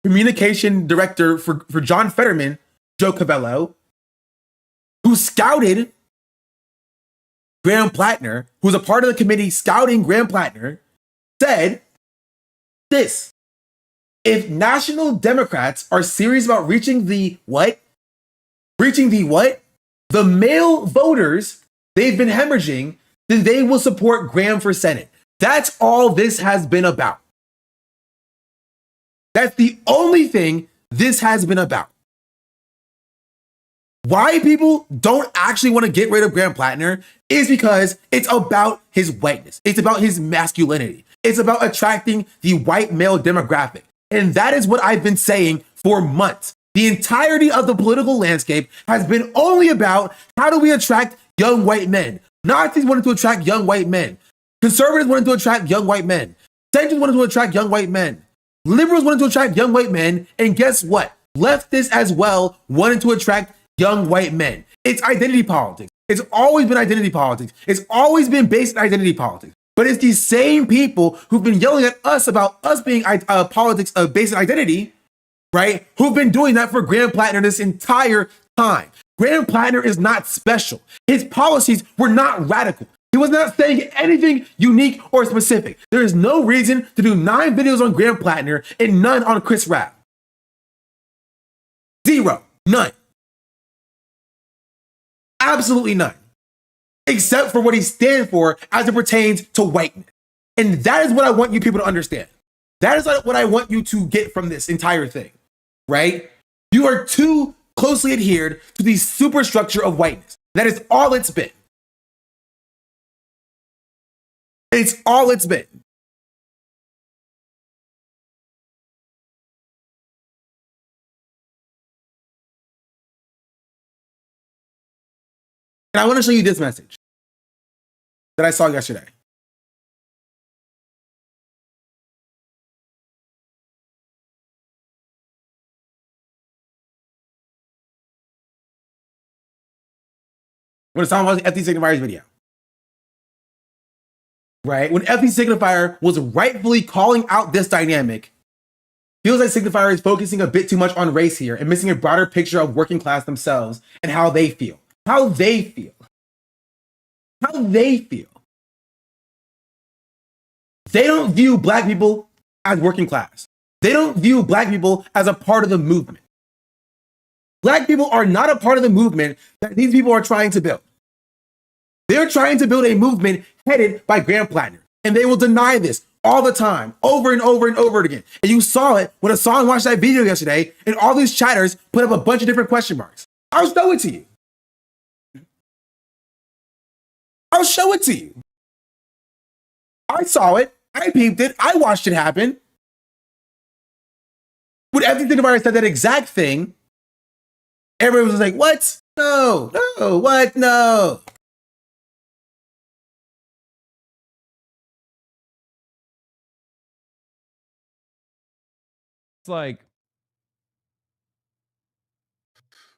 communication director for John Fetterman, Joe Covello, who scouted Graham Platner, who was a part of the committee scouting Graham Platner, said this: if national Democrats are serious about reaching the what? The male voters they've been hemorrhaging, then they will support Graham for Senate. That's all this has been about. That's the only thing this has been about. Why people don't actually want to get rid of Graham Platner is because it's about his whiteness. It's about his masculinity. It's about attracting the white male demographic. And that is what I've been saying for months. The entirety of the political landscape has been only about how do we attract young white men. Nazis wanted to attract young white men. Conservatives wanted to attract young white men. Centrists wanted to attract young white men. Liberals wanted to attract young white men. And guess what? Leftists as well wanted to attract young white men. It's identity politics. It's always been identity politics. It's always been based on identity politics. But it's these same people who've been yelling at us about us being politics based on identity, right? Who've been doing that for Graham Platner this entire time. Graham Platner is not special. His policies were not radical. He was not saying anything unique or specific. There is no reason to do 9 videos on Graham Platner and none on Chris Rapp. 0. None. Absolutely none. Except for what he stands for as it pertains to whiteness. And that is what I want you people to understand. That is what I want you to get from this entire thing, right? You are too closely adhered to the superstructure of whiteness. That is all it's been. It's all it's been. And I want to show you this message that I saw yesterday. When it's talking about the FT Signifier's video. Right? When FT Signifier was rightfully calling out this dynamic, feels like Signifier is focusing a bit too much on race here and missing a broader picture of working class themselves and how they feel. How they feel. How they feel. They don't view black people as working class. They don't view black people as a part of the movement. Black people are not a part of the movement that these people are trying to build. They're trying to build a movement headed by Graham Platner. And they will deny this all the time, over and over and over again. And you saw it when Hassan watched that video yesterday, and all these chatters put up a bunch of different question marks. I'll show it to you. I'll show it to you. I saw it. I peeped it. I watched it happen. When everything about it said that exact thing, everyone was like, what? No, what? No. It's like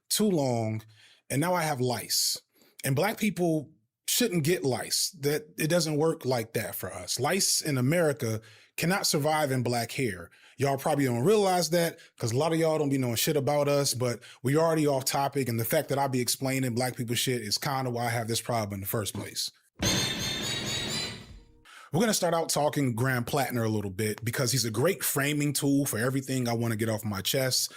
too long, and now I have lice. And black people shouldn't get lice. That it doesn't work like that for us. Lice in America cannot survive in black hair. Y'all probably don't realize that because a lot of y'all don't be knowing shit about us, but we already off topic, and the fact that I be explaining black people shit is kind of why I have this problem in the first place. We're going to start out talking Graham Platner a little bit because he's a great framing tool for everything I want to get off my chest.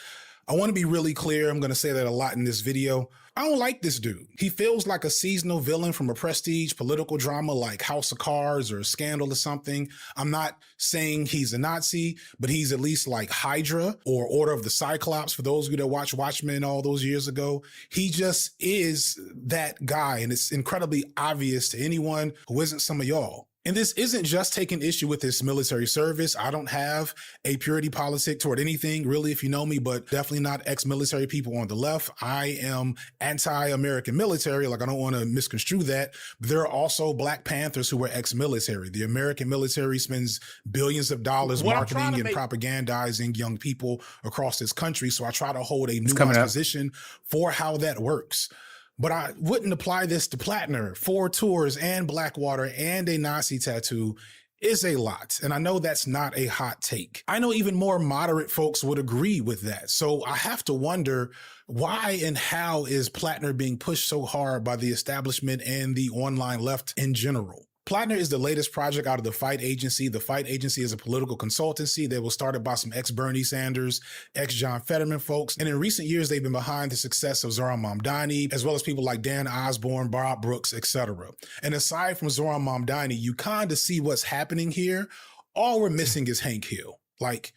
I want to be really clear. I'm going to say that a lot in this video. I don't like this dude. He feels like a seasonal villain from a prestige political drama like House of Cards or Scandal or something. I'm not saying he's a Nazi, but he's at least like Hydra or Order of the Cyclops for those of you that watched Watchmen all those years ago. He just is that guy, and it's incredibly obvious to anyone who isn't some of y'all. And this isn't just taking issue with his military service. I don't have a purity politic toward anything, really, if you know me, but definitely not ex-military people on the left. I am anti-American military. Like, I don't want to misconstrue that. But there are also Black Panthers who were ex-military. The American military spends billions of dollars marketing and propagandizing young people across this country. So I try to hold a nuanced position for how that works. But I wouldn't apply this to Platner. 4 tours and Blackwater and a Nazi tattoo is a lot. And I know that's not a hot take. I know even more moderate folks would agree with that. So I have to wonder, why and how is Platner being pushed so hard by the establishment and the online left in general? Platner is the latest project out of the Fight Agency. The Fight Agency is a political consultancy that was started by some ex-Bernie Sanders, ex-John Fetterman folks. And in recent years, they've been behind the success of Zohran Mamdani, as well as people like Dan Osborne, Bob Brooks, etc. And aside from Zohran Mamdani, you kind of see what's happening here. All we're missing is Hank Hill. Like,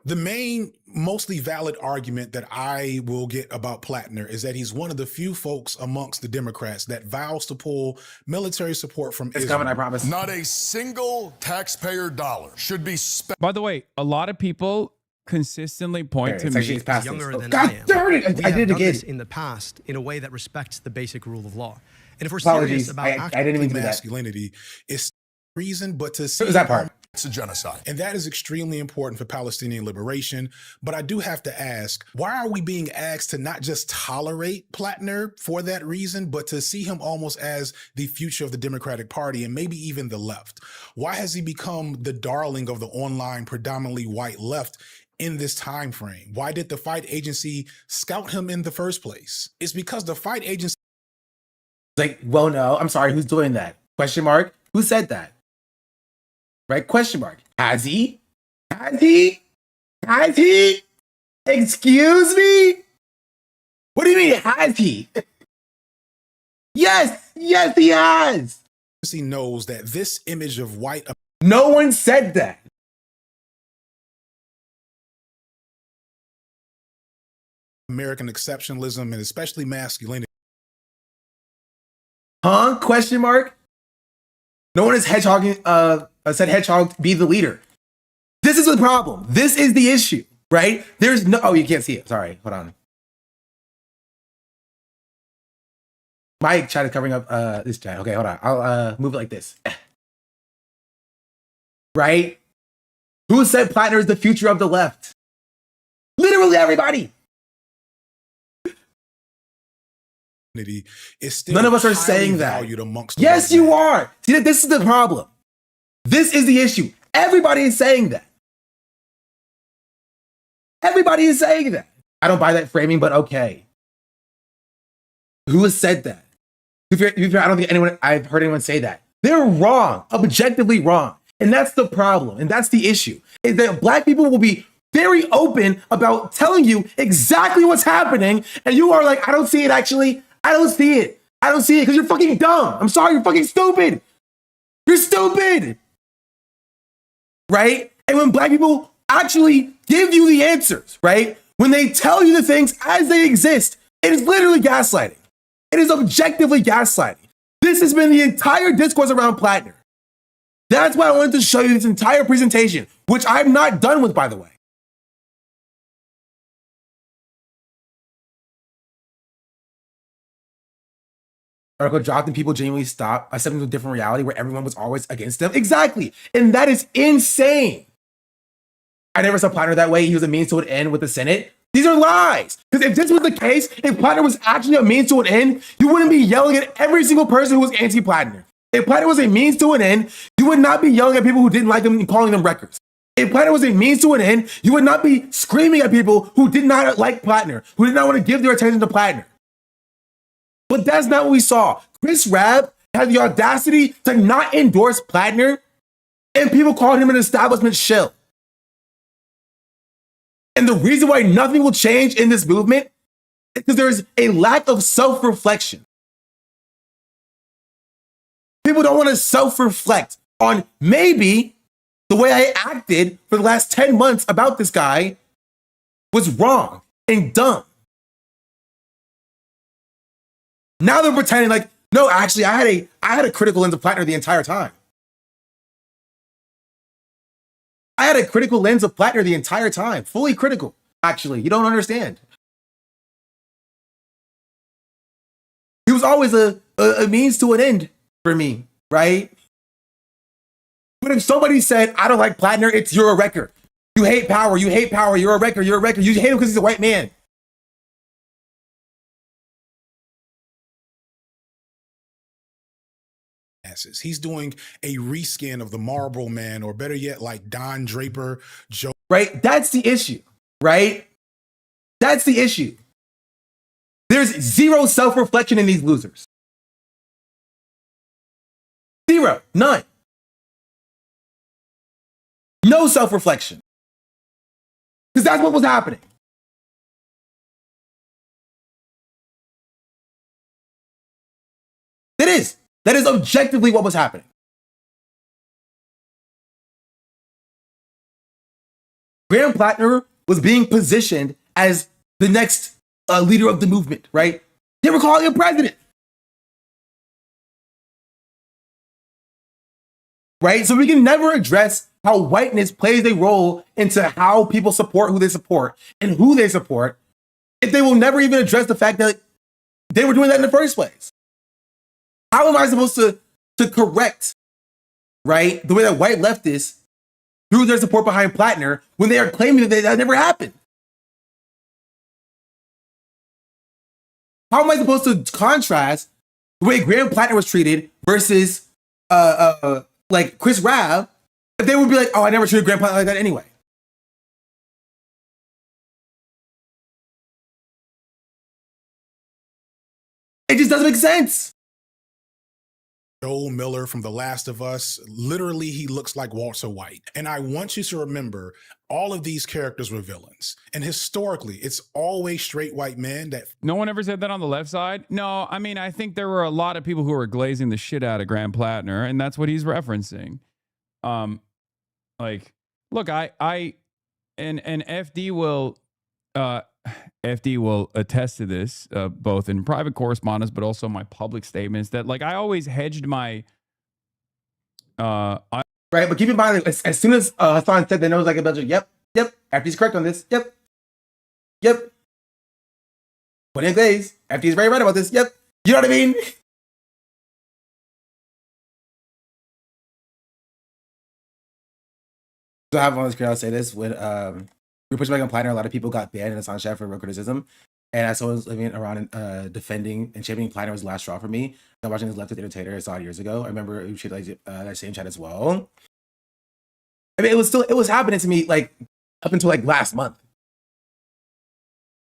the main, mostly valid argument that I will get about Platner is that he's one of the few folks amongst the Democrats that vows to pull military support from Israel. Coming, I promise. Not a single taxpayer dollar should be spent. By the way, a lot of people consistently point to me. Younger than God I am. darn it! I did it again. This in the past in a way that respects the basic rule of law. And if we're Apologies. serious about I didn't mean to do that. Masculinity, it's reason, but to see What was that part? It's a genocide. And that is extremely important for Palestinian liberation. But I do have to ask, why are we being asked to not just tolerate Platner for that reason, but to see him almost as the future of the Democratic Party and maybe even the left? Why has he become the darling of the online, predominantly white left in this time frame? Why did the Fight Agency scout him in the first place? It's because the Fight Agency... Like, well, no, I'm sorry, who's doing that? Question mark? Who said that? Right? Question mark. Has he? Has he? Has he? Excuse me? What do you mean, has he? Yes, yes, he has. He knows that this image of white... No one said that. American exceptionalism and especially masculinity. Huh? Question mark? No one is hedgehogging, said hedgehog be the leader. This is the problem. This is the issue, right? There's no, oh, you can't see it. Sorry, hold on. My chat is covering up this chat. Okay, hold on. I'll move it like this. Right? Who said Platner is the future of the left? Literally everybody. Is still none of us are saying that. Amongst yes, you are. See, this is the problem. This is the issue. Everybody is saying that. Everybody is saying that. I don't buy that framing, but okay. Who has said that? I don't think I've heard anyone say that. They're wrong, objectively wrong. And that's the problem. And that's the issue. Is that Black people will be very open about telling you exactly what's happening. And you are like, I don't see it actually. I don't see it. I don't see it because you're fucking dumb. I'm sorry, you're fucking stupid. You're stupid. Right? And when Black people actually give you the answers, right? When they tell you the things as they exist, it is literally gaslighting. It is objectively gaslighting. This has been the entire discourse around Platner. That's why I wanted to show you this entire presentation, which I'm not done with, by the way. Article dropped and people genuinely stopped accepting a different reality where everyone was always against them. Exactly. And that is insane. I never saw Platner that way. He was a means to an end with the Senate. These are lies. Because if this was the case, if Platner was actually a means to an end, you wouldn't be yelling at every single person who was anti-Platner. If Platner was a means to an end, you would not be yelling at people who didn't like him and calling them wreckers. If Platner was a means to an end, you would not be screaming at people who did not like Platner, who did not want to give their attention to Platner. But that's not what we saw. Chris Rabb had the audacity to not endorse Platner, and people called him an establishment shill. And the reason why nothing will change in this movement is because there's a lack of self-reflection. People don't want to self-reflect on maybe the way I acted for the last 10 months about this guy was wrong and dumb. Now they're pretending like, no, actually, I had a critical lens of Platner the entire time. I had a critical lens of Platner the entire time, fully critical, actually. You don't understand. He was always a means to an end for me, right? But if somebody said, I don't like Platner, it's you're a wrecker. You hate power, you're a wrecker, You hate him because he's a white man. He's doing a reskin of the Marlboro Man, or better yet, like Don Draper, Joe. Right? That's the issue, right? That's the issue. There's zero self-reflection in these losers. Zero. None. No self-reflection. Because that's what was happening. That is objectively what was happening. Graham Platner was being positioned as the next leader of the movement, right? They were calling him president. Right? So we can never address how whiteness plays a role into how people support who they support and who they support if they will never even address the fact that they were doing that in the first place. How am I supposed to correct, right, the way that white leftists threw their support behind Platner when they are claiming that never happened? How am I supposed to contrast the way Graham Platner was treated versus like Chris Rabb if they would be like, oh, I never treated Graham Platner like that anyway? It just doesn't make sense. Joel Miller from The Last of Us, literally he looks like Walter White. And I want you to remember all of these characters were villains. And historically, it's always straight white men that... No one ever said that on the left side? No, I mean, I think there were a lot of people who were glazing the shit out of Graham Platner, and that's what he's referencing. Like, look, and FD will attest to this, both in private correspondence, but also my public statements, that like I always hedged my right, but keep in mind, as soon as Hassan said that, I was like a bunch of yep, FD's correct on this, yep. Put in glaze, FD's very right about this, yep. You know what I mean? So I have on the screen, I'll say this, when we pushed back on Platner, a lot of people got banned in the Sunshine for real criticism. And as someone was living around and defending and championing Platner was the last straw for me. I was watching this leftist entertainer I saw it years ago. I remember we shared like that same chat as well. I mean, it was happening to me like up until like last month.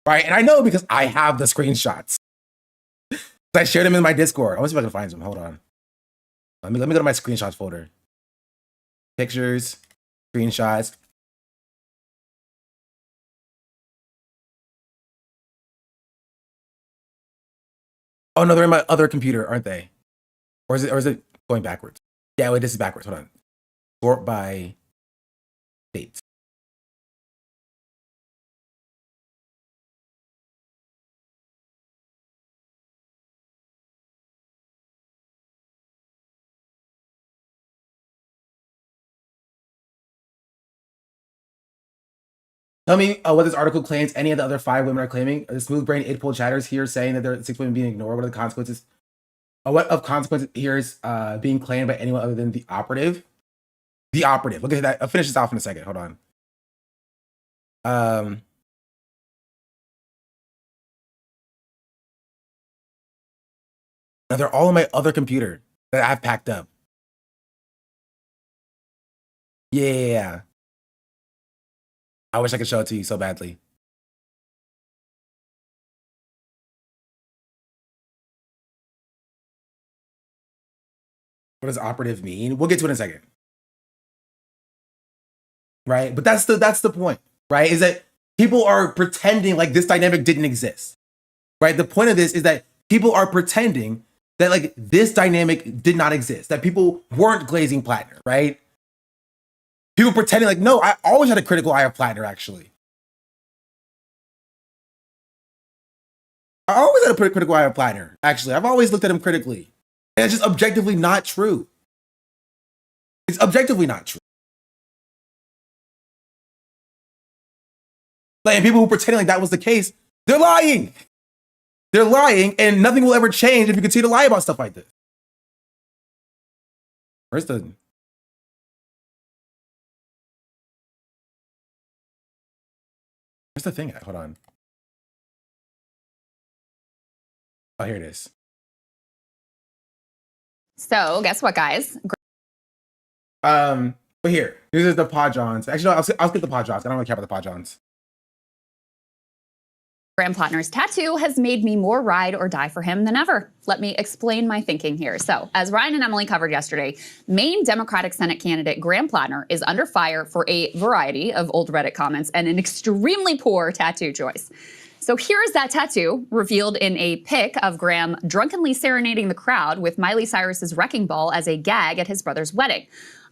Right? And I know because I have the screenshots. I shared them in my Discord. I want to see if I can find them. Hold on. Let me go to my screenshots folder. Pictures, screenshots. Oh no, they're in my other computer, aren't they? Or is it going backwards? Yeah, wait, this is backwards. Hold on. Sort by dates. Tell me what this article claims any of the other 5 women are claiming. The smooth brain 8-pole chatters here saying that there are 6 women being ignored. What are the consequences? What of consequences here is being claimed by anyone other than the operative? The operative. Look at that. I'll finish this off in a second. Hold on. Now they're all on my other computer that I've packed up. Yeah. I wish I could show it to you so badly. What does operative mean? We'll get to it in a second. Right? But that's the point, right? Is that people are pretending like this dynamic didn't exist. Right? The point of this is that people are pretending that like this dynamic did not exist, that people weren't glazing Platner, right? People pretending like, no, I always had a critical eye of Platner, actually. I always had a pretty critical eye of Platner, actually. I've always looked at him critically. And it's just objectively not true. It's objectively not true. Like, and people who pretend like that was the case, they're lying. They're lying, and nothing will ever change if you continue to lie about stuff like this. Where's the thing at? Hold on. Oh, here it is. So, guess what, guys? But here, this is the Podjons. Actually, no, I'll skip the Podjons. I don't really care about the Podjons. Graham Platner's tattoo has made me more ride or die for him than ever. Let me explain my thinking here. So, as Ryan and Emily covered yesterday, Maine Democratic Senate candidate Graham Platner is under fire for a variety of old Reddit comments and an extremely poor tattoo choice. So here's that tattoo, revealed in a pic of Graham drunkenly serenading the crowd with Miley Cyrus's Wrecking Ball as a gag at his brother's wedding.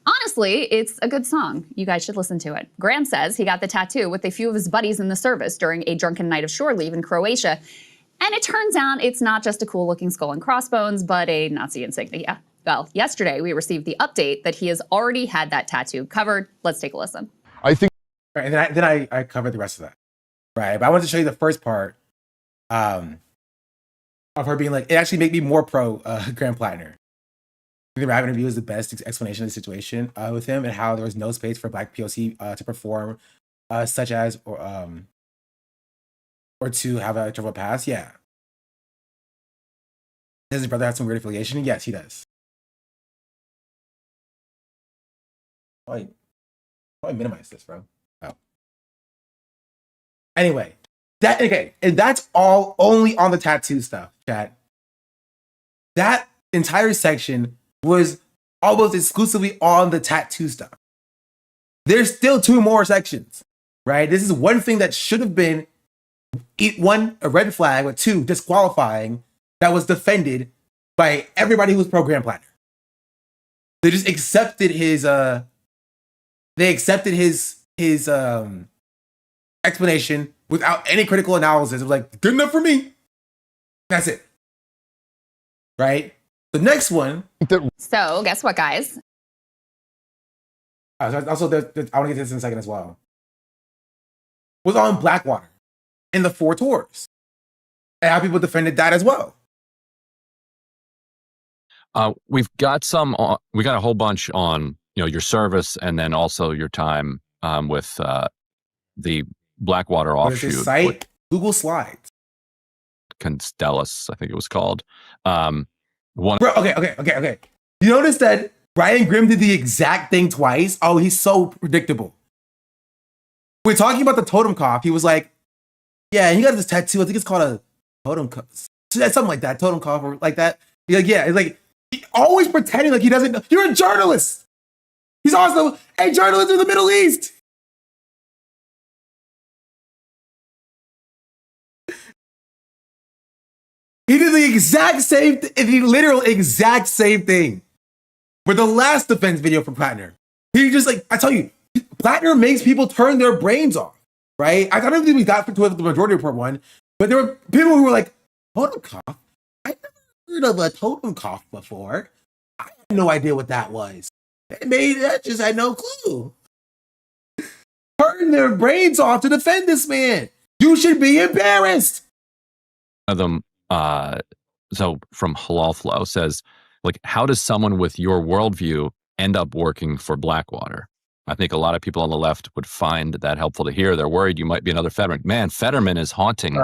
Honestly, it's a good song. You guys should listen to it. Graham says he got the tattoo with a few of his buddies in the service during a drunken night of shore leave in Croatia. And it turns out it's not just a cool-looking skull and crossbones, but a Nazi insignia. Well, yesterday we received the update that he has already had that tattoo covered. Let's take a listen. I think. Right, and then I covered the rest of that. Right, but I wanted to show you the first part of her being like, it actually made me more pro Graham Platner. The Rabbit interview is the best explanation of the situation with him and how there was no space for Black POC to perform, such as or to have a troubled past. Yeah. Does his brother have some weird affiliation? Yes, he does. How do I minimize this, bro? Oh. Anyway, and that's all only on the tattoo stuff, chat. That entire section was almost exclusively on the tattoo stuff. There's still 2 more sections, right? This is one thing that should have been a red flag, but 2 disqualifying, that was defended by everybody who was pro Graham Platner. They just accepted his explanation without any critical analysis. It was like, good enough for me. That's it. Right? The next one. So, guess what, guys? Also, I want to get to this in a second as well. Was on Blackwater in the 4 tours. And how people defended that as well. We got a whole bunch on, your service and then also your time with the Blackwater offshoot. What is this site? Google Slides. Constellus, I think it was called. Bro, okay. You notice that Brian Grimm did the exact thing twice? Oh, he's so predictable. We're talking about the totem cough. He was like, yeah, he got this tattoo. I think it's called a totem cough. Something like that, totem cough or like that. Like, yeah, it's like, he always pretending like he doesn't know. You're a journalist. He's also a journalist in the Middle East. He did the literal exact same thing with the last defense video from Platner. He just I tell you, Platner makes people turn their brains off, right? I don't think we got to the Majority Report one, but there were people who were like, totem cough? I never heard of a totem cough before. I had no idea what that was. I just had no clue. Turn their brains off to defend this man. You should be embarrassed. One of them, so from Halal Flow says, how does someone with your worldview end up working for Blackwater? I think a lot of people on the left would find that helpful to hear. They're worried you might be another Fetterman. Man, Fetterman is haunting.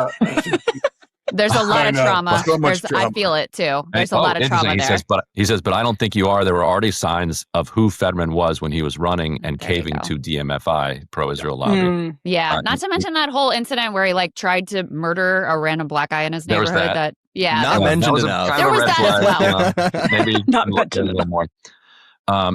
There's a lot of trauma. I feel it too. There's a lot of trauma there. He says, but I don't think you are. There were already signs of who Fetterman was when he was running and caving to DMFI, pro-Israel lobby. Yeah, not to mention that whole incident where he tried to murder a random black guy in his neighborhood. Not mentioned enough. There was that as well. Maybe not mentioned a little more.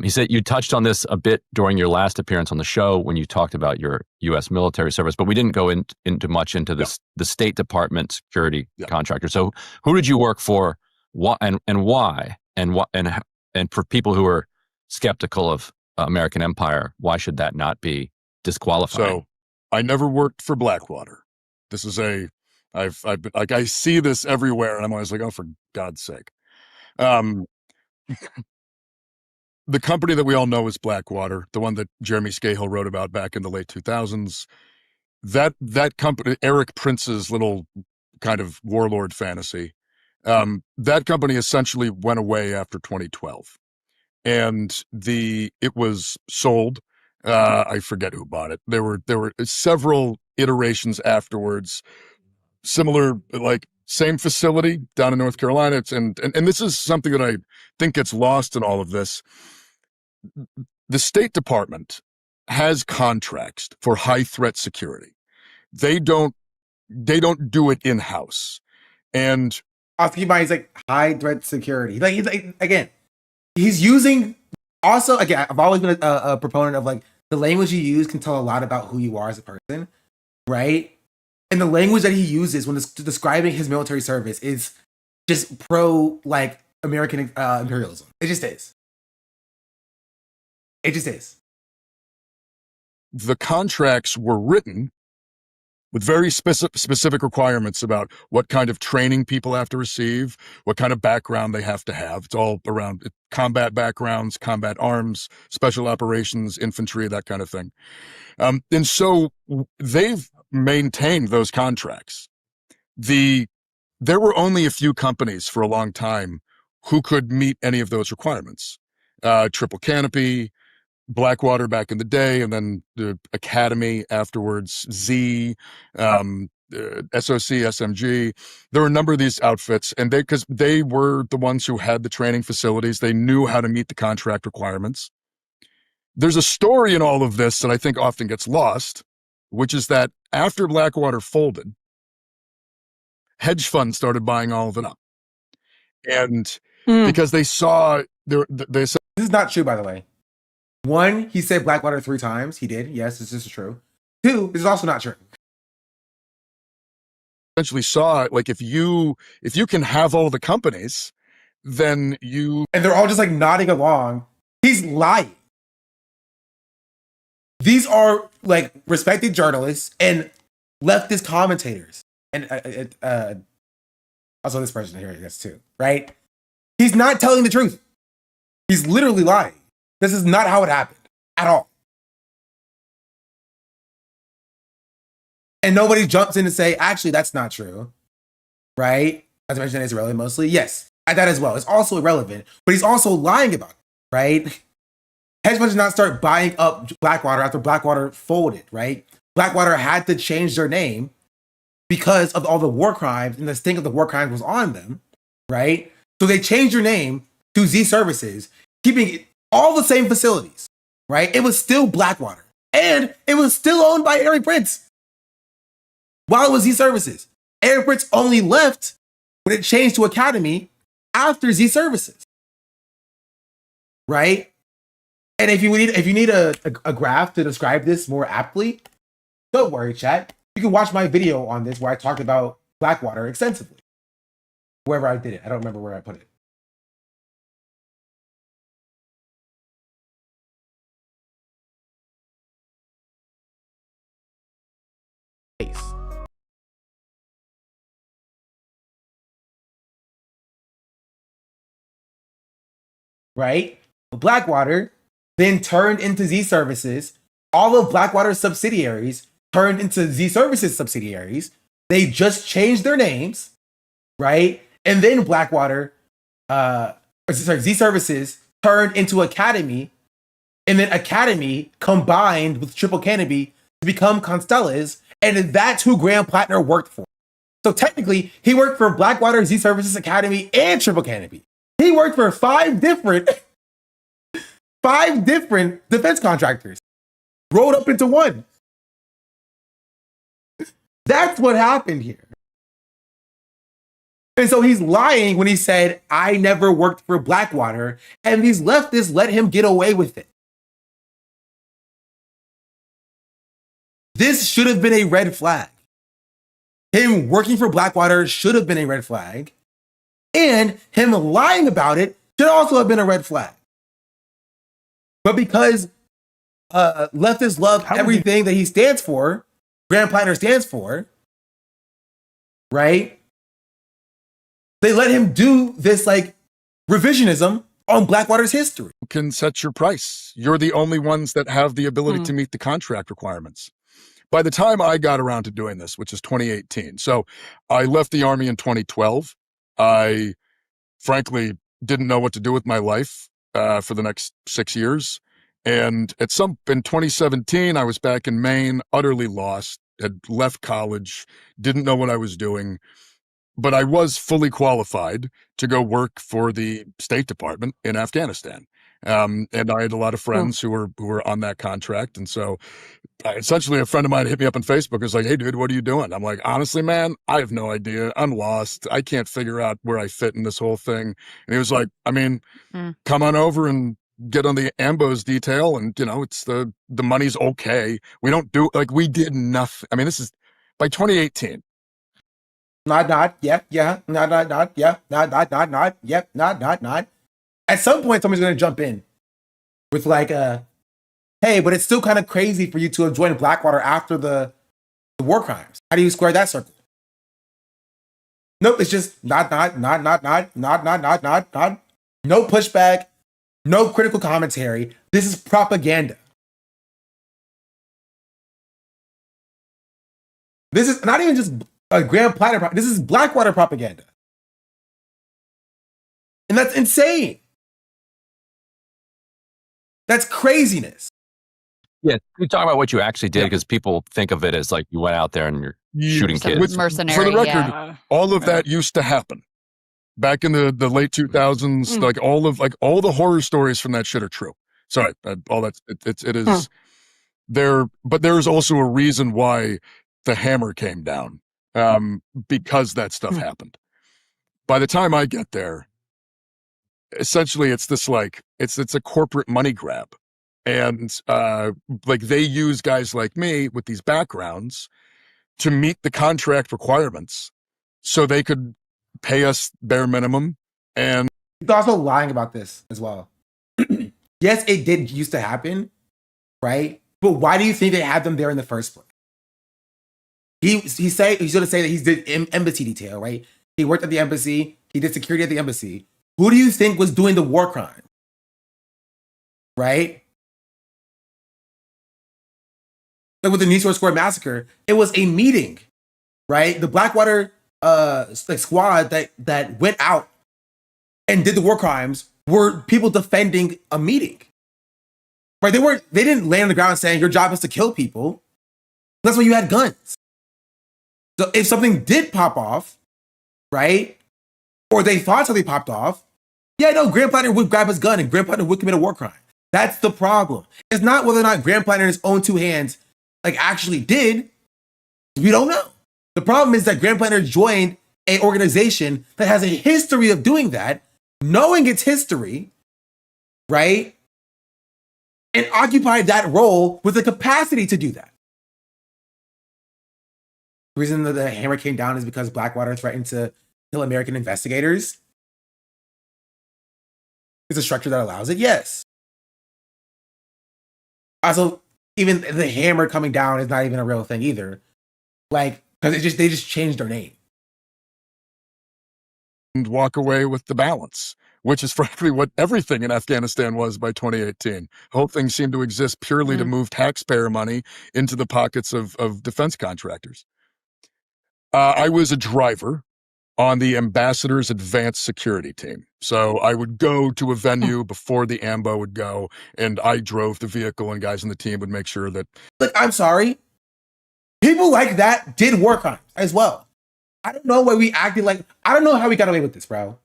He said you touched on this a bit during your last appearance on the show when you talked about your U.S. military service, but we didn't go into much into this the State Department security contractor. So, who did you work for? What and why? And for people who are skeptical of American empire, why should that not be disqualifying? So, I never worked for Blackwater. This is I've been, I see this everywhere, and I'm always like, oh, for God's sake. The company that we all know is Blackwater, the one that Jeremy Scahill wrote about back in the late 2000s. That company, Eric Prince's little kind of warlord fantasy, that company essentially went away after 2012. And it was sold. I forget who bought it. There were several iterations afterwards, similar, same facility down in North Carolina. And this is something that I think gets lost in all of this. The State Department has contracts for high threat security. They don't they don't do it in-house. And also keep in mind, he's like high threat security. Like he's like, again, he's using. Also, again, I've always been a proponent of like the language you use can tell a lot about who you are as a person, right? And the language that he uses when describing his military service is just pro like American imperialism. It just is. It just is. The contracts were written with very specific requirements about what kind of training people have to receive, what kind of background they have to have. It's all around combat backgrounds, combat arms, special operations, infantry, that kind of thing. And so they've maintained those contracts. There were only a few companies for a long time who could meet any of those requirements. Triple Canopy, Blackwater back in the day, and then the Academy afterwards, Z, SOC, SMG. There were a number of these outfits, and because they were the ones who had the training facilities, they knew how to meet the contract requirements. There's a story in all of this that I think often gets lost, which is that after Blackwater folded, hedge funds started buying all of it up. And because they saw, they said, this is not true, by the way. One, he said Blackwater 3 times. He did. Yes, this is true. 2, this is also not true. Essentially saw like if you can have all the companies, then you, and they're all just like nodding along. He's lying. These are like respected journalists and leftist commentators, and also this person here, I guess too, right? He's not telling the truth. He's literally lying. This is not how it happened at all. And nobody jumps in to say, actually, that's not true, right? As I mentioned, it's irrelevant mostly. Yes, at that as well. It's also irrelevant, but he's also lying about it, right? Hedge funds did not start buying up Blackwater after Blackwater folded, right? Blackwater had to change their name because of all the war crimes, and the stink of the war crimes was on them, right? So they changed their name to Z Services, keeping all the same facilities, right? It was still Blackwater, and it was still owned by Eric Prince while it was Z Services. Eric Prince only left when it changed to Academy after Z Services, right? And if you need a graph to describe this more aptly, don't worry, chat. You can watch my video on this where I talked about Blackwater extensively. Wherever I did it. I don't remember where I put it. Right? Blackwater then turned into Z Services. All of Blackwater's subsidiaries turned into Z Services subsidiaries. They just changed their names, right? And then Z Services turned into Academy, and then Academy combined with Triple Canopy to become Constella's, and that's who Graham Platner worked for. So technically, he worked for Blackwater, Z Services, Academy, and Triple Canopy. He worked for five different defense contractors rolled up into one. That's what happened here. And so he's lying when he said, I never worked for Blackwater, and these leftists let him get away with it. This should have been a red flag. Him working for Blackwater should have been a red flag. And him lying about it should also have been a red flag. But because leftists love everything that he stands for, Graham Platner stands for, right? They let him do this like revisionism on Blackwater's history. You can set your price. You're the only ones that have the ability to meet the contract requirements. By the time I got around to doing this, which is 2018, so I left the Army in 2012. I frankly didn't know what to do with my life for the next 6 years. And in 2017, I was back in Maine, utterly lost, had left college, didn't know what I was doing. But I was fully qualified to go work for the State Department in Afghanistan. And I had a lot of friends who were on that contract. And so essentially a friend of mine hit me up on Facebook, was like, hey dude, what are you doing? I'm like, honestly, man, I have no idea. I'm lost. I can't figure out where I fit in this whole thing. And he was like, I mean, come on over and get on the Ambos detail, and it's the money's okay. We don't do, like, we did nothing. I mean, this is by 2018. Nod, yep, yeah, nod, yeah, nod, yep, nod. At some point, somebody's gonna jump in with like hey, but it's still kind of crazy for you to have joined Blackwater after the war crimes. How do you square that circle? Nope, it's just nod. No pushback, no critical commentary. This is propaganda. This is not even just a Graham Platner. This is Blackwater propaganda. And that's insane. That's craziness. Yeah, we talk about what you actually did, because people think of it as like you went out there and you're shooting kids. Mercenary, for the record, all of that used to happen back in the late 2000s. Like all the horror stories from that shit are true. Sorry, all that it is there, but there is also a reason why the hammer came down, because that stuff happened. By the time I get there, essentially it's this like it's a corporate money grab. And like they use guys like me with these backgrounds to meet the contract requirements so they could pay us bare minimum. And he's also lying about this as well. Yes, it did used to happen, right? But why do you think they had them there in the first place? He's going to say that he's did embassy detail, right? He worked at the embassy. He did security at the embassy. Who do you think was doing the war crime? Right? Like with the Nice Square massacre, it was a meeting, right? The Blackwater squad that went out and did the war crimes were people defending a meeting, right? They didn't lay on the ground saying your job is to kill people. That's why you had guns. So if something did pop off, right, or they thought something popped off, yeah, no, Graham Platner would grab his gun and Graham Platner would commit a war crime. That's the problem. It's not whether or not Graham Platner in his own two hands actually did. We don't know. The problem is that Graham Platner joined an organization that has a history of doing that, knowing its history, right? And occupied that role with the capacity to do that. The reason that the hammer came down is because Blackwater threatened to kill American investigators. It's a structure that allows it, yes. Also, even the hammer coming down is not even a real thing either. Like, because they just changed their name. And walk away with the balance, which is frankly what everything in Afghanistan was by 2018. The whole thing seemed to exist purely to move taxpayer money into the pockets of defense contractors. I was a driver on the ambassador's advanced security team. So I would go to a venue before the AMBO would go, and I drove the vehicle, and guys on the team would make sure that... Look, I'm sorry. People like that did war crimes as well. I don't know why we acted like... I don't know how we got away with this, bro.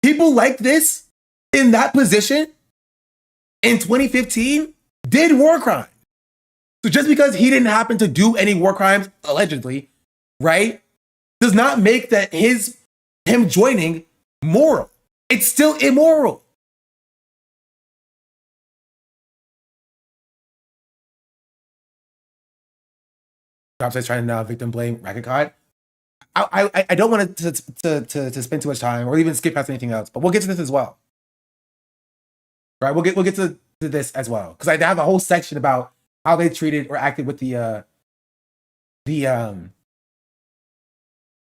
People like this, in that position, in 2015, did war crimes. So just because he didn't happen to do any war crimes, allegedly, right, does not make that him joining moral. It's still immoral. Jobs trying to victim blame racket card. I don't want to spend too much time or even skip past anything else, but we'll get to this as well. Right? We'll get to this as well because I have a whole section about how they treated or acted with the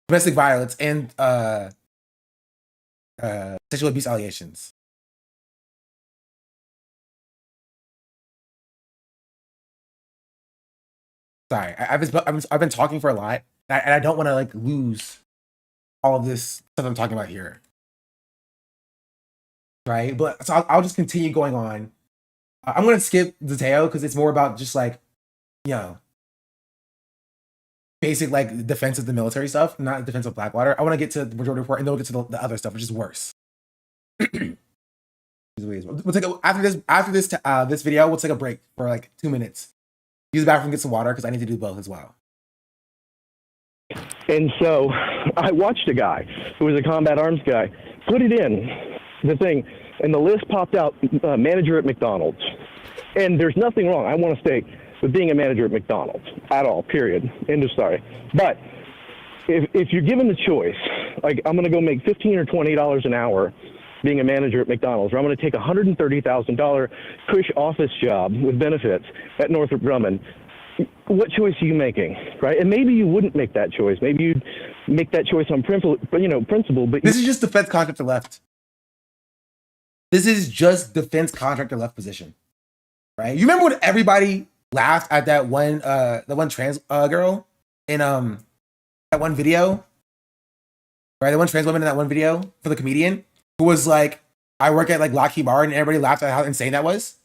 domestic violence and sexual abuse allegations. Sorry, I've been talking for a lot, and I don't want to lose all of this stuff I'm talking about here. Right, but so I'll just continue going on. I'm gonna skip detail because it's more about just basic defense of the military stuff, not defense of Blackwater. I want to get to the majority report and then we'll get to the other stuff, which is worse. We'll take this video. We'll take a break for like 2 minutes. Use the bathroom, get some water because I need to do both as well. And so I watched a guy who was a combat arms guy put it in the thing, and the list popped out, manager at McDonald's. And there's nothing wrong, I want to state, with being a manager at McDonald's at all, period. End of story. But if you're given the choice, like I'm going to go make $15 or $20 an hour being a manager at McDonald's, or I'm going to take a $130,000 cush office job with benefits at Northrop Grumman, what choice are you making, right? And maybe you wouldn't make that choice. Maybe you'd make that choice on principle. But this is just defense contractor left. This is just defense contractor left position, right? You remember when everybody laughed at that one trans girl in that one video, right? The one trans woman in that one video for the comedian who was like, "I work at like Lockheed Martin," and everybody laughed at how insane that was,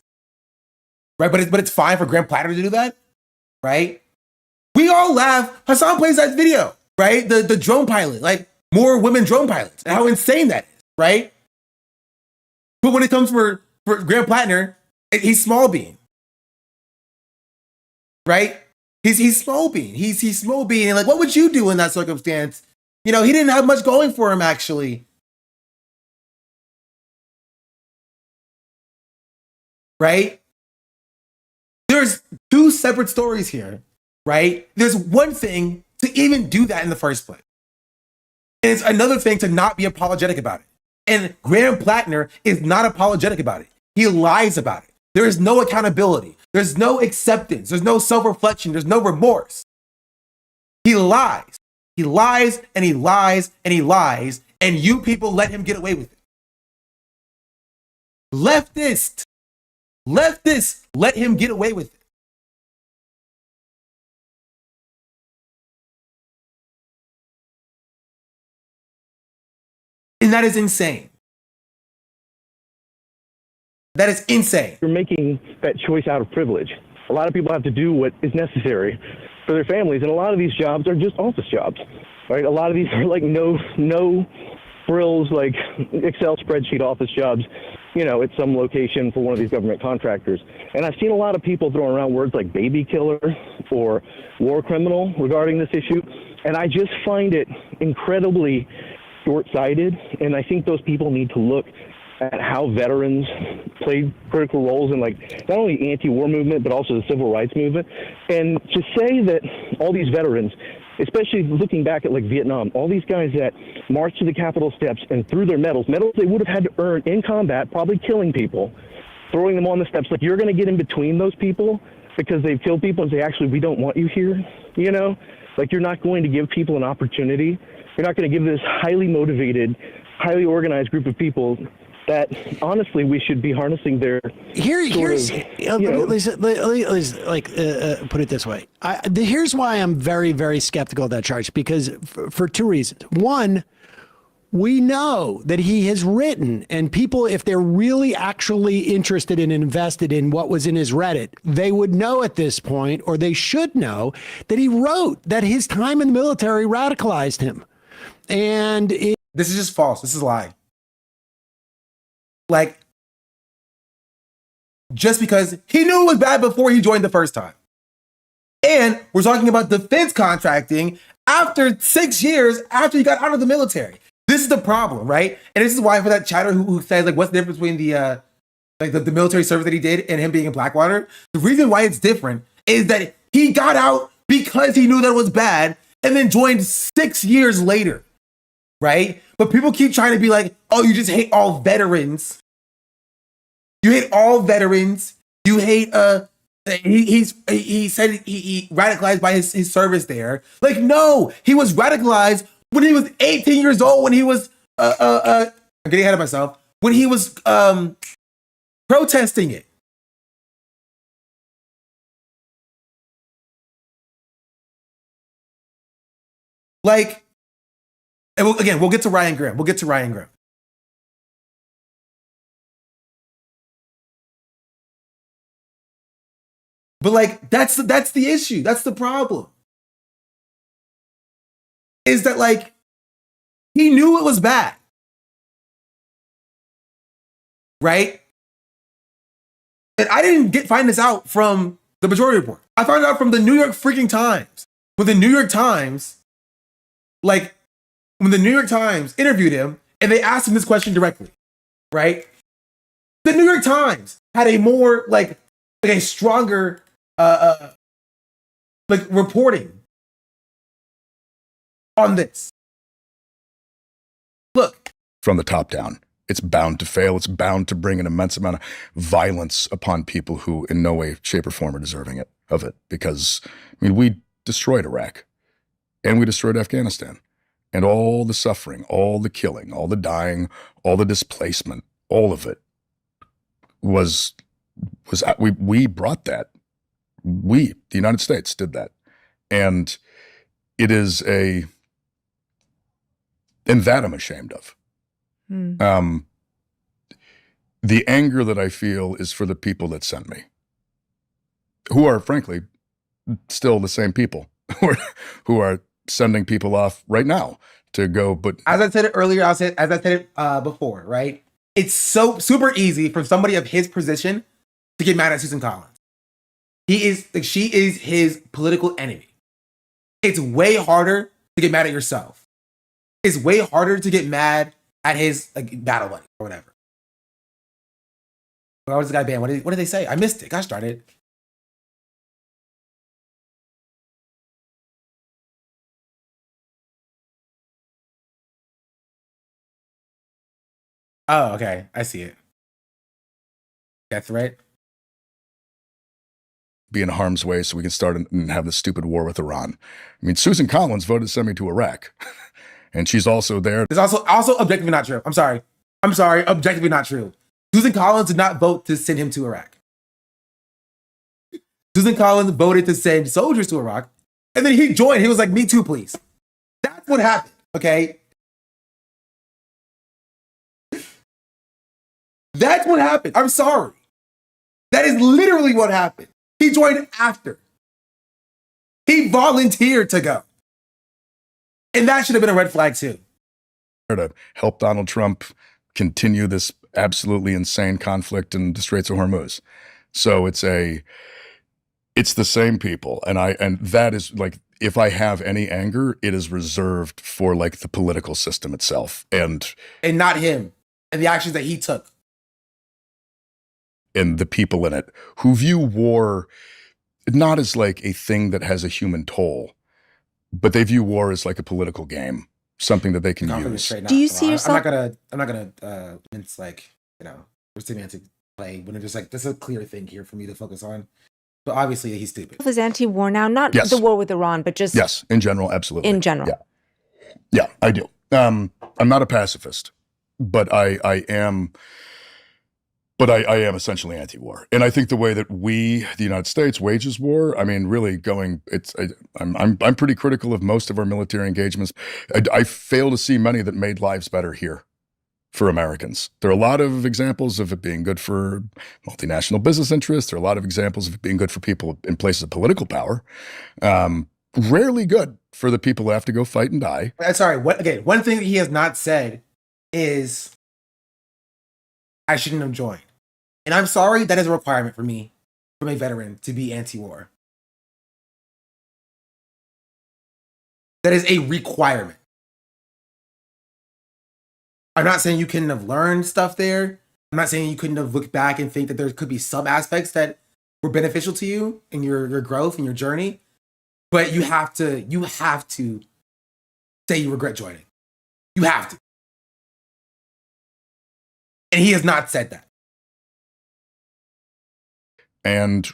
right? But it's fine for Graham Platner to do that. Right? We all laugh. Hassan plays that video, right? The drone pilot, like more women drone pilots, and how insane that is, right? But when it comes for Graham Platner, he's small bean, right? He's small bean. He's small bean. And like, what would you do in that circumstance? You know, he didn't have much going for him actually, right? There's two separate stories here, right? There's one thing to even do that in the first place. And it's another thing to not be apologetic about it. And Graham Platner is not apologetic about it. He lies about it. There is no accountability. There's no acceptance. There's no self-reflection. There's no remorse. He lies. He lies and he lies and he lies. And you people let him get away with it. Leftists, let him get away with it. And that is insane. That is insane. You're making that choice out of privilege. A lot of people have to do what is necessary for their families, and a lot of these jobs are just office jobs, right? A lot of these are like no frills, like Excel spreadsheet office jobs, you know, at some location for one of these government contractors. And I've seen a lot of people throwing around words like baby killer or war criminal regarding this issue, and I just find it incredibly short-sighted, and I think those people need to look at how veterans played critical roles in like not only anti-war movement but also the civil rights movement. And to say that all these veterans, especially looking back at like Vietnam, all these guys that marched to the Capitol steps and threw their medals they would have had to earn in combat, probably killing people, throwing them on the steps, like you're going to get in between those people because they've killed people and say, actually, we don't want you here, you know? Like you're not going to give people an opportunity. You're not going to give this highly motivated, highly organized group of people that honestly we should be harnessing their here's put it this way. Here's why I'm very, very skeptical of that charge, because for two reasons. One, we know that he has written, and people, if they're really actually interested and invested in what was in his Reddit, they would know at this point, or they should know, that he wrote that his time in the military radicalized him. And this is just false. This is a lie. Like, just because he knew it was bad before he joined the first time. And we're talking about defense contracting after 6 years after he got out of the military. This is the problem, right? And this is why for that chatter who says, like, what's the difference between the military service that he did and him being in Blackwater? The reason why it's different is that he got out because he knew that it was bad and then joined 6 years later, right? But people keep trying to be like, oh, you just hate all veterans. You hate all veterans. You hate, he said he radicalized by his service there. Like, no, he was radicalized when he was 18 years old, when he was, I'm getting ahead of myself, when he was protesting it. Like, and we'll get to Ryan Graham. We'll get to Ryan Graham. But like, that's the issue. That's the problem. Is that like, he knew it was bad. Right? And I didn't find this out from the Majority Report. I found it out from the New York freaking Times. When the New York Times, interviewed him and they asked him this question directly, right? The New York Times had a more a stronger reporting on this. Look. From the top down. It's bound to fail. It's bound to bring an immense amount of violence upon people who in no way, shape, or form are deserving of it. Because, we destroyed Iraq and we destroyed Afghanistan. And all the suffering, all the killing, all the dying, all the displacement, all of it we brought that. We, the United States, did that. And it is and that I'm ashamed of. The anger that I feel is for the people that sent me, who are frankly still the same people who are sending people off right now to go. But as I said it earlier, as I said it before, right? It's so super easy for somebody of his position to get mad at Susan Collins. She is his political enemy. It's way harder to get mad at yourself. It's way harder to get mad at his battle buddy or whatever. Why was the guy banned? What did they say? I missed it. Gosh darn it. Oh, okay. I see it. That's right. Be in harm's way so we can start and have this stupid war with Iran. Susan Collins voted to send me to Iraq. And she's also there. It's also objectively not true. I'm sorry. Objectively not true. Susan Collins did not vote to send him to Iraq. Susan Collins voted to send soldiers to Iraq. And then he joined. He was like, me too, please. That's what happened. Okay. That's what happened. I'm sorry. That is literally what happened. He joined after. He volunteered to go. And that should have been a red flag too. To help Donald Trump continue this absolutely insane conflict in the Straits of Hormuz. So it's the same people. And that is if I have any anger, it is reserved for the political system itself. And not him and the actions that he took. And the people in it who view war not as a thing that has a human toll, but they view war as a political game, something that they can use. Do you see yourself? I'm not gonna mince semantic play when it's just there's a clear thing here for me to focus on. But obviously he's stupid. Is anti-war now, not the war with Iran, but just in general, absolutely. In general, yeah, I do. I'm not a pacifist, but I am. But I am essentially anti-war, and I think the way that we, the United States, wages war. Really I'm pretty critical of most of our military engagements. I fail to see many that made lives better here for Americans. There are a lot of examples of it being good for multinational business interests. There are a lot of examples of it being good for people in places of political power. Rarely good for the people who have to go fight and die. Sorry. One thing that he has not said is I shouldn't have joined. And I'm sorry, that is a requirement for me, from a veteran, to be anti-war. That is a requirement. I'm not saying you couldn't have learned stuff there. I'm not saying you couldn't have looked back and think that there could be some aspects that were beneficial to you in your growth and your journey. But you have to say you regret joining. You have to. And he has not said that. And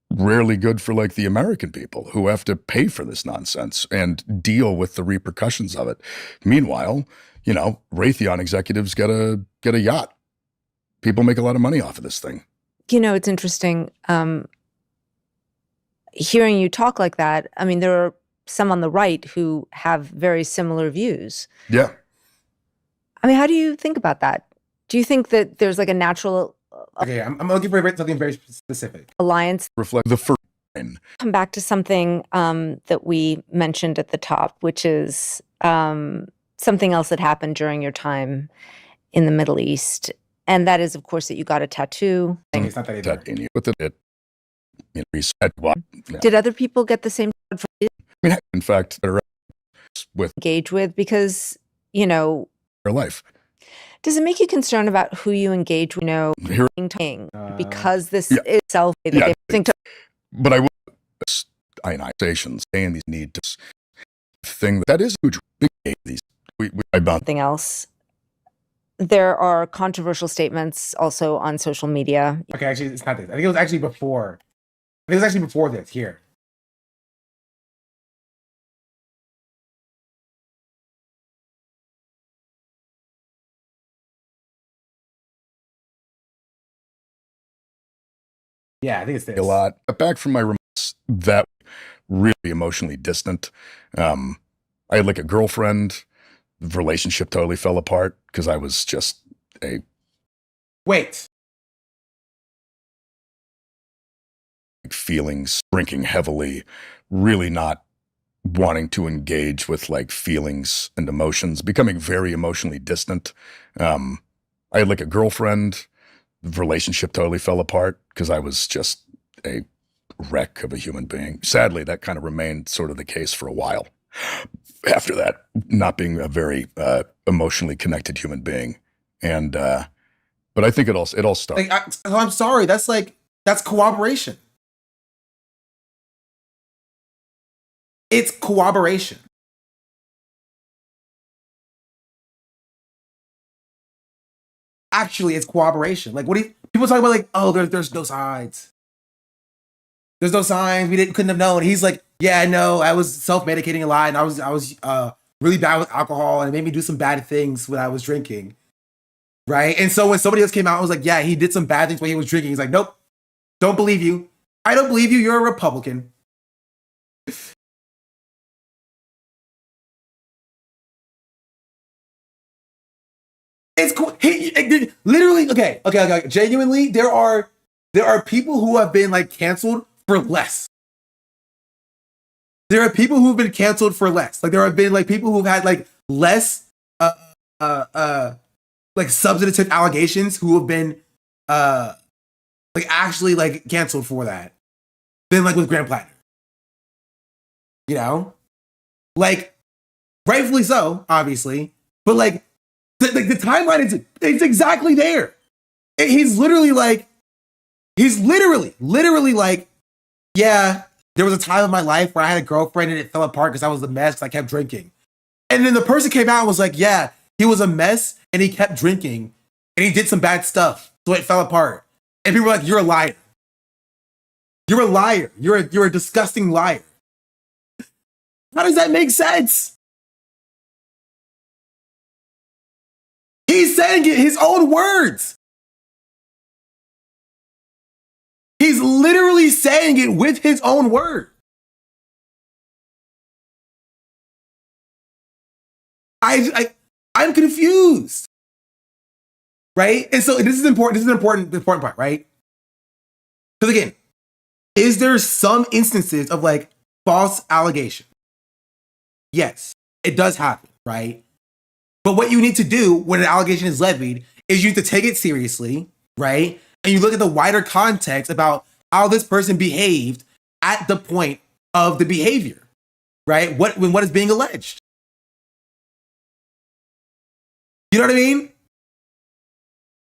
rarely good for the American people who have to pay for this nonsense and deal with the repercussions of it. Meanwhile, Raytheon executives get a yacht. People make a lot of money off of this thing. It's interesting hearing you talk like that. There are some on the right who have very similar views. Yeah. How do you think about that? Do you think that there's a natural Okay, I'm looking for something very specific. Alliance. Reflect the first. Come back to something that we mentioned at the top, which is something else that happened during your time in the Middle East. And that is, of course, that you got a tattoo. It's not that either. With it, he said, well, Did other people get the same in fact, with engage with? Because, you know, their life. Does it make you concerned about who you engage with, because this is self but I will ionizations and these need to thing that is huge. These about something else. There are controversial statements also on social media. Okay, actually, it's not this. I think it was actually before. I think it was actually before this. Here. Yeah, I think it's this. A lot. Back from my remarks, that really emotionally distant. I had like a girlfriend. The relationship totally fell apart because I was just a feelings, drinking heavily, really not wanting to engage with like feelings and emotions, becoming very emotionally distant. I had like a girlfriend. The relationship totally fell apart because I was just a wreck of a human being. Sadly, that kind of remained sort of the case for a while. After that, not being a very emotionally connected human being, and but I think it all started. I'm sorry. That's cooperation. It's cooperation. Actually, it's cooperation. Like, what do people talk about? Like, oh, there's no signs. There's no signs. Couldn't have known. He's like, yeah, I know. I was self-medicating a lot, and I was really bad with alcohol, and it made me do some bad things when I was drinking, right? And so when somebody else came out, I was like, yeah, he did some bad things when he was drinking. He's like, nope, don't believe you. I don't believe you. You're a Republican. It's cool. Literally, okay. Genuinely, there are people who have been like canceled for less. There are people who've been canceled for less. Like there have been like people who've had like less like substantive allegations who have been like actually like canceled for that than like with Graham Platner. You know? Like rightfully so, obviously, but like the timeline is it's exactly there. He's literally like yeah, there was a time in my life where I had a girlfriend and it fell apart because I was a mess because I kept drinking. And then the person came out and was like, yeah, he was a mess and he kept drinking and he did some bad stuff, so it fell apart. And people were like, you're a liar. You're a liar. You're a disgusting liar. How does that make sense? He's saying it his own words. He's literally saying it with his own word. I'm confused. Right? And so this is important. This is an important part, right? Because again, is there some instances of like false allegation? Yes, it does happen, right? But what you need to do when an allegation is levied is you need to take it seriously, right? And you look at the wider context about how this person behaved at the point of the behavior, right? What is being alleged. You know what I mean?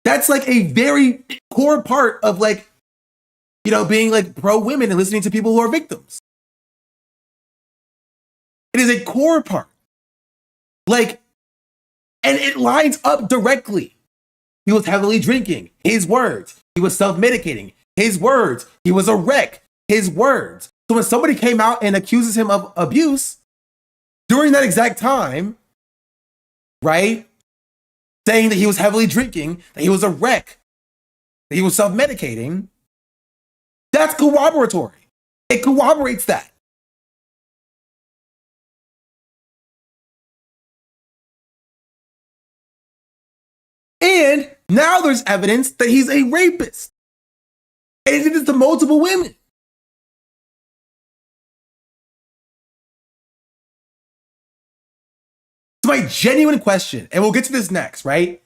That's like a very core part of like, you know, being like pro women and listening to people who are victims. It is a core part. Like, and it lines up directly. He was heavily drinking. His words. He was self-medicating. His words. He was a wreck. His words. So when somebody came out and accuses him of abuse during that exact time, right? Saying that he was heavily drinking, that he was a wreck, that he was self-medicating, that's corroboratory. It corroborates that. And now there's evidence that he's a rapist. And he did this to multiple women. So my genuine question, and we'll get to this next, right?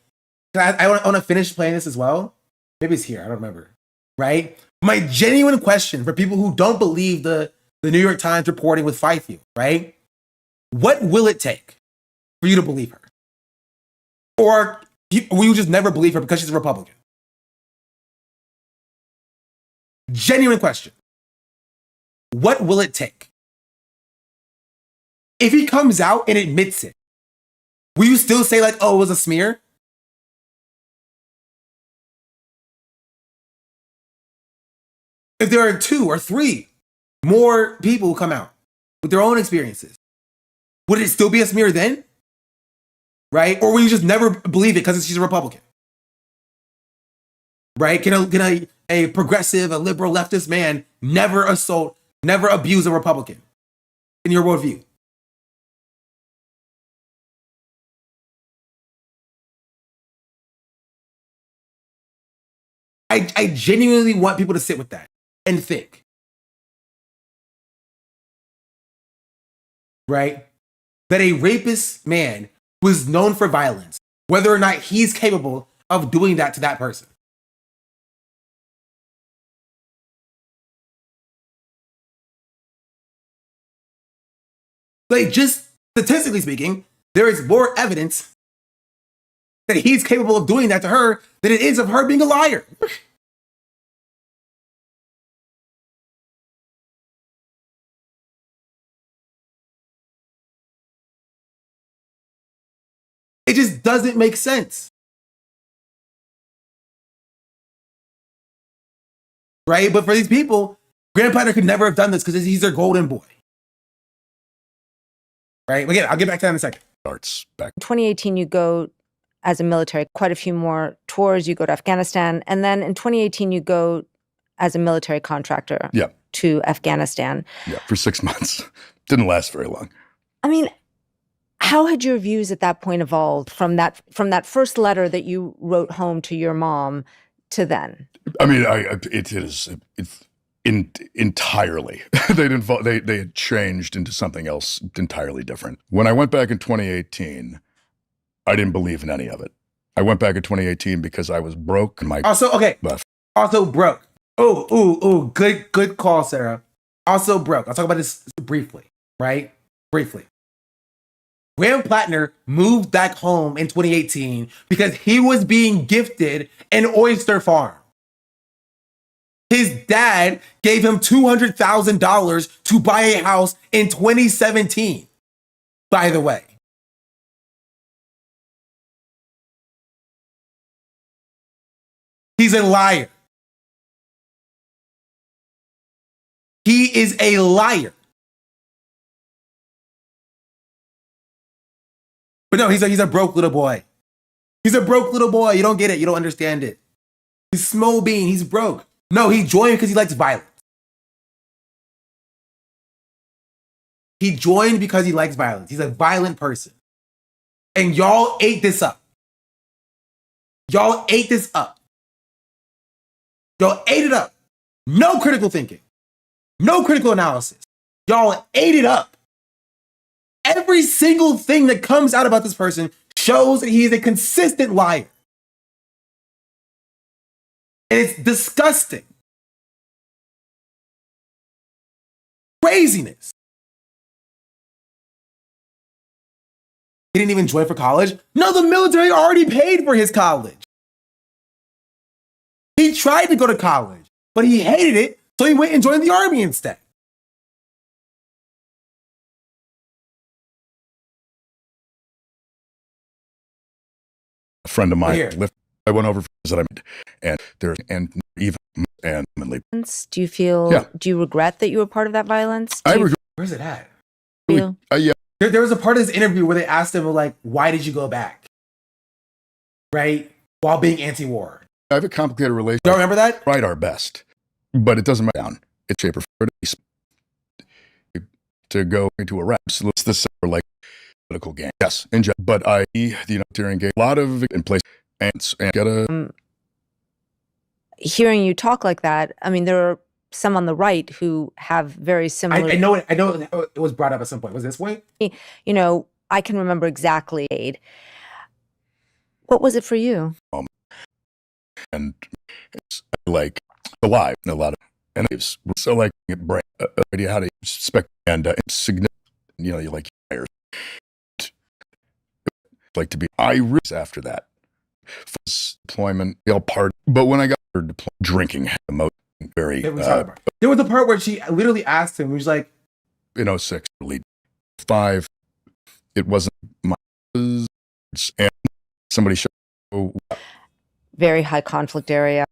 I want to finish playing this as well. Maybe it's here. I don't remember. Right? My genuine question for people who don't believe the New York Times reporting with Fife, right? What will it take for you to believe her? Or will you just never believe her because she's a Republican? Genuine question. What will it take? If he comes out and admits it, will you still say like, oh, it was a smear? If there are 2 or 3 more people who come out with their own experiences, would it still be a smear then? Right? Or will you just never believe it because she's a Republican? Right? Can a progressive, a liberal, leftist man never assault, never abuse a Republican in your worldview? I genuinely want people to sit with that and think. Right? That a rapist man who is known for violence, whether or not he's capable of doing that to that person. Like, just statistically speaking, there is more evidence that he's capable of doing that to her than it is of her being a liar. It just doesn't make sense. Right? But for these people, Graham Platner could never have done this because he's their golden boy. Right? Again, I'll get back to that in a second. Starts back. 2018, you go as a military, quite a few more tours. You go to Afghanistan. And then in 2018, you go as a military contractor to Afghanistan. Yeah, for 6 months. Didn't last very long. I mean, how had your views at that point evolved from that first letter that you wrote home to your mom to then? I mean, it's entirely. They had changed into something else entirely different. When I went back in 2018, I didn't believe in any of it. I went back in 2018 because I was broke and my left. Also broke. Oh, good call, Sarah. Also broke. I'll talk about this briefly, right? Briefly. Graham Platner moved back home in 2018 because he was being gifted an oyster farm. His dad gave him $200,000 to buy a house in 2017, by the way. He's a liar. He is a liar. But no, he's a broke little boy. He's a broke little boy. You don't get it. You don't understand it. He's small bean. He's broke. No, he joined because he likes violence. He joined because he likes violence. He's a violent person. And y'all ate this up. Y'all ate this up. Y'all ate it up. No critical thinking. No critical analysis. Y'all ate it up. Every single thing that comes out about this person shows that he is a consistent liar. And it's disgusting. Craziness. He didn't even join for college. No, the military already paid for his college. He tried to go to college, but he hated it, so he went and joined the army instead. A friend of mine I went over that I made, and there's even. Do you feel? Do you regret that you were part of that violence? Where's it at? Yeah. There was a part of this interview where they asked him, like, why did you go back? Right? While being anti-war. I have a complicated relationship. Do you remember that? Tried our best, but it doesn't matter. It's shape or form to go into a rep. So it's this like political game. Yes, but during a lot of in place and get a. Hearing you talk like that, I mean, there are some on the right who have very similar. I know it was brought up at some point. Was this way? You know, I can remember exactly. What was it for you? And it's like alive, a lot of, and it's so like brain idea how to expect and it's significant. You know, you like to be. I risk after that deployment, part. But when I got her drinking, very. There was a part where she literally asked him. He was like, in 06, 5. It wasn't my, and somebody showed. Very high conflict area.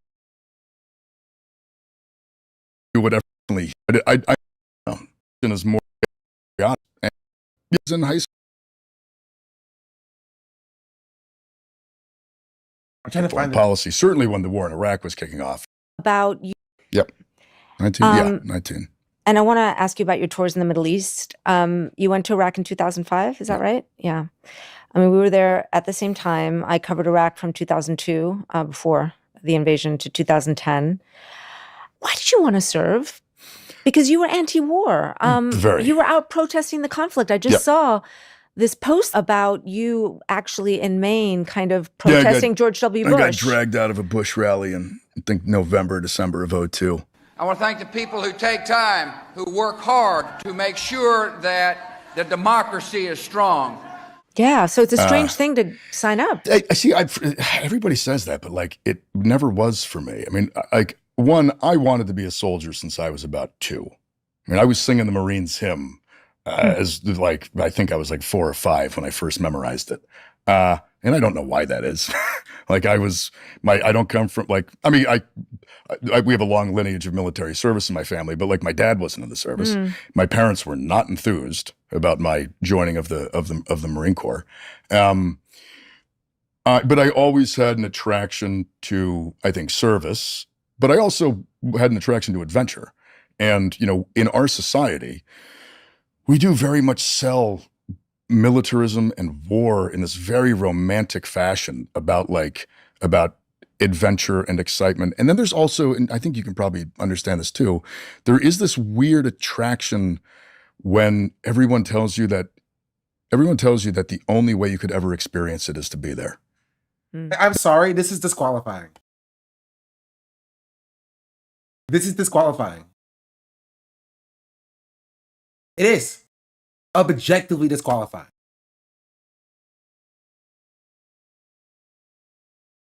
Whatever. I is more. And he's in high school. I'm trying to find policy. Certainly when the war in Iraq was kicking off. About you. Yep. 19. 19. And I want to ask you about your tours in the Middle East. You went to Iraq in 2005, is that right? Yeah. I mean, we were there at the same time. I covered Iraq from 2002, before the invasion, to 2010. Why did you want to serve? Because you were anti-war. You were out protesting the conflict. I just saw this post about you actually in Maine kind of protesting George W. Bush. I got dragged out of a Bush rally in, I think, November, December of 2002. I want to thank the people who take time, who work hard to make sure that the democracy is strong. Yeah, so it's a strange thing to sign up. I see, everybody says that, but like it never was for me. I mean, like, one, I wanted to be a soldier since I was about 2. I mean, I was singing the Marines hymn as like, I think I was like 4 or 5 when I first memorized it. And I don't know why that is. Like I don't come from like, I mean, we have a long lineage of military service in my family, but like my dad wasn't in the service. My parents were not enthused about my joining of the Marine Corps. But I always had an attraction to, I think, service, but I also had an attraction to adventure. And, in our society, we do very much sell militarism and war in this very romantic fashion about adventure and excitement. And then there's also, and I think you can probably understand this too, there is this weird attraction when everyone tells you that the only way you could ever experience it is to be there. I'm sorry, this is disqualifying. This is disqualifying. It is objectively disqualifying.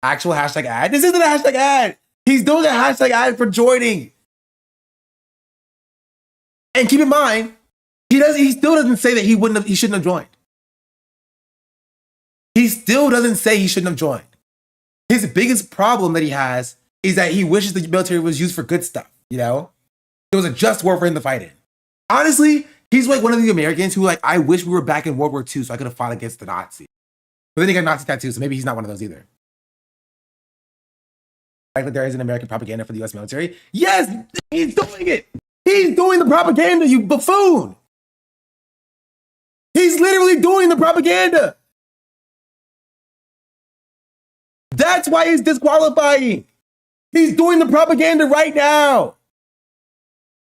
Actual hashtag ad? This isn't a hashtag ad. He's doing a hashtag ad for joining. And keep in mind, he still doesn't say that he shouldn't have joined. He still doesn't say he shouldn't have joined. His biggest problem that he has is that he wishes the military was used for good stuff, It was a just war for him to fight in. Honestly, he's like one of the Americans who I wish we were back in World War II so I could have fought against the Nazis. But then he got Nazi tattoos, so maybe he's not one of those either. Like there is an American propaganda for the US military. Yes, he's doing it. He's doing the propaganda, you buffoon. He's literally doing the propaganda. That's why he's disqualifying. He's doing the propaganda right now.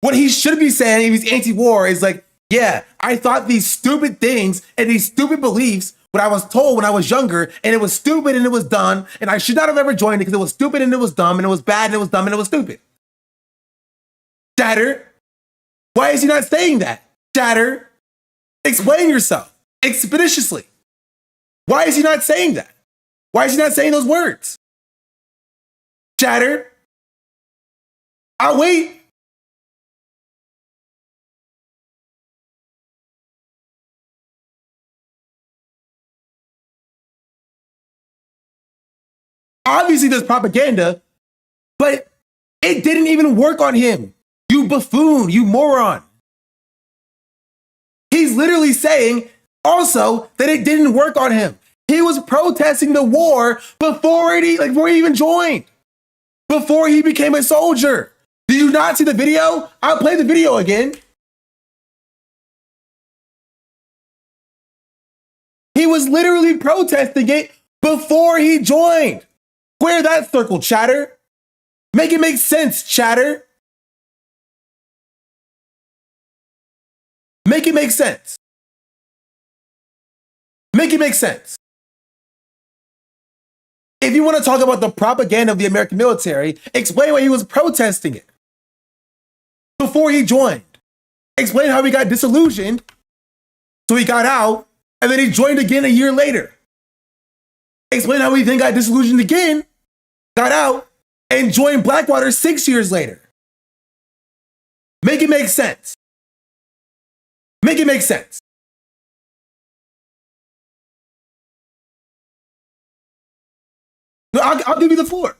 What he should be saying if he's anti-war is like, yeah, I thought these stupid things and these stupid beliefs what I was told when I was younger, and it was stupid and it was dumb, and I should not have ever joined it because it was stupid and it was dumb, and it was bad and it was dumb and it was stupid. Shatter. Why is he not saying that? Shatter. Explain yourself expeditiously. Why is he not saying that? Why is he not saying those words? Shatter. I'll wait. Obviously, there's propaganda, but it didn't even work on him. You buffoon, you moron. He's literally saying also that it didn't work on him. He was protesting the war before he even joined, before he became a soldier. Did you not see the video? I'll play the video again. He was literally protesting it before he joined. Square that circle, chatter. Make it make sense, chatter. Make it make sense. Make it make sense. If you want to talk about the propaganda of the American military, explain why he was protesting it before he joined. Explain how he got disillusioned, so he got out, and then he joined again a year later. Explain how he then got disillusioned again, got out, and joined Blackwater 6 years later. Make it make sense. Make it make sense. No, I'll give you the floor.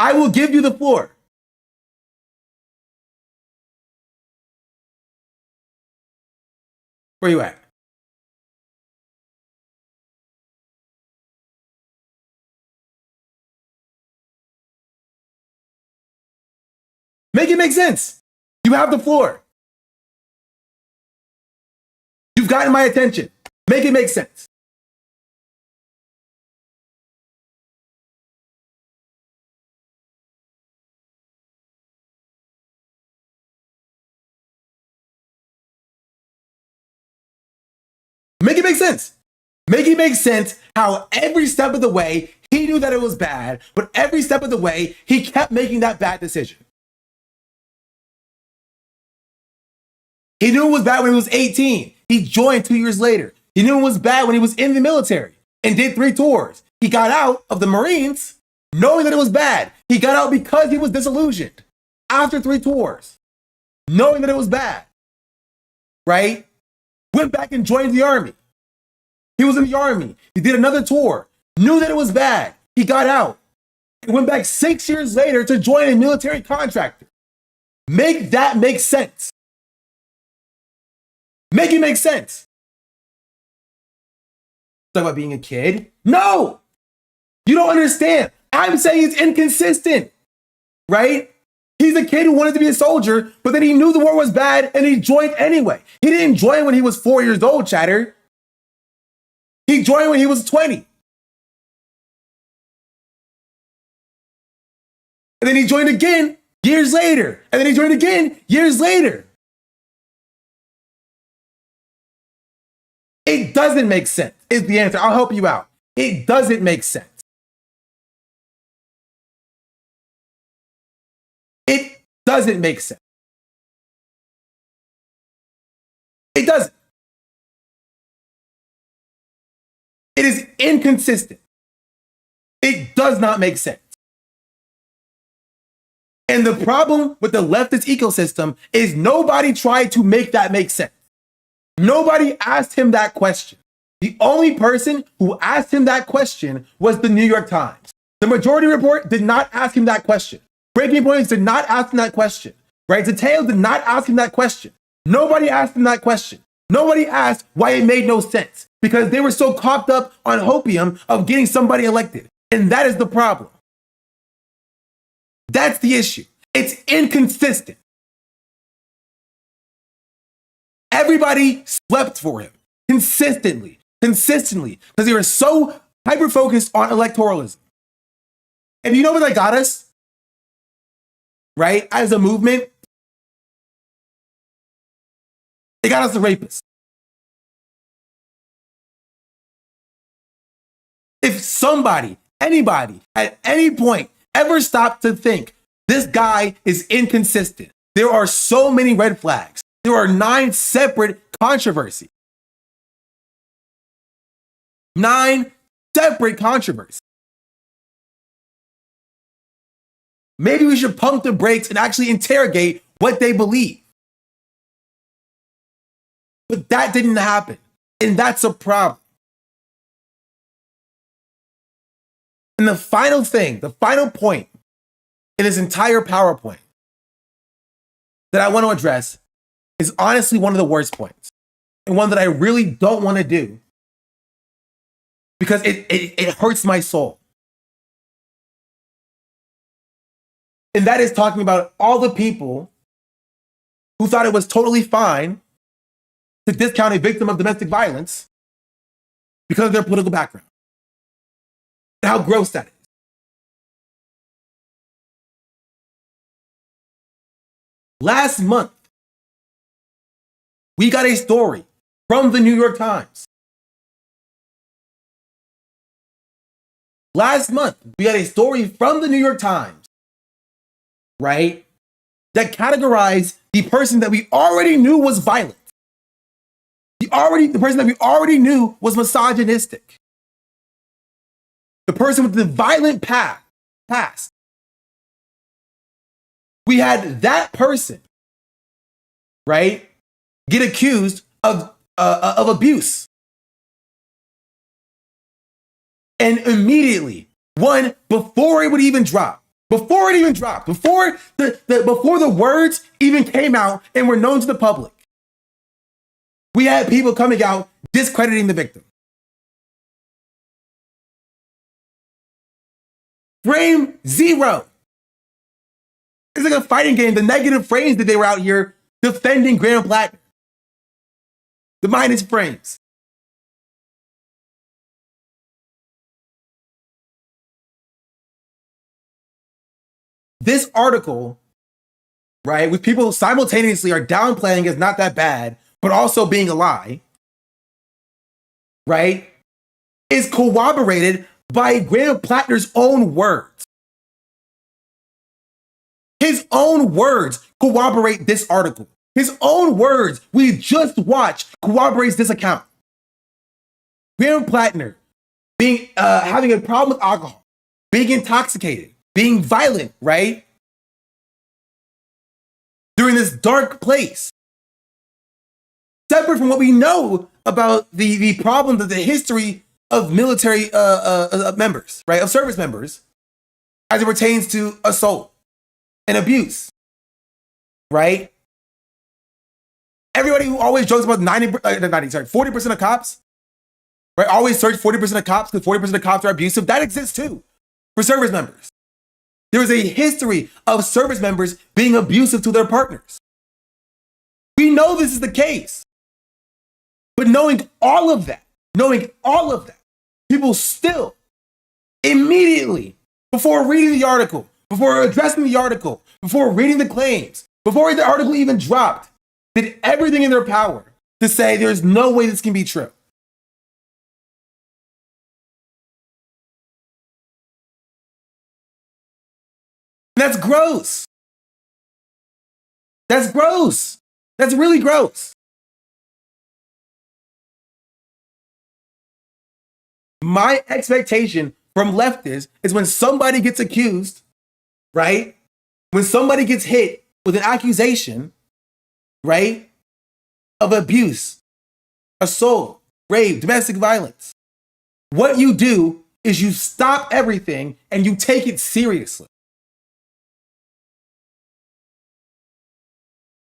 I will give you the floor. Where you at? Make it make sense. You have the floor. You've gotten my attention. Make it make sense. Make it make sense. Make it make sense how every step of the way he knew that it was bad, but every step of the way he kept making that bad decision. He knew it was bad when he was 18. He joined 2 years later. He knew it was bad when he was in the military and did 3 tours. He got out of the Marines knowing that it was bad. He got out because he was disillusioned after 3 tours, knowing that it was bad, right? Went back and joined the Army. He was in the Army. He did another tour, knew that it was bad. He got out and went back 6 years later to join a military contractor. Make that make sense. Make it make sense. Talk about being a kid? No! You don't understand. I'm saying it's inconsistent, right? He's a kid who wanted to be a soldier, but then he knew the war was bad and he joined anyway. He didn't join when he was 4 years old, chatter. He joined when he was 20. And then he joined again years later. And then he joined again years later. It doesn't make sense, is the answer. I'll help you out. It doesn't make sense. It doesn't make sense. It doesn't. It is inconsistent. It does not make sense. And the problem with the leftist ecosystem is nobody tried to make that make sense. Nobody asked him that question. The only person who asked him that question was the New York Times. The Majority Report did not ask him that question. Breaking Points did not ask him that question. Right? Details did not ask him that question. Nobody asked him that question. Nobody asked why it made no sense because they were so caught up on hopium of getting somebody elected. And that is the problem. That's the issue. It's inconsistent. Everybody slept for him consistently, because they were so hyper-focused on electoralism. And you know what that got us? Right? As a movement, it got us the rapists. If somebody, anybody, at any point ever stopped to think this guy is inconsistent, there are so many red flags. There are 9 separate controversies. 9 separate controversies. Maybe we should pump the brakes and actually interrogate what they believe. But that didn't happen. And that's a problem. And the final thing, the final point in this entire PowerPoint that I want to address is honestly one of the worst points and one that I really don't want to do because it hurts my soul. And that is talking about all the people who thought it was totally fine to discount a victim of domestic violence because of their political background. And how gross that is. Last month, we got a story from the New York Times last month, we had a story from the New York Times, right, that categorized the person that we already knew was violent. The person that we already knew was misogynistic. The person with the violent past. We had that person, right, get accused of abuse. And immediately, before it would even drop, before the words even came out and were known to the public, we had people coming out discrediting the victim. Frame 0. It's like a fighting game. The negative frames that they were out here defending Graham Platner. The minus frames. This article, right, with people simultaneously are downplaying as not that bad, but also being a lie, right, is corroborated by Graham Platner's own words. His own words corroborate this article. His own words, we just watched, corroborates this account. Graham Platner having a problem with alcohol, being intoxicated, being violent, right? During this dark place. Separate from what we know about the problems of the history of military members, right? Of service members, as it pertains to assault and abuse, right? Everybody who always jokes about 40% of cops, right? Always search 40% of cops because 40% of cops are abusive. That exists too for service members. There is a history of service members being abusive to their partners. We know this is the case. But knowing all of that, people still immediately, before reading the article, before addressing the article, before reading the claims, before the article even dropped, did everything in their power to say there's no way this can be true. That's gross. That's gross. That's really gross. My expectation from leftists is when somebody gets accused, right? When somebody gets hit with an accusation, right, of abuse, assault, rape, domestic violence, what you do is you stop everything and you take it seriously.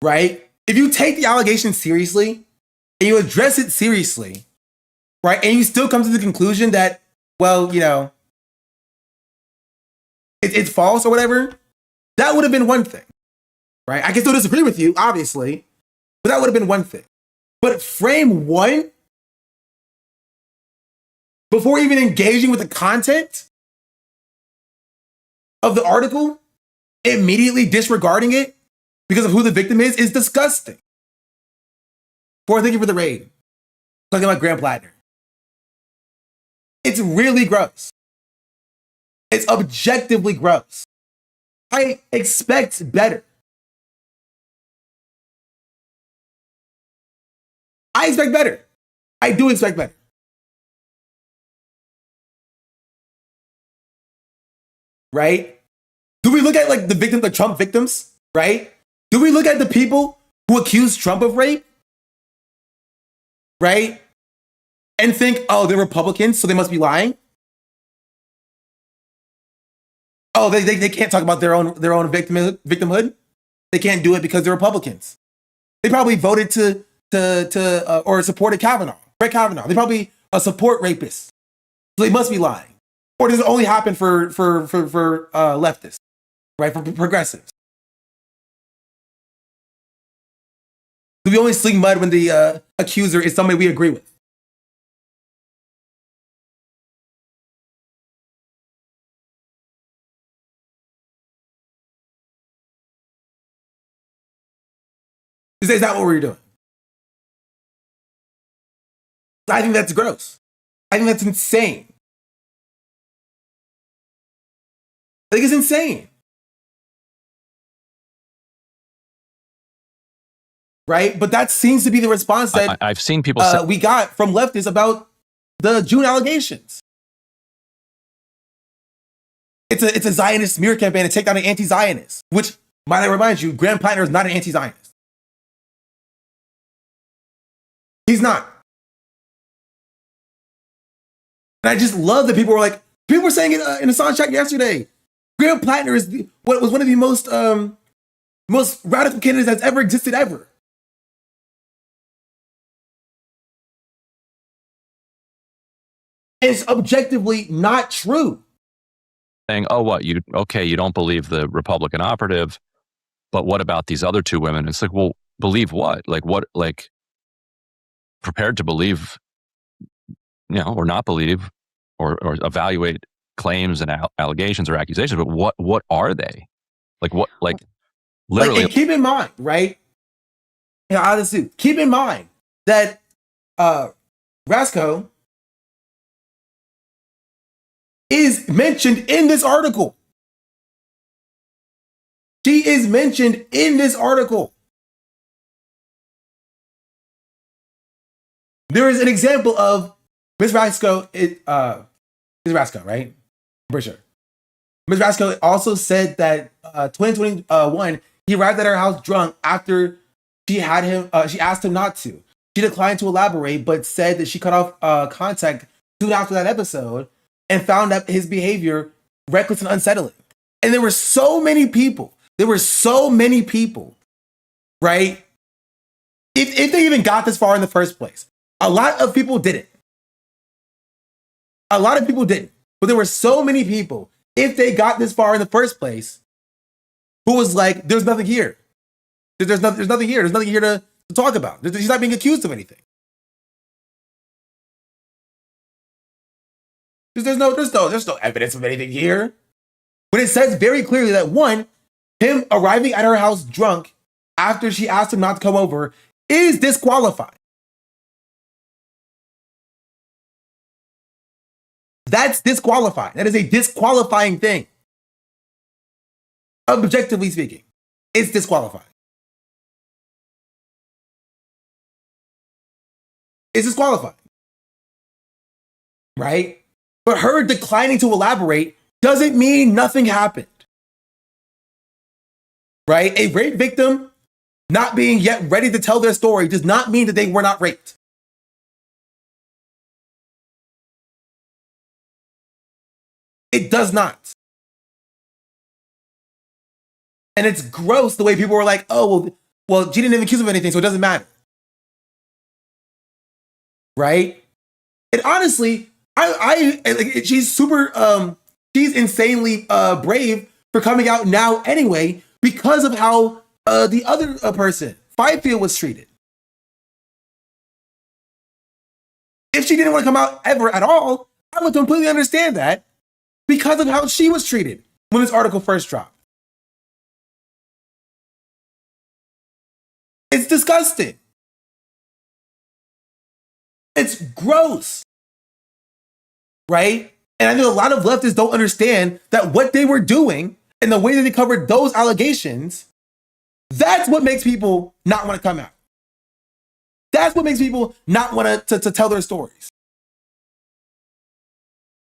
Right? If you take the allegation seriously and you address it seriously, right, and you still come to the conclusion that, well, you know, it's false or whatever, that would have been one thing, right? I can still disagree with you, obviously, but that would have been one thing. But frame 1, before even engaging with the content of the article, immediately disregarding it because of who the victim is disgusting. Thank you for the raid. Talking about Graham Platner. It's really gross. It's objectively gross. I expect better. I expect better. I do expect better. Right? Do we look at like the victims, the Trump victims, right? Do we look at the people who accuse Trump of rape? Right? And think, oh, they're Republicans, so they must be lying? Oh, they can't talk about their own victimhood? They can't do it because they're Republicans. They probably voted or supported Brett Kavanaugh. They probably support rapists. So they must be lying. Or does it only happen for leftists, right? For progressives? Do we only sling mud when the accuser is somebody we agree with? Is that what we're doing? I think that's gross. I think that's insane. I think it's insane. Right? But that seems to be the response that I've seen people say we got from leftists about the June allegations. It's a Zionist smear campaign to take down an anti-Zionist, which, might I remind you, Graham Platner is not an anti-Zionist. He's not. And I just love that people were saying it in a sound check yesterday. Graham Platner is what was one of the most radical candidates that's ever existed ever. It's objectively not true. saying, "Oh, what you don't believe the Republican operative, but what about these other two women?" It's like, well, believe what? Like what? Like prepared to believe, or not believe, or evaluate claims and allegations or accusations. But what are they? Like what? Like literally. And keep in mind, right? Honestly, keep in mind that Rasco is mentioned in this article. She is mentioned in this article. There is an example of Ms. Rasco, Ms. Rasco, right? I'm pretty sure. Ms. Rasco also said that 2021, he arrived at her house drunk after she asked him not to. She declined to elaborate, but said that she cut off contact soon after that episode and found that his behavior reckless and unsettling. And there were so many people, right? If they even got this far in the first place. A lot of people didn't. But there were so many people, if they got this far in the first place, who was like, there's nothing here. There's nothing here. There's nothing here to talk about. She's not being accused of anything. There's no evidence of anything here. But it says very clearly that one, him arriving at her house drunk after she asked him not to come over is disqualified. That's disqualifying. That is a disqualifying thing. Objectively speaking, it's disqualifying. It's disqualifying. Right? But her declining to elaborate doesn't mean nothing happened. Right? A rape victim not being yet ready to tell their story does not mean that they were not raped. It does not. And it's gross the way people were like, oh, well, she didn't even accuse him of anything, so it doesn't matter. Right? And honestly, she's super, she's insanely brave for coming out now anyway because of how the other person, Fifield, was treated. If she didn't want to come out ever at all, I would completely understand that because of how she was treated when this article first dropped. It's disgusting. It's gross. Right? And I know a lot of leftists don't understand that what they were doing and the way that they covered those allegations, that's what makes people not want to come out. That's what makes people not want to tell their stories.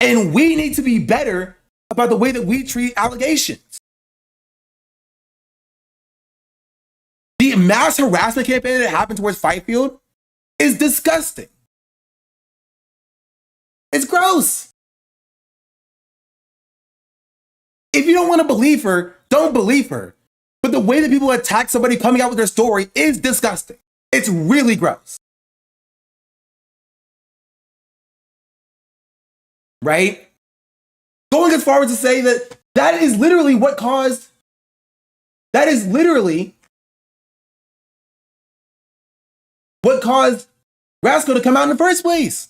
And we need to be better about the way that we treat allegations. The mass harassment campaign that happened towards Fifield is disgusting. It's gross. If you don't want to believe her, don't believe her. But the way that people attack somebody coming out with their story is disgusting. It's really gross. Right? Going as far as to say that that is literally what caused Rasco to come out in the first place.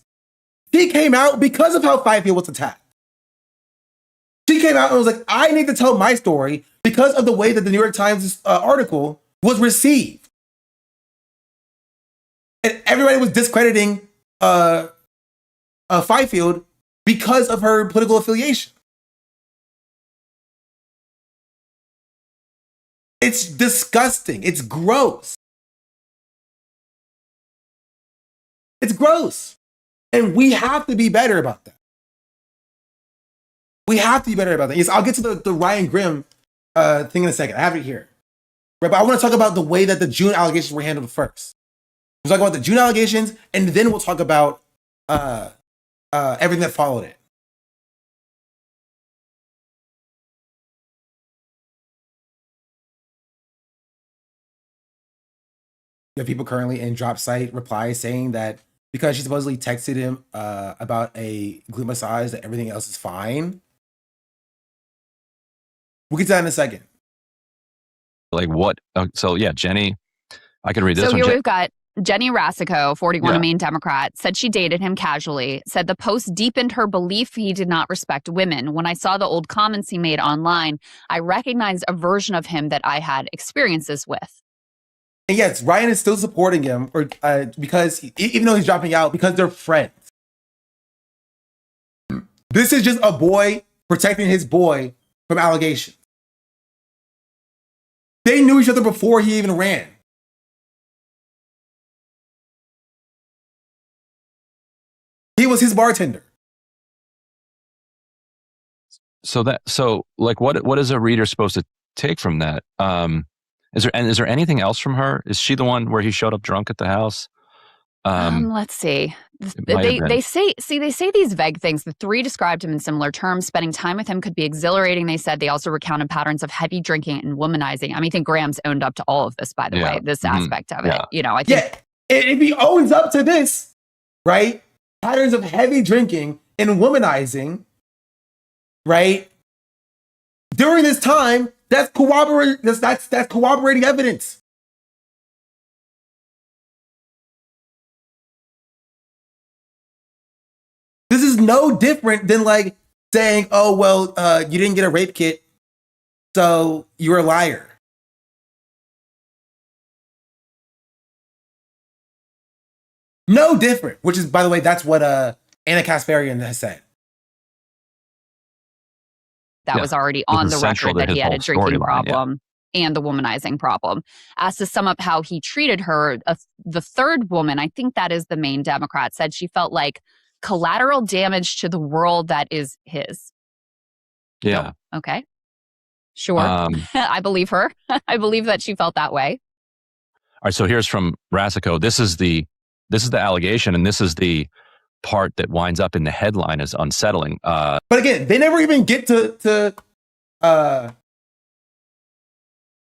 He came out because of how Fifield was attacked. She came out and was like, I need to tell my story because of the way that the New York Times article was received. And everybody was discrediting Fifield because of her political affiliation. It's disgusting. It's gross. It's gross. And we have to be better about that. We have to be better about that. Yes, I'll get to the Ryan Grimm thing in a second. I have it here. Right, but I want to talk about the way that the June allegations were handled first. We'll talk about the June allegations, and then we'll talk about everything that followed it. You have people currently in drop site replies saying that because she supposedly texted him about a glute massage, that everything else is fine. We'll get to that in a second. Like what? So yeah, Jenny, I can read this so one. Here we've got Jenny Rasico, 41, Yeah. a Maine Democrat, said she dated him casually, said the post deepened her belief he did not respect women. When I saw the old comments he made online, I recognized a version of him that I had experiences with. And yes, Ryan is still supporting him because even though he's dropping out, because they're friends. This is just a boy protecting his boy from allegations. They knew each other before he even ran. He was his bartender. So like what is a reader supposed to take from that? Is there anything else from her? Is she the one where he showed up drunk at the house? Let's see. They say these vague things. The three described him in similar terms. Spending time with him could be exhilarating, they said. They also recounted patterns of heavy drinking and womanizing. I mean, I think Graham's owned up to all of this, by the way, this aspect of it. You know, I think. Yeah, if he owns up to this, right? Patterns of heavy drinking and womanizing, right? During this time, that's corroborating evidence. This is no different than like saying, oh, well, you didn't get a rape kit, so you're a liar. No different, which is, by the way, that's what Anna Kasparian has said. That was already on the record that he had a drinking problem and the womanizing problem. Asked to sum up how he treated her, the third woman, I think that is the Maine Democrat, said she felt like collateral damage to the world that is his. Yeah. So, okay. Sure. I believe her. I believe that she felt that way. All right. So here's from Rasico. This is the allegation, and this is the part that winds up in the headline as unsettling. But again, they never even get to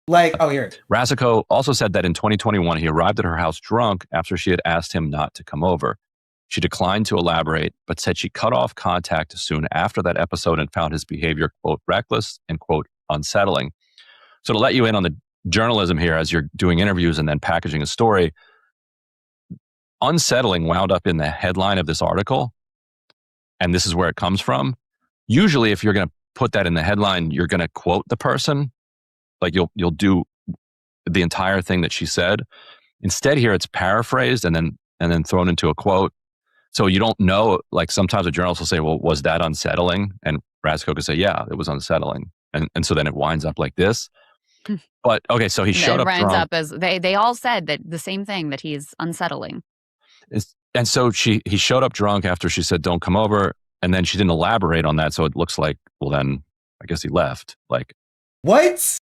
like, oh, here. Rasico also said that in 2021, he arrived at her house drunk after she had asked him not to come over. She declined to elaborate, but said she cut off contact soon after that episode and found his behavior, quote, reckless and, quote, unsettling. So to let you in on the journalism here as you're doing interviews and then packaging a story, unsettling wound up in the headline of this article, and this is where it comes from. Usually, if you're going to put that in the headline, you're going to quote the person, like you'll do the entire thing that she said. Instead, here it's paraphrased and then thrown into a quote. So you don't know. Like sometimes a journalist will say, "Well, was that unsettling?" And Rasico could say, "Yeah, it was unsettling." And so then it winds up like this. But okay, so he showed up drunk. It winds up as they all said that the same thing, that he's unsettling. And so he showed up drunk after she said, "Don't come over," and then she didn't elaborate on that. So it looks like, well, then I guess he left. Like what?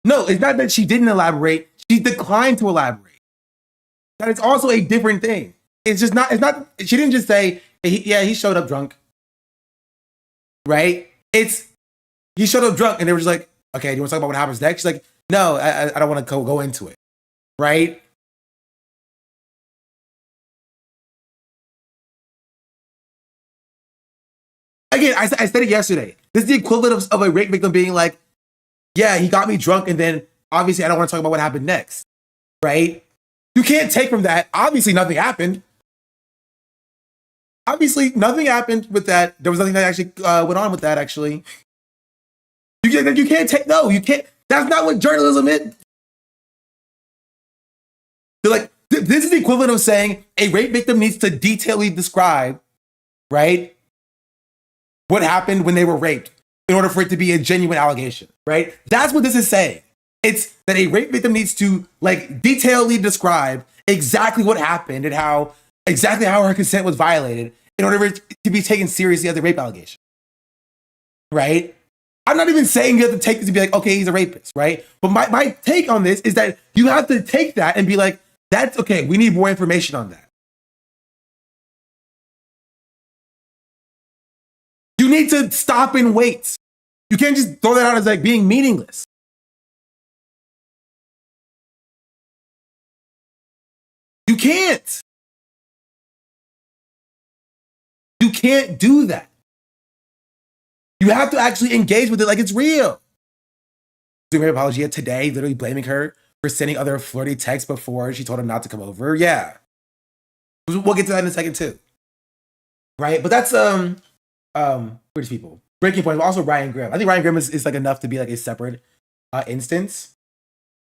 No, it's not that she didn't elaborate. She declined to elaborate. That is also a different thing. It's just not. It's not. She didn't just say, he showed up drunk." Right? He showed up drunk, and they were just like, "Okay, do you want to talk about what happens next?" She's like, "No, I don't want to go into it." Right? Again, I said it yesterday. This is the equivalent of a rape victim being like, "Yeah, he got me drunk, and then obviously I don't want to talk about what happened next." Right? You can't take from that. Obviously, nothing happened. Obviously, nothing happened with that. There was nothing that actually went on with that, actually. You can't take, no, you can't. That's not what journalism is. They're like, this is the equivalent of saying a rape victim needs to detailedly describe, right, what happened when they were raped. in order for it to be a genuine allegation, right? That's what this is saying. It's that a rape victim needs to like detailedly describe exactly what happened and how her consent was violated in order for it to be taken seriously as a rape allegation, right? I'm not even saying you have to take this and be like, okay, he's a rapist, right? But my take on this is that you have to take that and be like, that's okay, we need more information on that. You need to stop and wait. You can't just throw that out as like being meaningless. You can't. You can't do that. You have to actually engage with it like it's real. Doing her apology today, literally blaming her for sending other flirty texts before she told him not to come over. Yeah. We'll get to that in a second too. Right? But that's British people. Breaking point, but also Ryan Grimm. I think Ryan Grimm is like enough to be like a separate instance.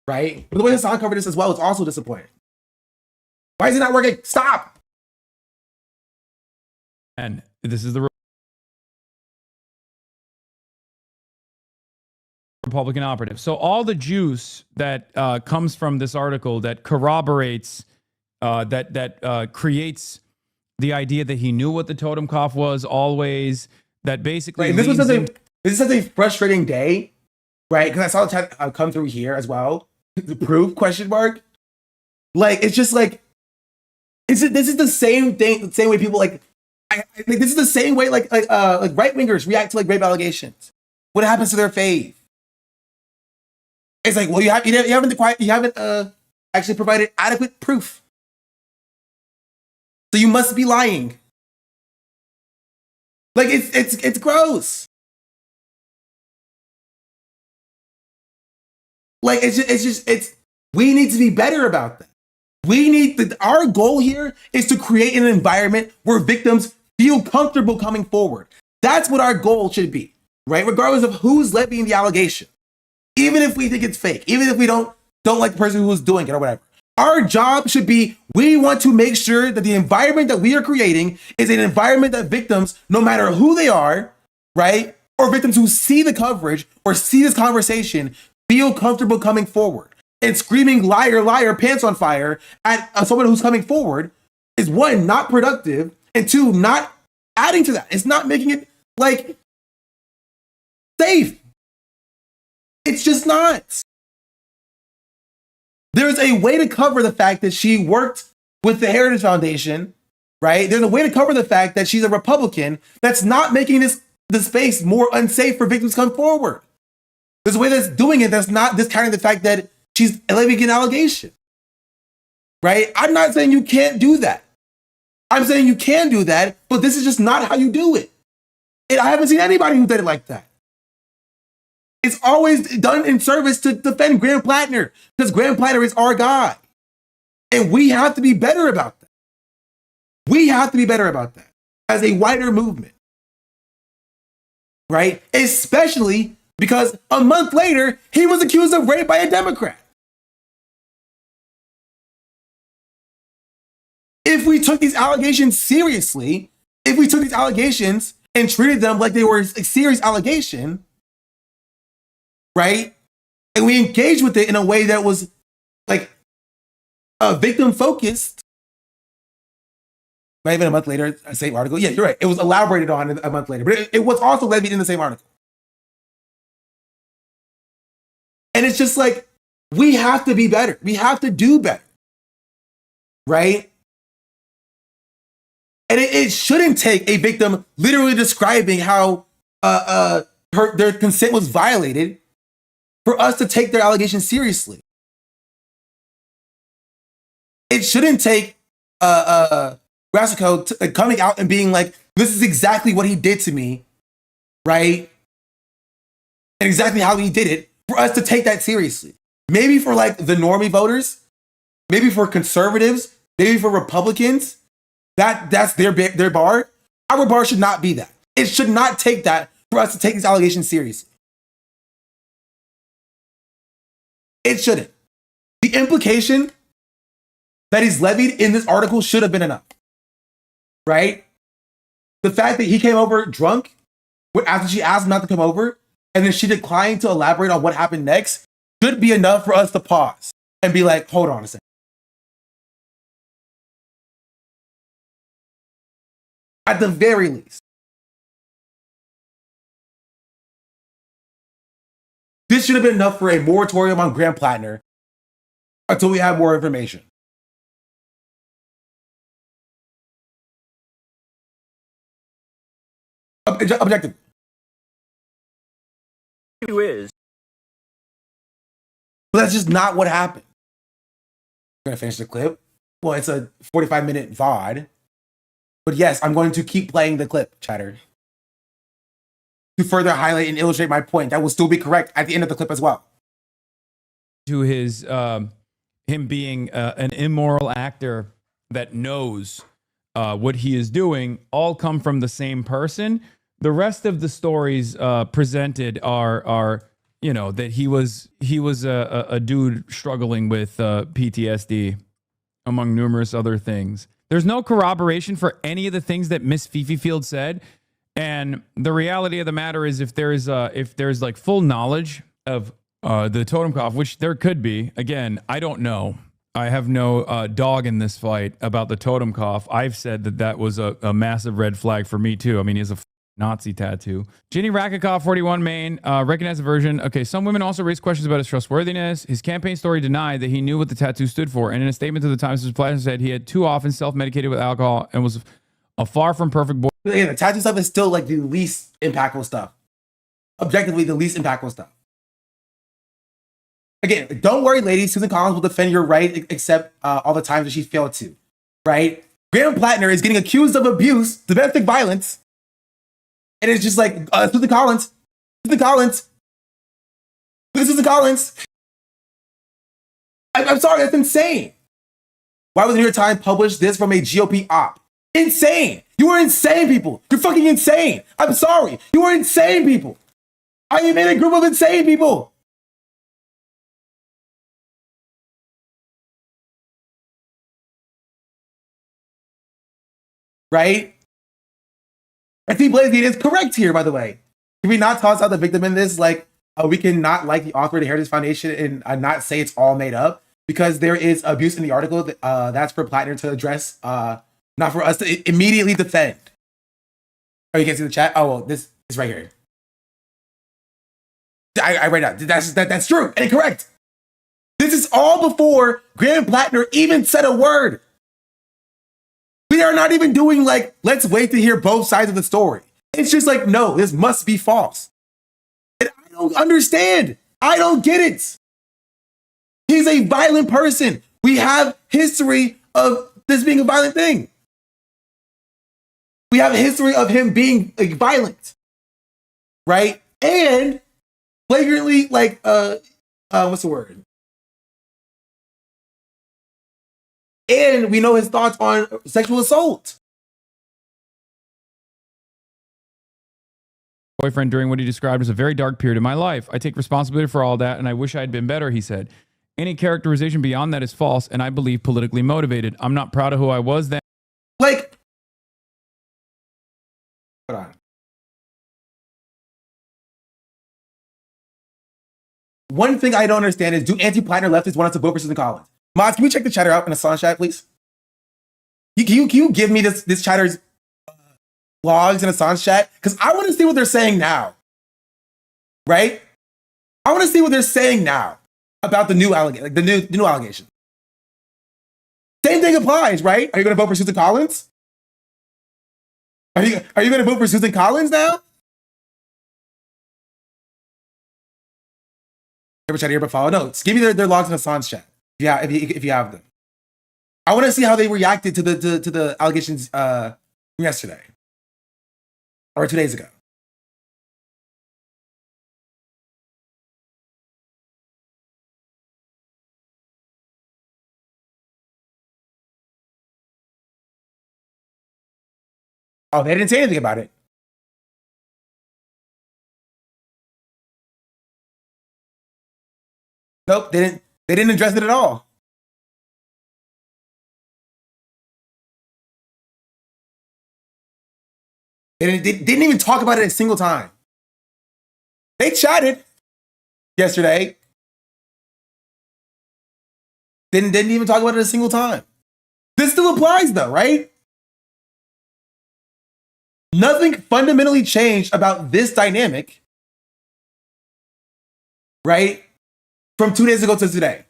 Right? But the way Hassan covered this as well is also disappointing. Why is it not working? Stop! And this is the Republican operative. So all the juice that comes from this article that corroborates, that creates the idea that he knew what the totem cough was always, that basically... Right, this is such a frustrating day, right? Because I saw the chat come through here as well. The proof, question mark. Like, it's just like, this is the same thing, the same way people like this is the same way like right-wingers react to like rape allegations. What happens to their faith? It's like, well, you haven't actually provided adequate proof. So you must be lying. Like it's gross. Like it's we need to be better about that. Our goal here is to create an environment where victims feel comfortable coming forward. That's what our goal should be, right? Regardless of who's levying the allegation. Even if we think it's fake, even if we don't like the person who's doing it or whatever. Our job should be, we want to make sure that the environment that we are creating is an environment that victims, no matter who they are, right? Or victims who see the coverage or see this conversation, feel comfortable coming forward. And screaming liar, liar, pants on fire at someone who's coming forward is one, not productive, and two, not adding to that. It's not making it like safe. It's just not. There's a way to cover the fact that she worked with the Heritage Foundation, right? There's a way to cover the fact that she's a Republican that's not making the space more unsafe for victims to come forward. There's a way that's doing it that's not discounting the fact that she's levying an allegation, right? I'm not saying you can't do that. I'm saying you can do that, but this is just not how you do it. And I haven't seen anybody who did it like that. It's always done in service to defend Graham Platner, because Graham Platner is our guy. And we have to be better about that. We have to be better about that as a wider movement, right? Especially because a month later, he was accused of rape by a Democrat. If we took these allegations seriously, if we took these allegations and treated them like they were a serious allegation, right? And we engaged with it in a way that was like victim focused. Not even a month later, same article. Yeah, you're right. It was elaborated on a month later, but it was also levied in the same article. And it's just like, we have to be better. We have to do better, right? And it shouldn't take a victim literally describing how their consent was violated for us to take their allegations seriously. It shouldn't take Rasico coming out and being like, this is exactly what he did to me, right? And exactly how he did it for us to take that seriously. Maybe for like the normie voters, maybe for conservatives, maybe for Republicans, that's their bar. Our bar should not be that. It should not take that for us to take these allegations seriously. It shouldn't. The implication that he's levied in this article should have been enough, right? The fact that he came over drunk after she asked him not to come over, and then she declined to elaborate on what happened next, should be enough for us to pause and be like, hold on a second. At the very least. This should have been enough for a moratorium on Graham Platner until we have more information. Objective. Who is? But that's just not what happened. I'm going to finish the clip. Well, it's a 45-minute VOD. But yes, I'm going to keep playing the clip, chatter, to further highlight and illustrate my point. That will still be correct at the end of the clip as well. To his him being an immoral actor that knows what he is doing, all come from the same person. The rest of the stories presented are you know, that he was a dude struggling with PTSD, among numerous other things. There's no corroboration for any of the things that Miss Fifi Field said. And the reality of the matter is, if there's like full knowledge of the totem cough, which there could be, again, I don't know. I have no dog in this fight about the totem cough. I've said that was a massive red flag for me too. I mean, he has a Nazi tattoo. Ginny Rakikoff, 41 Maine, recognized the version. Okay, some women also raised questions about his trustworthiness. His campaign story denied that he knew what the tattoo stood for. And in a statement to the Times, Mr. Platner said he had too often self-medicated with alcohol and was a far from perfect boy. Yeah, the tattoo stuff is still like the least impactful stuff. Objectively, the least impactful stuff. Again, don't worry, ladies. Susan Collins will defend your right, except all the times that she failed to. Right? Graham Platner is getting accused of abuse, domestic violence. And it's just like, Susan Collins. I'm sorry, that's insane. Why would the New York Times publish this from a GOP op? Insane. You are insane, people. You're fucking insane. I'm sorry. You are insane, people. I am in a group of insane people. Right? I think Blaze is correct here, by the way. Can we not toss out the victim in this? Like, we can not like the author of the Heritage Foundation and not say it's all made up, because there is abuse in the article. That's for Platner to address, not for us to immediately defend. Oh, you can't see the chat? Oh, well, this is right here. I read out. That's true and correct. This is all before Graham Platner even said a word. We are not even doing like, let's wait to hear both sides of the story. It's just like, no, this must be false. And I don't understand. I don't get it. He's a violent person. We have history of this being a violent thing. We have a history of him being like violent, right? And flagrantly, like, what's the word? And we know his thoughts on sexual assault. Boyfriend during what he described as a very dark period in my life. I take responsibility for all that, and I wish I had been better, he said. Any characterization beyond that is false, and I believe politically motivated. I'm not proud of who I was then. Like, hold on. One thing I don't understand is, do anti-Platner leftists want us to vote for Susan Collins? Mods, can we check the chatter out in the Assange chat, please? Can you give me this chatter's logs in Assange chat? Because I want to see what they're saying now. Right? I want to see what they're saying now about the new allegation, like the new allegation. Same thing applies, right? Are you going to vote for Susan Collins? Are you going to vote for Susan Collins now? Ever chat here but follow? No, give me their logs in Assange chat. Yeah, if you have them. I want to see how they reacted to the allegations yesterday or 2 days ago. Oh, they didn't say anything about it. Nope, they didn't address it at all. They didn't even talk about it a single time. They chatted yesterday. Didn't even talk about it a single time. This still applies though, right? Nothing fundamentally changed about this dynamic, right? From 2 days ago to today.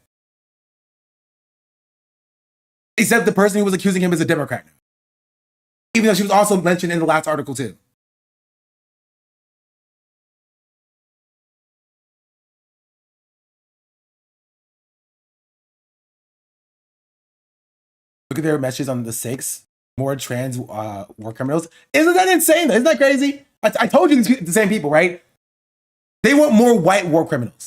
Except the person who was accusing him is a Democrat now. Even though she was also mentioned in the last article too. Look at their messages on the 6th. More trans war criminals. Isn't that insane? Isn't that crazy? I told you the same people, right? They want more white war criminals.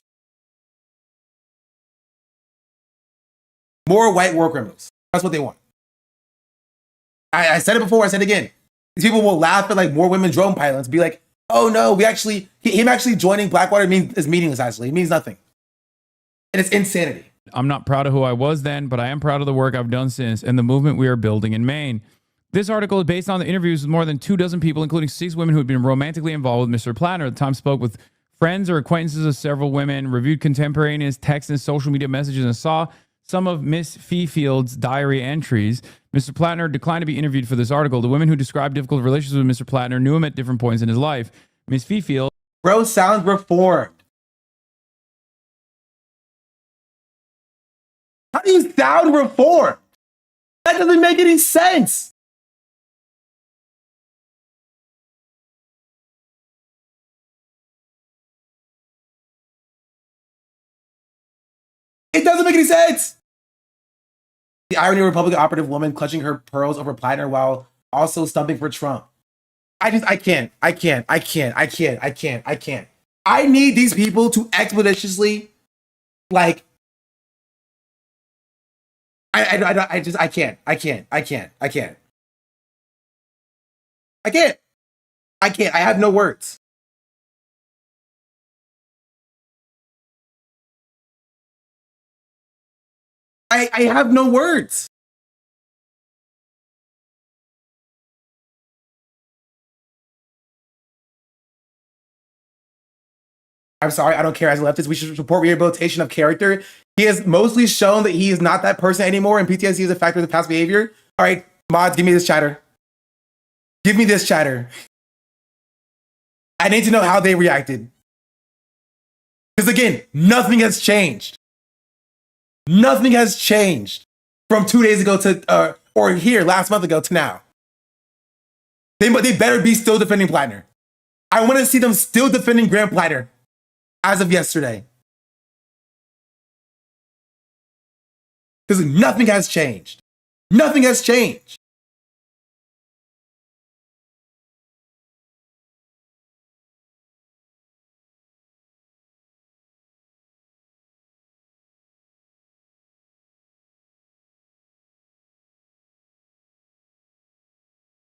More white war criminals. That's what they want. I said it before, I said it again. These people will laugh at like more women drone pilots, be like, oh no, him actually joining Blackwater is meaningless actually. It means nothing. And it's insanity. I'm not proud of who I was then, but I am proud of the work I've done since and the movement we are building in Maine. This article is based on the interviews with more than 24 people, including 6 women who had been romantically involved with Mr. Platner. At the time, spoke with friends or acquaintances of several women, reviewed contemporaneous text and social media messages, and saw some of Miss Feefield's diary entries. Mr. Platner declined to be interviewed for this article. The women who described difficult relationships with Mr. Platner knew him at different points in his life. Miss Feefield... Bro sounds reformed. How do you sound reformed? That doesn't make any sense. It doesn't make any sense. The irony of a Republican operative woman clutching her pearls over Platner while also stumping for Trump. I can't. I need these people to expeditiously, like, I can't. I have no words. I have no words. I'm sorry, I don't care. As a leftist, we should support rehabilitation of character. He has mostly shown that he is not that person anymore, and PTSD is a factor of the past behavior. All right, mods, give me this chatter. Give me this chatter. I need to know how they reacted. Because again, nothing has changed. Nothing has changed from 2 days ago to, or here, last month ago to now. They better be still defending Platner. I want to see them still defending Graham Platner as of yesterday. Because nothing has changed. Nothing has changed.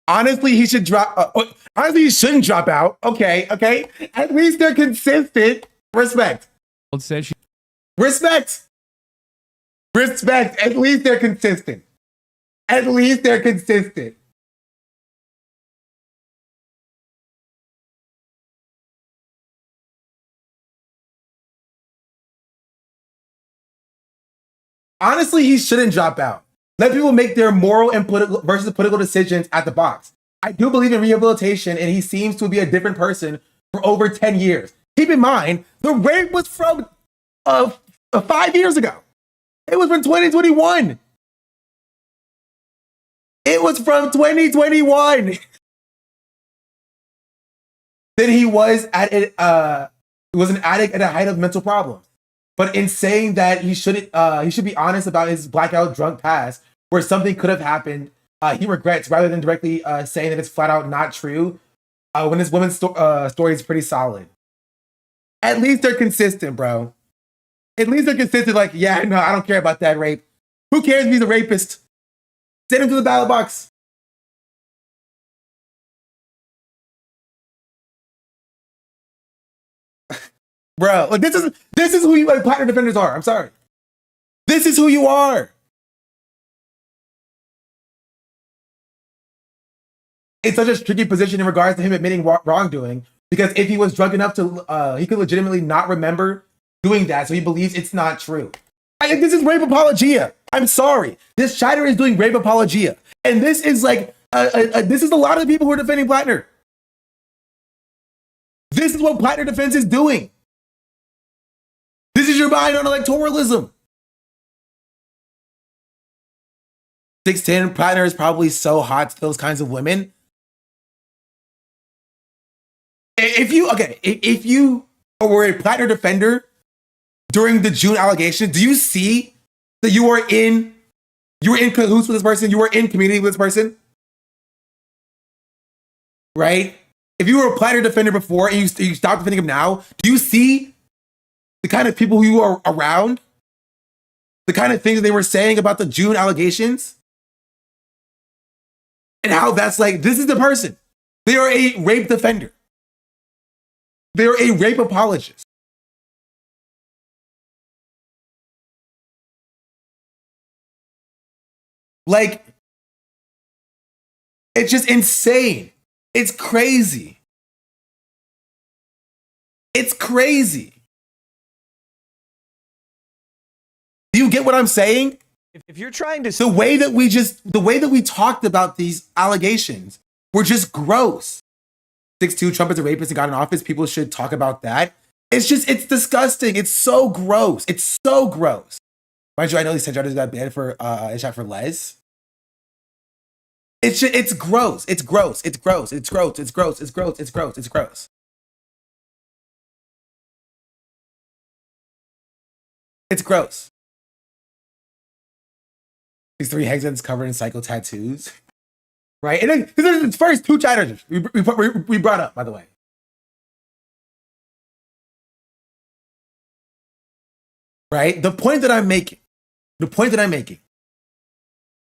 Honestly, he should drop. Honestly, he shouldn't drop out. Okay. At least they're consistent. Respect. Respect. At least they're consistent. Honestly, he shouldn't drop out. Let people make their moral and political versus political decisions at the box. I do believe in rehabilitation, and he seems to be a different person for over 10 years. Keep in mind, the rape was from 5 years ago. It was from 2021. It was from 2021. Then he was at was an addict at a height of mental problems. But in saying that he should be honest about his blackout drunk past, where something could have happened, he regrets rather than directly saying that it's flat out not true. When this woman's story is pretty solid. At least they're consistent, bro. At least they're consistent. Like, yeah, no, I don't care about that rape. Who cares if he's a rapist? Send him to the ballot box. Bro, like this is who you Platner defenders are. I'm sorry. This is who you are. in such a tricky position in regards to him admitting wrongdoing, because if he was drunk enough to, he could legitimately not remember doing that, so he believes it's not true. This is rape apologia. I'm sorry. This chatter is doing rape apologia. And this is like, this is a lot of the people who are defending Platner. This is what Platner defense is doing. This is your mind on electoralism. 6'10", Platner is probably so hot to those kinds of women. If you were a Platner defender during the June allegation, do you see that you were in cahoots with this person? You were in community with this person? Right? If you were a Platner defender before and you stopped defending him now, do you see the kind of people who you are around? The kind of things they were saying about the June allegations? And how that's like, this is the person. They are a rape defender. They are a rape apologist. Like, it's just insane. It's crazy. It's crazy. Do you get what I'm saying? If you're trying to... The way that we talked about these allegations were just gross. 6'2", Trump is a rapist and got in office. People should talk about that. It's disgusting. It's so gross. It's so gross. Mind you, I know these judges got banned for a shot for Les. It's gross. It's gross. It's gross. It's gross. It's gross. It's gross. It's gross. It's gross. It's gross. These 3 hexagons covered in psycho tattoos. Right? And then these are the first 2 chatters we brought up, by the way. Right? The point that I'm making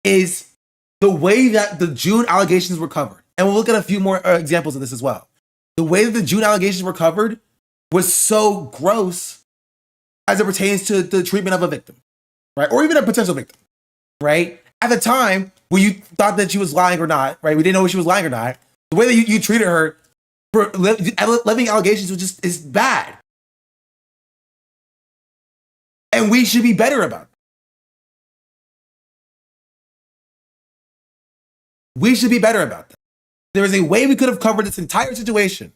is the way that the June allegations were covered. And we'll look at a few more examples of this as well. The way that the June allegations were covered was so gross as it pertains to the treatment of a victim, right? Or even a potential victim, right? At the time, when you thought that she was lying or not, right? We didn't know if she was lying or not. The way that you treated her for levying allegations is bad. And we should be better about it. We should be better about that. There is a way we could have covered this entire situation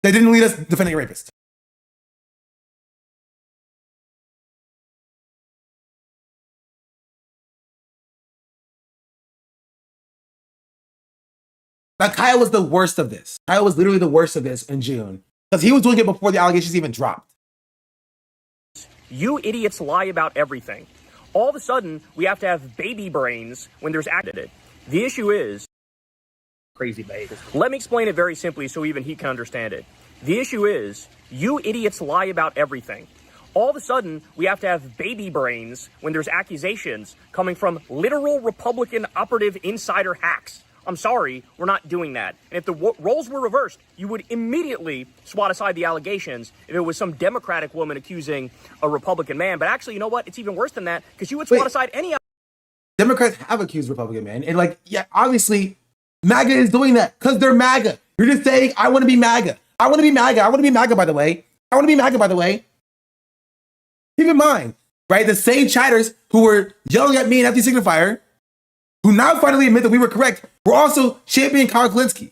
that didn't lead us defending a rapist. Now, Kyle was the worst of this. Kyle was literally the worst of this in June because he was doing it before the allegations even dropped. You idiots lie about everything. All of a sudden, we have to have baby brains when there's accident. The issue is... Crazy baby. Let me explain it very simply so even he can understand it. The issue is, you idiots lie about everything. All of a sudden, we have to have baby brains when there's accusations coming from literal Republican operative insider hacks. I'm sorry, we're not doing that. And if the roles were reversed, you would immediately swat aside the allegations if it was some Democratic woman accusing a Republican man. But actually, you know what? It's even worse than that, because you would swat aside any... Democrats have accused Republican men. And obviously, MAGA is doing that because they're MAGA. You're just saying, I want to be MAGA. I want to be MAGA. I want to be MAGA, by the way. I want to be MAGA, by the way. Keep in mind, right? The same chatters who were yelling at me and FD Signifier, who now finally admit that we were correct, we're also championing Kyle Kulinski.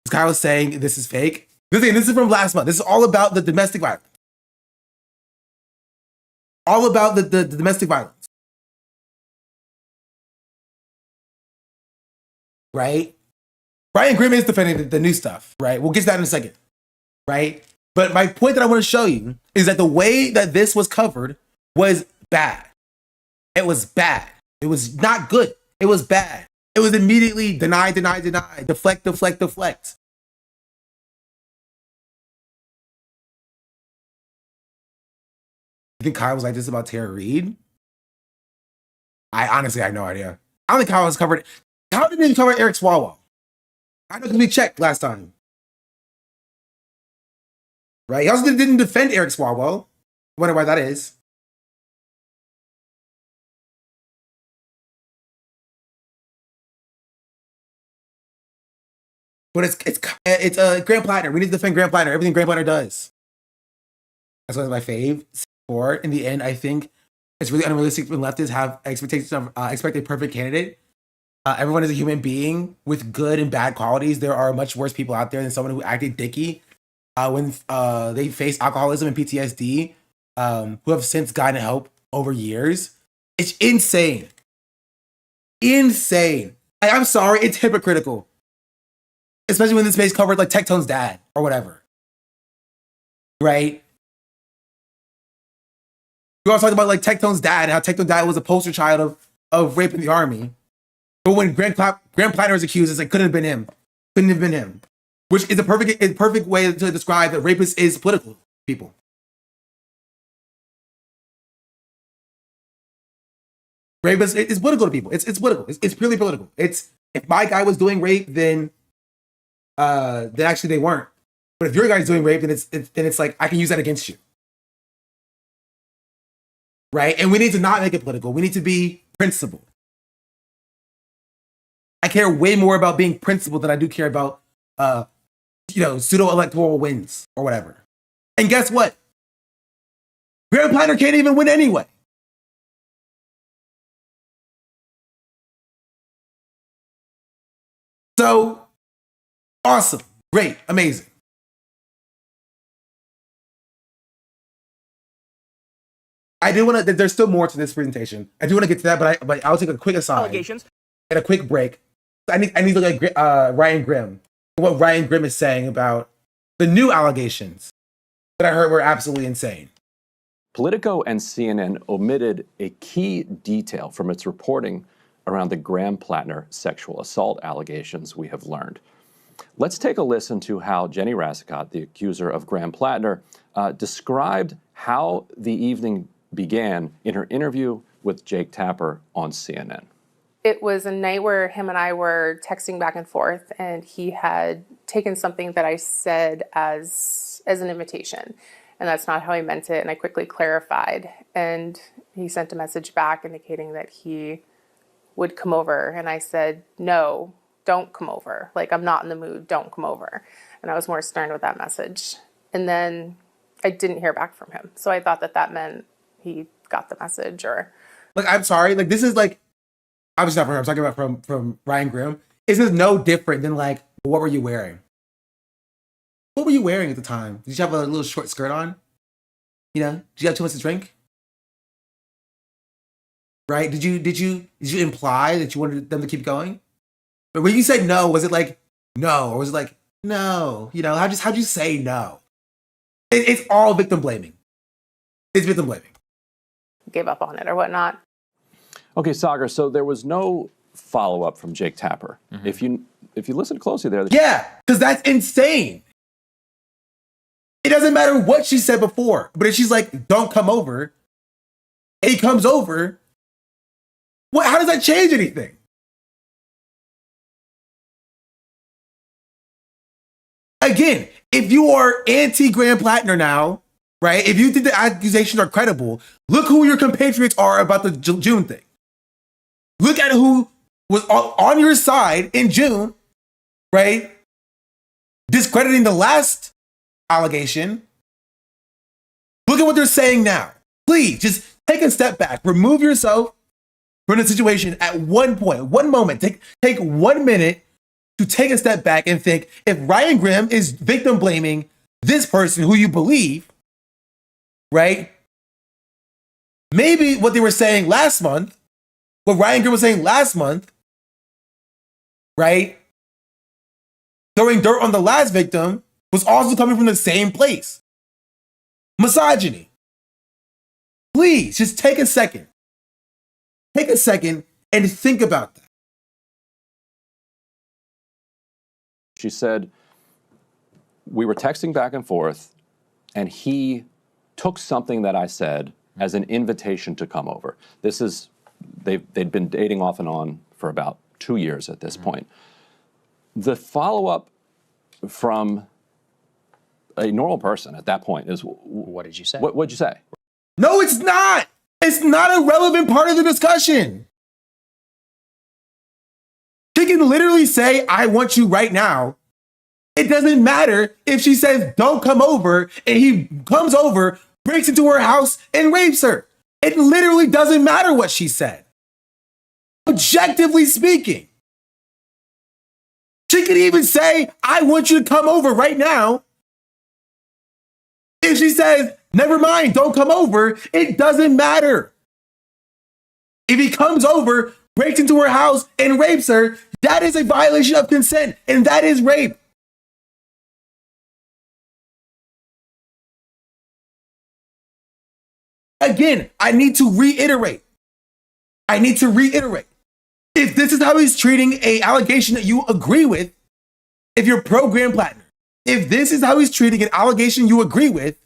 Kyle was saying this is fake. This is from last month. This is all about the domestic violence. All about the domestic violence. Right? Brian Grimm is defending the new stuff, right? We'll get to that in a second, right? But my point that I want to show you is that the way that this was covered was bad. It was bad. It was not good. It was bad. It was immediately deny, deflect. You think Kyle was like this about Tara Reid? I honestly have no idea. I don't think Kyle was covered. Kyle didn't even cover Eric Swalwell. I know because we checked last time. Right? He also didn't defend Eric Swalwell. I wonder why that is. But it's Graham Platner. We need to defend Graham Platner. Everything Graham Platner does. That's one of my fave. Or in the end, I think it's really unrealistic when leftists have expectations of expect a perfect candidate. Everyone is a human being with good and bad qualities. There are much worse people out there than someone who acted dicky when they face alcoholism and PTSD, who have since gotten help over years. It's insane. Insane. I'm sorry, it's hypocritical. Especially when this space covered like Tectone's dad or whatever. Right? You also talked about like Tectone's dad and how Tectone's dad was a poster child of rape in the army. But when Graham Platner was accused, it's like couldn't have been him. Couldn't have been him. Which is a perfect way to describe that rapists is political people. Rapists is political to people. It's political. It's purely political. It's if my guy was doing rape, then actually they weren't. But if your guy's doing rape, then it's like I can use that against you. Right? And we need to not make it political. We need to be principled. I care way more about being principled than I do care about, pseudo-electoral wins or whatever. And guess what? Graham Platner can't even win anyway. So, awesome, great, amazing. I do want to, there's still more to this presentation. I do want to get to that, but I'll take a quick aside. Allegations. And a quick break. I need to look at Ryan Grimm. What Ryan Grimm is saying about the new allegations that I heard were absolutely insane. Politico and CNN omitted a key detail from its reporting around the Graham Platner sexual assault allegations we have learned. Let's take a listen to how Jenny Rassicot, the accuser of Graham Platner, described how the evening began in her interview with Jake Tapper on CNN. It was a night where him and I were texting back and forth, and he had taken something that I said as an invitation, and that's not how he meant it, and I quickly clarified, and he sent a message back indicating that he would come over, and I said, no, don't come over. Like, I'm not in the mood, don't come over. And I was more stern with that message. And then I didn't hear back from him, so I thought that meant he got the message, or... Like, I'm sorry, like, this is like, obviously not from her, I'm talking about from Ryan Grimm. This is no different than like, what were you wearing? What were you wearing at the time? Did you have a little short skirt on? You know, did you have too much to drink? Right? Did you imply that you wanted them to keep going? But when you said no, was it like no, or was it like no? You know, how'd you say no? It's all victim blaming. It's victim blaming. Gave up on it or whatnot. Okay, Sagar, so there was no follow-up from Jake Tapper. Mm-hmm. If you listen closely there... Yeah, because that's insane. It doesn't matter what she said before, but if she's like, don't come over, and he comes over, how does that change anything? Again, if you are anti-Graham Platner now, right, if you think the accusations are credible, look who your compatriots are about the June thing. Look at who was on your side in June, right? Discrediting the last allegation. Look at what they're saying now. Please, just take a step back. Remove yourself from the situation at one point, one moment. Take 1 minute to take a step back and think, if Ryan Grimm is victim blaming this person who you believe, right? Maybe what they were saying last month, what Ryan Grimm was saying last month, right? Throwing dirt on the last victim was also coming from the same place. Misogyny. Please, just take a second. Take a second and think about that. She said, we were texting back and forth, and he took something that I said as an invitation to come over. This is... They'd been dating off and on for about 2 years at this point. The follow-up from a normal person at that point is... What did you say? What'd you say? No, it's not! It's not a relevant part of the discussion. She can literally say, I want you right now, It doesn't matter if she says, don't come over, and he comes over, breaks into her house, and rapes her. It literally doesn't matter what she said. Objectively speaking. She could even say, I want you to come over right now. If she says, never mind, don't come over, it doesn't matter. If he comes over, breaks into her house, and rapes her, that is a violation of consent, and that is rape. Again, I need to reiterate. If this is how he's treating an allegation that you agree with, if you're pro-Graham Platner, if this is how he's treating an allegation you agree with,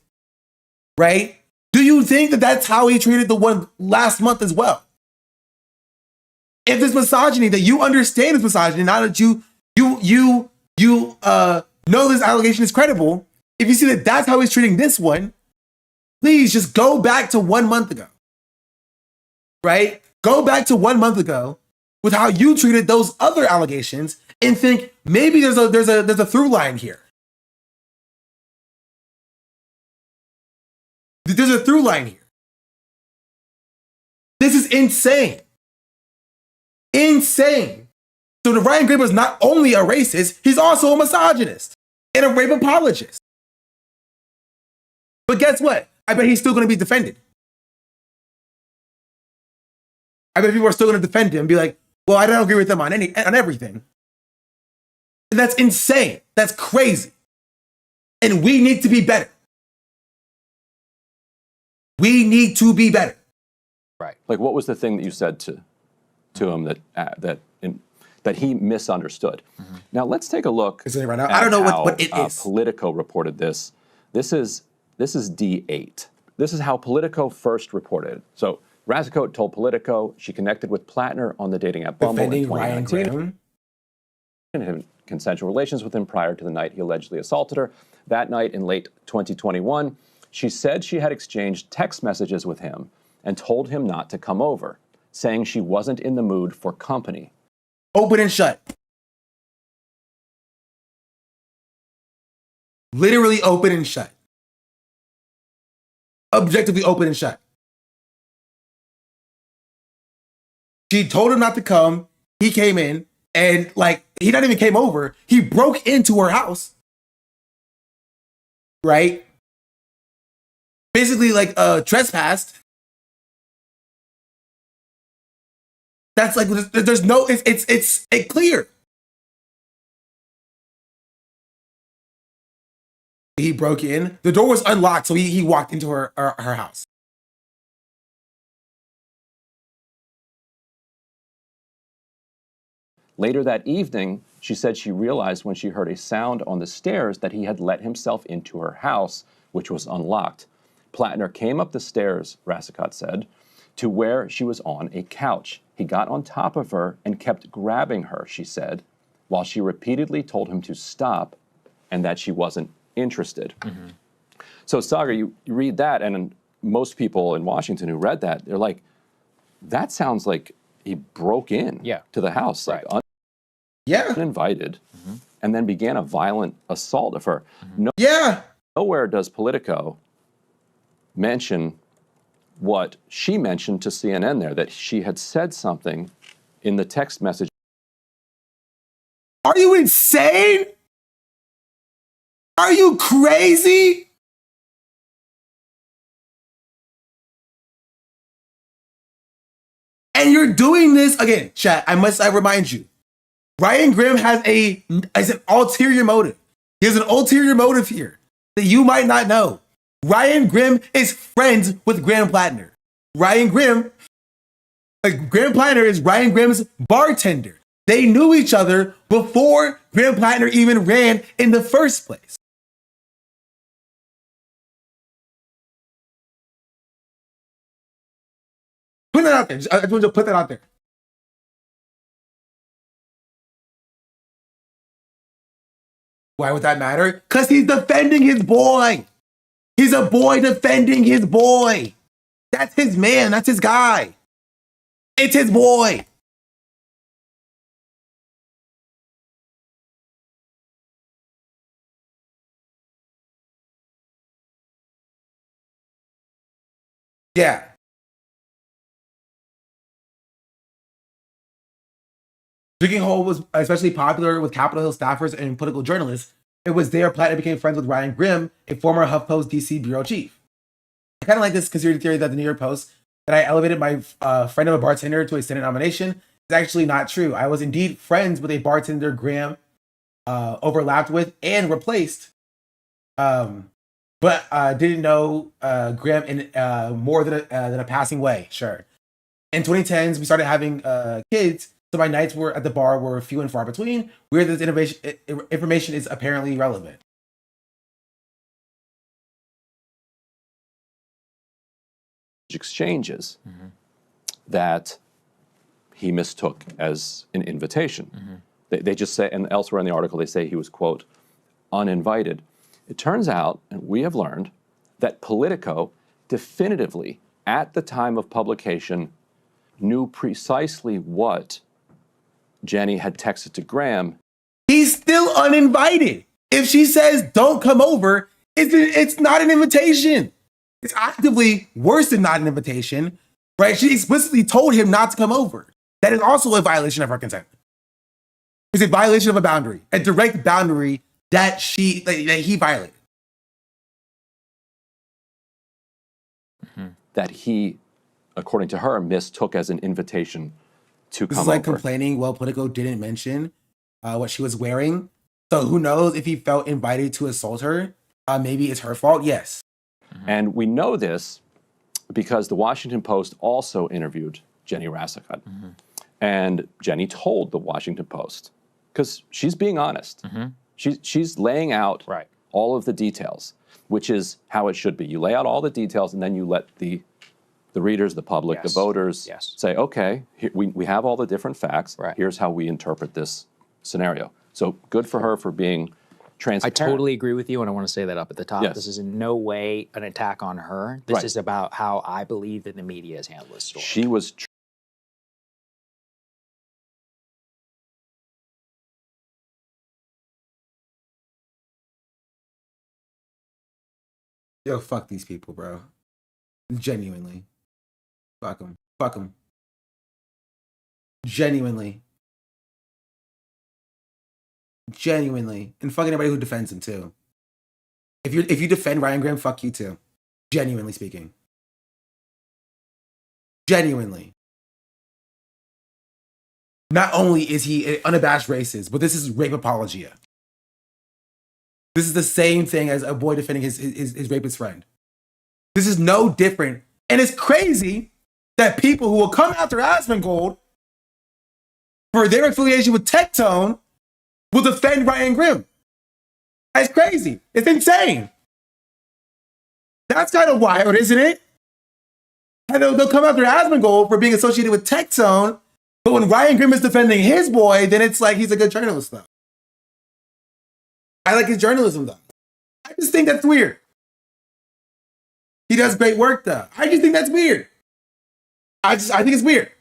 right? Do you think that that's how he treated the one last month as well? If this misogyny, that you understand is misogyny, now that you know this allegation is credible, if you see that that's how he's treating this one, please just go back to 1 month ago, right? Go back to 1 month ago with how you treated those other allegations and think maybe there's a through line here. There's a through line here. This is insane. Insane. So the Ryan Graham was not only a racist, he's also a misogynist and a rape apologist. But guess what? I bet he's still going to be defended. I bet people are still going to defend him and be like, well, I don't agree with them on everything. And that's insane. That's crazy. And we need to be better. We need to be better. Right. Like, what was the thing that you said to him that he misunderstood? Mm-hmm. Now let's take a look. Right now. I don't know what it is. Politico reported this. This is D8. This is how Politico first reported. So Razacote told Politico she connected with Platner on the dating app Bumble in 2019. And had consensual relations with him prior to the night he allegedly assaulted her. That night in late 2021, she said she had exchanged text messages with him and told him not to come over, saying she wasn't in the mood for company. Open and shut. Literally open and shut. Objectively open and shut. She told him not to come. He came in and he not even came over. He broke into her house. Right? Basically trespassed. That's there's no, it's clear. He broke in. The door was unlocked, so he walked into her house. Later that evening, she said she realized when she heard a sound on the stairs that he had let himself into her house, which was unlocked. Platner came up the stairs, Razacote said, to where she was on a couch. He got on top of her and kept grabbing her, she said, while she repeatedly told him to stop and that she wasn't interested. Mm-hmm. So, Sagar, you read that, and most people in Washington who read that, they're like, that sounds like he broke in to the house, right. Uninvited, mm-hmm. and then began a violent assault of her. Mm-hmm. Nowhere does Politico mention what she mentioned to CNN there, that she had said something in the text message. Are you insane? Are you crazy? And you're doing this, again, chat, I remind you, Ryan Graham has an ulterior motive. He has an ulterior motive here that you might not know. Ryan Graham is friends with Graham Platner. Graham Platner is Ryan Graham's bartender. They knew each other before Graham Platner even ran in the first place. Put that out there. I just want to put that out there. Why would that matter? Because he's defending his boy. He's a boy defending his boy. That's his man. That's his guy. It's his boy. Yeah. Drinking hole was especially popular with Capitol Hill staffers and political journalists. It was there Platner became friends with Ryan Grimm, a former HuffPost DC bureau chief. I kind of like this conspiracy theory that the New York Post, that I elevated my friend of a bartender to a Senate nomination, is actually not true. I was indeed friends with a bartender Graham overlapped with and replaced, but didn't know Graham in more than a passing way. Sure. In 2010s, we started having kids, so my nights were at the bar were few and far between. Where this information is apparently relevant. Exchanges that he mistook as an invitation. They just say, and elsewhere in the article, they say he was, quote, uninvited. It turns out, and we have learned, that Politico definitively, at the time of publication, knew precisely what Jenny had texted to Graham. He's still uninvited. If she says, don't come over, it's not an invitation. It's actively worse than not an invitation, right? She explicitly told him not to come over. That is also a violation of her consent. It's a violation of a boundary, a direct boundary that he violated. That he, according to her, mistook as an invitation to come over. This is like complaining, well, Politico didn't mention what she was wearing. So who knows if he felt invited to assault her? Maybe it's her fault, yes. And we know this because the Washington Post also interviewed Jenny Rassicot. And Jenny told the Washington Post, because she's being honest. She's laying out all of the details, which is how it should be. You lay out all the details and then you let the readers, the public, the voters say, okay, here, we have all the different facts. Here's how we interpret this scenario. So good for her for being transparent. I totally agree with you, and I want to say that up at the top. Yes. This is in no way an attack on her. This is about how I believe that the media has handled this story. She was Yo, fuck these people, bro. Genuinely. Fuck them. Fuck them. Genuinely. Genuinely. And fuck anybody who defends him, too. If you defend Ryan Graham, fuck you, too. Genuinely speaking. Genuinely. Not only is he an unabashed racist, but this is rape apologia. This is the same thing as a boy defending his rapist friend. This is no different. And it's crazy that people who will come after Asmongold for their affiliation with Tectone will defend Ryan Grimm. That's crazy. It's insane. That's kind of wild, isn't it? And they'll come after Asmongold for being associated with Tectone, but when Ryan Grimm is defending his boy, then it's like he's a good journalist, though. I like his journalism, though. I just think that's weird. He does great work, though. I just think that's weird. I think it's weird.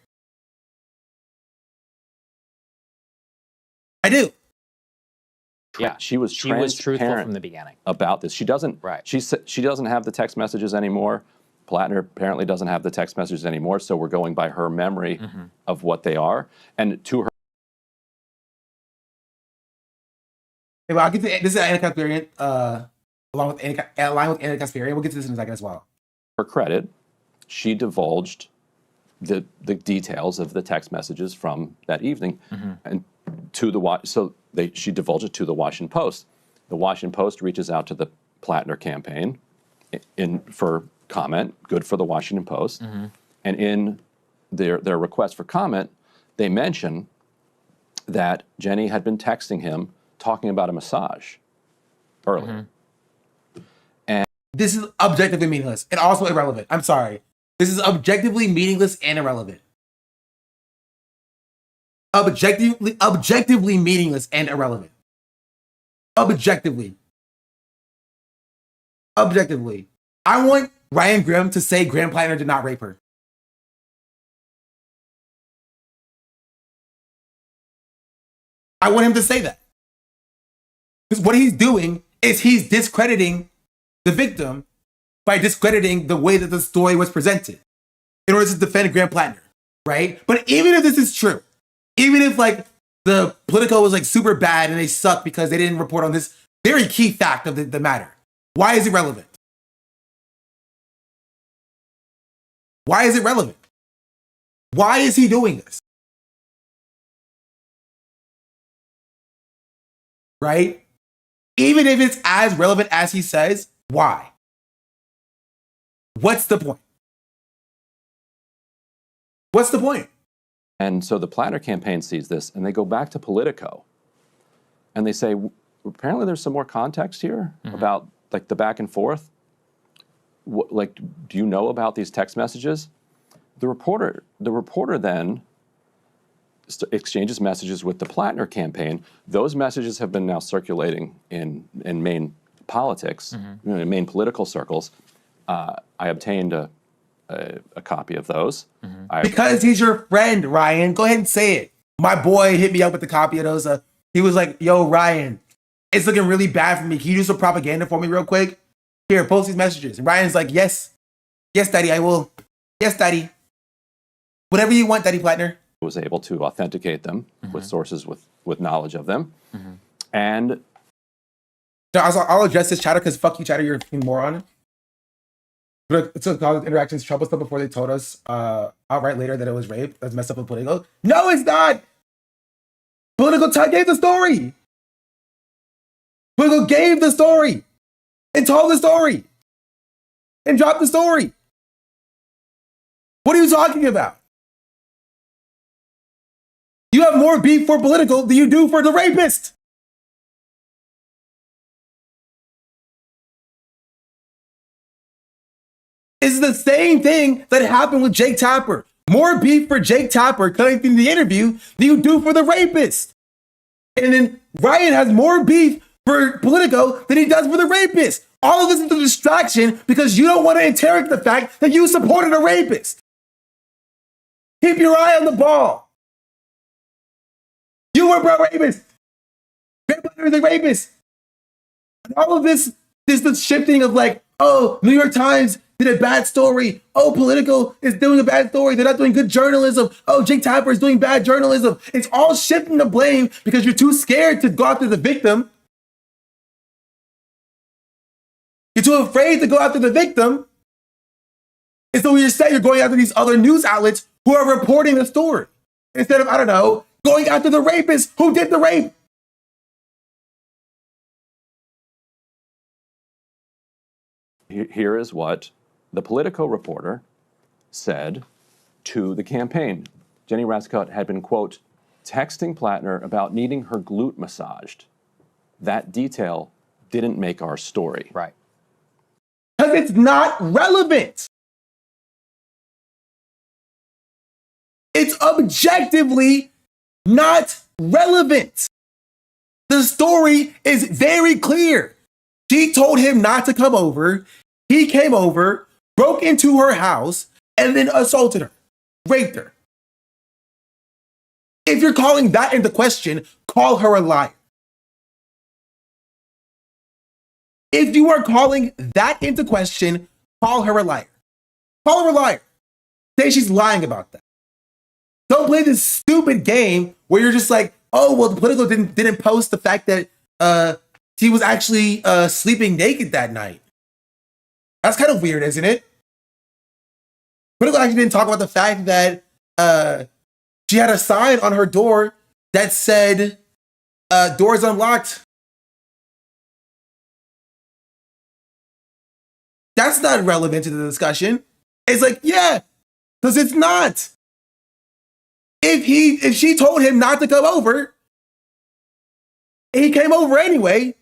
I do. Yeah, she was truthful from the beginning about this. She doesn't. She doesn't have the text messages anymore. Platner apparently doesn't have the text messages anymore. So we're going by her memory of what they are, and to her. Well, I'll get to this is an Anna-Kasparian, along with Anna-Kasparian. We'll get to this in a second as well. Her credit, she divulged the details of the text messages from that evening, and to the she divulged it to the Washington Post. The Washington Post reaches out to the Platner campaign for comment. Good for the Washington Post, and in their request for comment, they mention that Jenny had been texting him talking about a massage earlier. And this is objectively meaningless and also irrelevant. I'm sorry. This is objectively meaningless and irrelevant. Objectively meaningless and irrelevant. Objectively. I want Ryan Grimm to say Graham Platner did not rape her. I want him to say that. Because what he's doing is he's discrediting the victim by discrediting the way that the story was presented in order to defend Graham Platner, right? But even if this is true, even if like the Politico was like super bad and they suck because they didn't report on this very key fact of the matter, why is it relevant? Why is it relevant? Why is he doing this? Right? Even if it's as relevant as he says, why? What's the point? What's the point? And so the Platner campaign sees this, and they go back to Politico, and they say, apparently there's some more context here about like the back and forth. Like, do you know about these text messages? The reporter then exchanges messages with the Platner campaign. Those messages have been now circulating in Maine politics, in Maine political circles. I obtained a copy of those. Because he's your friend, Ryan. Go ahead and say it. My boy hit me up with a copy of those. He was like, yo, Ryan, it's looking really bad for me. Can you do some propaganda for me real quick? Here, post these messages. And Ryan's like, yes. Yes, Daddy, I will. Yes, Daddy. Whatever you want, Daddy Platner. Was able to authenticate them with sources with knowledge of them. And I'll address this, Chatter, because fuck you, Chatter, you're a moron. It took all the interactions trouble stuff before they told us outright later that it was rape. That's messed up with Politico. No, it's not. Politico gave the story. Politico gave the story and told the story and dropped the story. What are you talking about? You have more beef for Politico than you do for the rapist. It's the same thing that happened with Jake Tapper. More beef for Jake Tapper coming through the interview than you do for the rapist. And then Ryan has more beef for Politico than he does for the rapist. All of this is a distraction because you don't want to interrogate the fact that you supported a rapist. Keep your eye on the ball. You were pro-rapist. Graham Platner is a rapist. And all of this is the shifting of like, oh, New York Times did a bad story. Oh, Politico is doing a bad story. They're not doing good journalism. Oh, Jake Tapper is doing bad journalism. It's all shifting the blame because you're too scared to go after the victim. You're too afraid to go after the victim. And so instead, you're going after these other news outlets who are reporting the story. Instead of, I don't know, going after the rapist who did the rape. Here is what the Politico reporter said to the campaign. Jenny Rascott had been, quote, texting Platner about needing her glute massaged. That detail didn't make our story. Right. Because it's not relevant. It's objectively not relevant. The story is very clear. She told him not to come over. He came over, broke into her house, and then assaulted her, raped her. If you're calling that into question, call her a liar. If you are calling that into question, call her a liar. Call her a liar. Say she's lying about that. Don't play this stupid game where you're just like, oh, well, the Politico didn't post the fact that he was actually sleeping naked that night. That's kind of weird, isn't it? Politico actually didn't talk about the fact that she had a sign on her door that said, doors unlocked. That's not relevant to the discussion. It's like, yeah, because it's not. If she told him not to come over, and he came over anyway,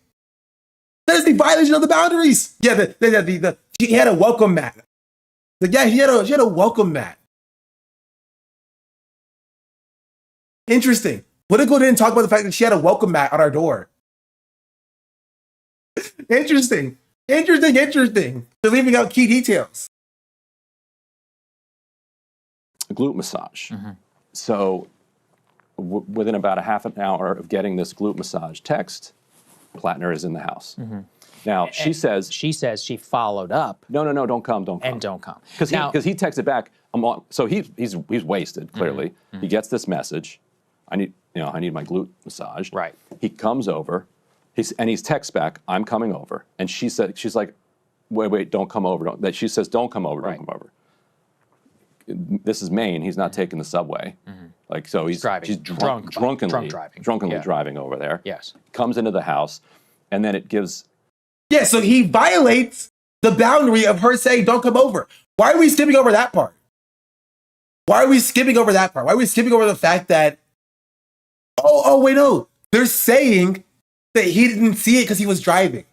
that is the violation of the boundaries. Yeah, she had a welcome mat. Like, yeah, she had a welcome mat. Interesting. Politico didn't talk about the fact that she had a welcome mat on our door. Interesting. They're leaving out key details. Glute massage. So within about a half an hour of getting this glute massage text, Platner is in the house. Now she says she followed up. No, don't come. And don't come. Because he texted back. So he's wasted clearly. He gets this message. I need my glute massaged. Right. He comes over. He's texts back. I'm coming over. And she's like, wait, don't come over. She says, don't come over. Don't come over. This is Maine. He's not taking the subway. Like so, he's driving. She's drunkenly driving over there. Yes. Comes into the house, and then it gives. Yeah, so he violates the boundary of her saying, don't come over. Why are we skipping over that part? Why are we skipping over that part? Why are we skipping over the fact that, wait, no. They're saying that he didn't see it because he was driving.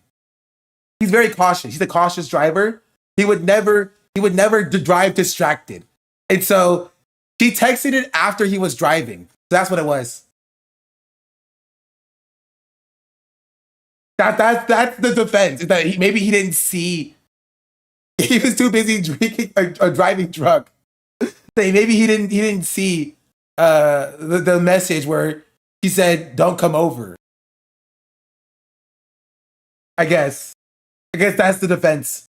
He's very cautious. He's a cautious driver. He would never drive distracted. And so she texted it after he was driving. So that's what it was. That's the defense. Is that maybe he didn't see. He was too busy drinking or driving drunk. Maybe he didn't see the message where he said, "Don't come over." I guess that's the defense.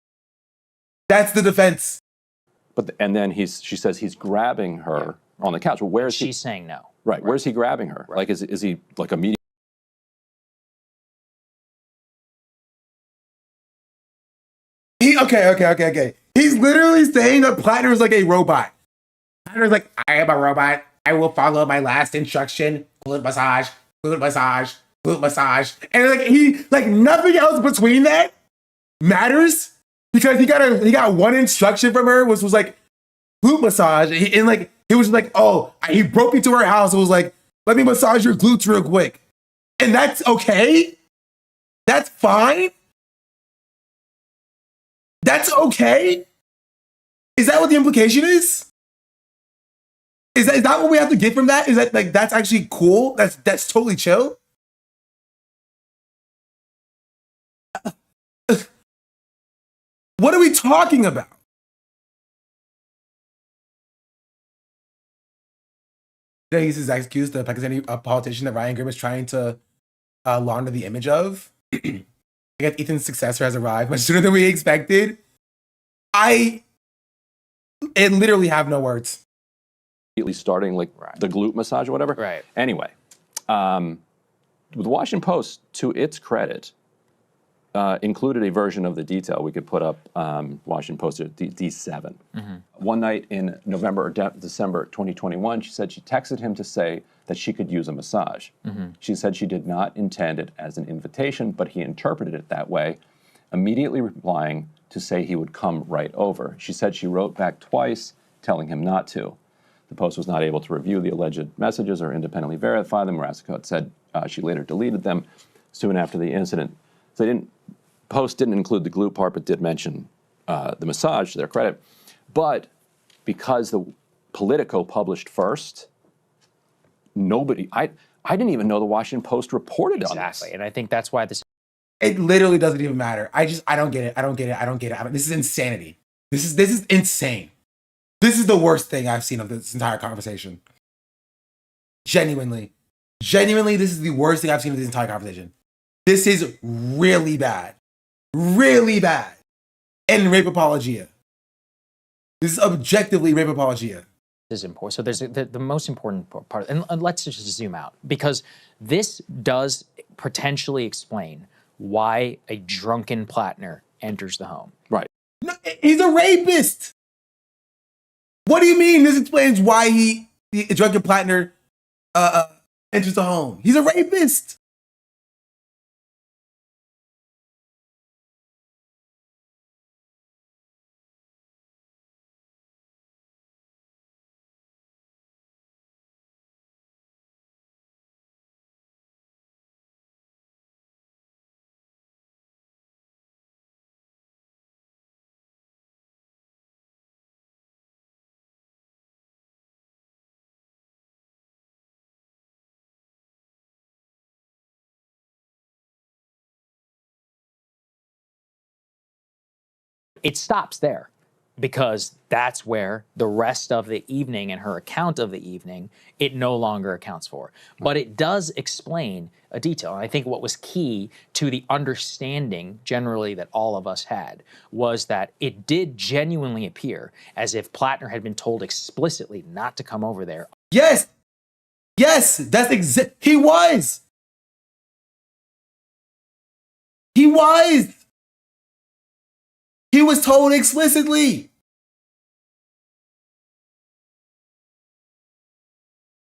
That's the defense. And then she says he's grabbing her on the couch. Well, where is he? She's saying no. Right. Where's he grabbing her? Right. Like, is he like a medium? Okay. He's literally saying that Platner is like a robot. Platner's like, I am a robot. I will follow my last instruction. Glute massage, glute massage, glute massage. And like nothing else between that matters because he got one instruction from her, which was like glute massage. And he was like, he broke into her house and was like, let me massage your glutes real quick. And that's okay. That's fine. That's okay? Is that what the implication is? Is that what we have to get from that? Is that like that's actually cool? That's totally chill? What are we talking about? He's accused the Pakistani politician that Ryan Grimm is trying to launder the image of. I guess Ethan's successor has arrived much sooner than we expected. I literally have no words. Starting the glute massage or whatever. Right. Anyway, the Washington Post, to its credit, included a version of the detail. We could put up Washington Post at D7. One night in November or December 2021, she said she texted him to say that she could use a massage. She said she did not intend it as an invitation, but he interpreted it that way, immediately replying to say he would come right over. She said she wrote back twice, telling him not to. The Post was not able to review the alleged messages or independently verify them. Rassico said she later deleted them soon after the incident. So Post didn't include the glute part, but did mention the massage to their credit. But because the Politico published first, I didn't even know the Washington Post reported on this. Exactly, and I think that's why this. It literally doesn't even matter. I don't get it. This is insanity. This is insane. This is the worst thing I've seen of this entire conversation. Genuinely, this is the worst thing I've seen of this entire conversation. This is really bad. Really bad. And rape apologia. This is objectively rape apologia. Is important. So there's the most important part, and let's just zoom out, because this does potentially explain why a drunken Platner enters the home. Right. No, he's a rapist. What do you mean? This explains why the drunken Platner enters the home. He's a rapist. It stops there. because that's where the rest of the evening and her account of the evening, it no longer accounts for. But it does explain a detail. And I think what was key to the understanding generally that all of us had was that it did genuinely appear as if Platner had been told explicitly not to come over there. Yes. Yes, that's he was. He was. He was told explicitly.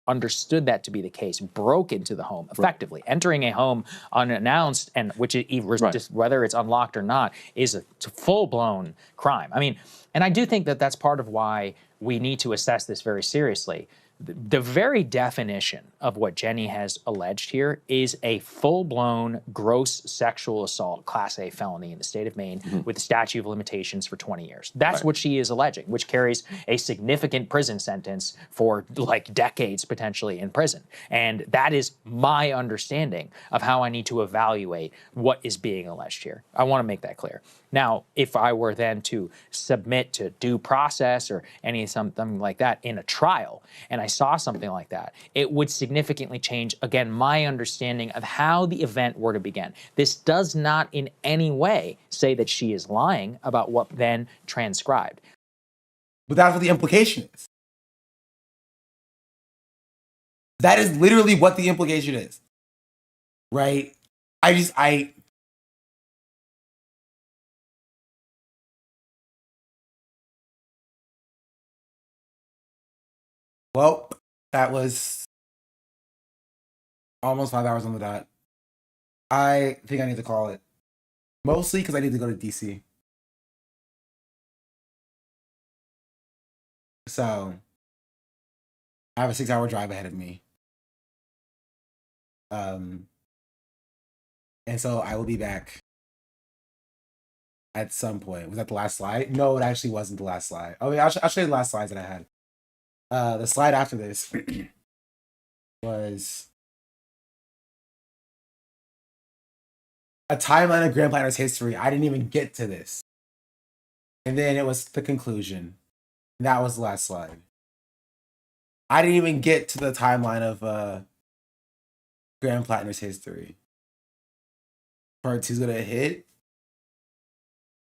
Understood that to be the case, broke into the home effectively, entering a home unannounced, and which just whether it's unlocked or not is a full-blown crime. I mean, and I do think that that's part of why we need to assess this very seriously. The very definition of what Jenny has alleged here is a full-blown gross sexual assault, Class A felony in the state of Maine with a statute of limitations for 20 years. That's what she is alleging, which carries a significant prison sentence for like decades potentially in prison. And that is my understanding of how I need to evaluate what is being alleged here. I want to make that clear. Now, if I were then to submit to due process or something like that in a trial, and I saw something like that, it would significantly change, again, my understanding of how the event were to begin. This does not in any way say that she is lying about what then transcribed. But that's what the implication is. That is literally what the implication is. Right? Well, that was almost 5 hours on the dot. I think I need to call it. Mostly because I need to go to DC. So, I have a 6-hour drive ahead of me. And so I will be back at some point. Was that the last slide? No, it actually wasn't the last slide. Oh, yeah, I'll show you the last slides that I had. The slide after this was a timeline of Grand Platner's history. I didn't even get to this. And then it was the conclusion. And that was the last slide. I didn't even get to the timeline of Grand Platner's history. Part 2's gonna hit.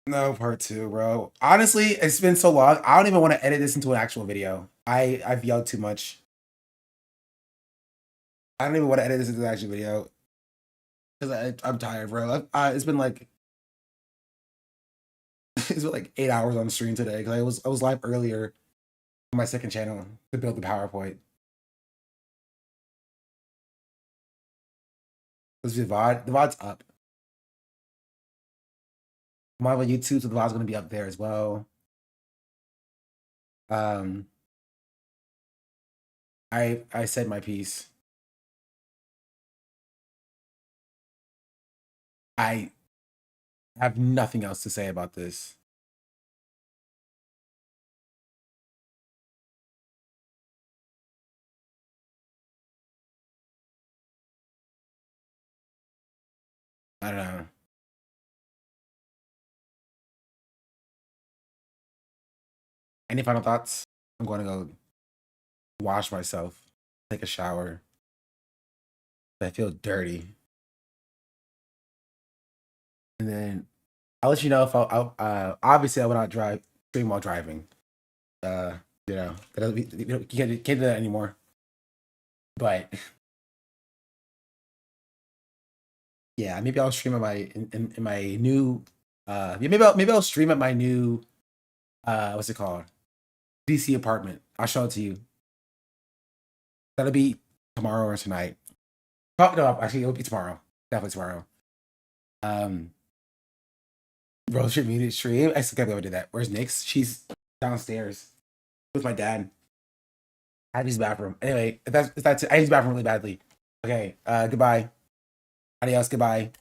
No, part 2, bro. Honestly, it's been so long. I don't even want to edit this into an actual video. I've yelled too much. I don't even want to edit this into an actual video. Because I'm tired, bro. It's been like 8 hours on stream today. Because I was live earlier on my second channel to build the PowerPoint. This is the VOD. The VOD's up. I'm on YouTube, so the VOD's gonna be up there as well. I said my piece. I have nothing else to say about this. I don't know. Any final thoughts? I'm going to go wash myself, take a shower. I feel dirty. And then I'll let you know if obviously I will not stream while driving. You know, you can't do that anymore. But yeah, maybe I'll stream at in my new maybe I'll stream at my new what's it called? DC apartment. I'll show it to you. That'll be tomorrow or tonight. Oh, no, actually it'll be tomorrow. Definitely tomorrow. Road trip music stream. I still can't be able to do that. Where's Nyx? She's downstairs with my dad. I have to use the bathroom. Anyway, if that's it, I use the bathroom really badly. Okay, goodbye. Adios, goodbye.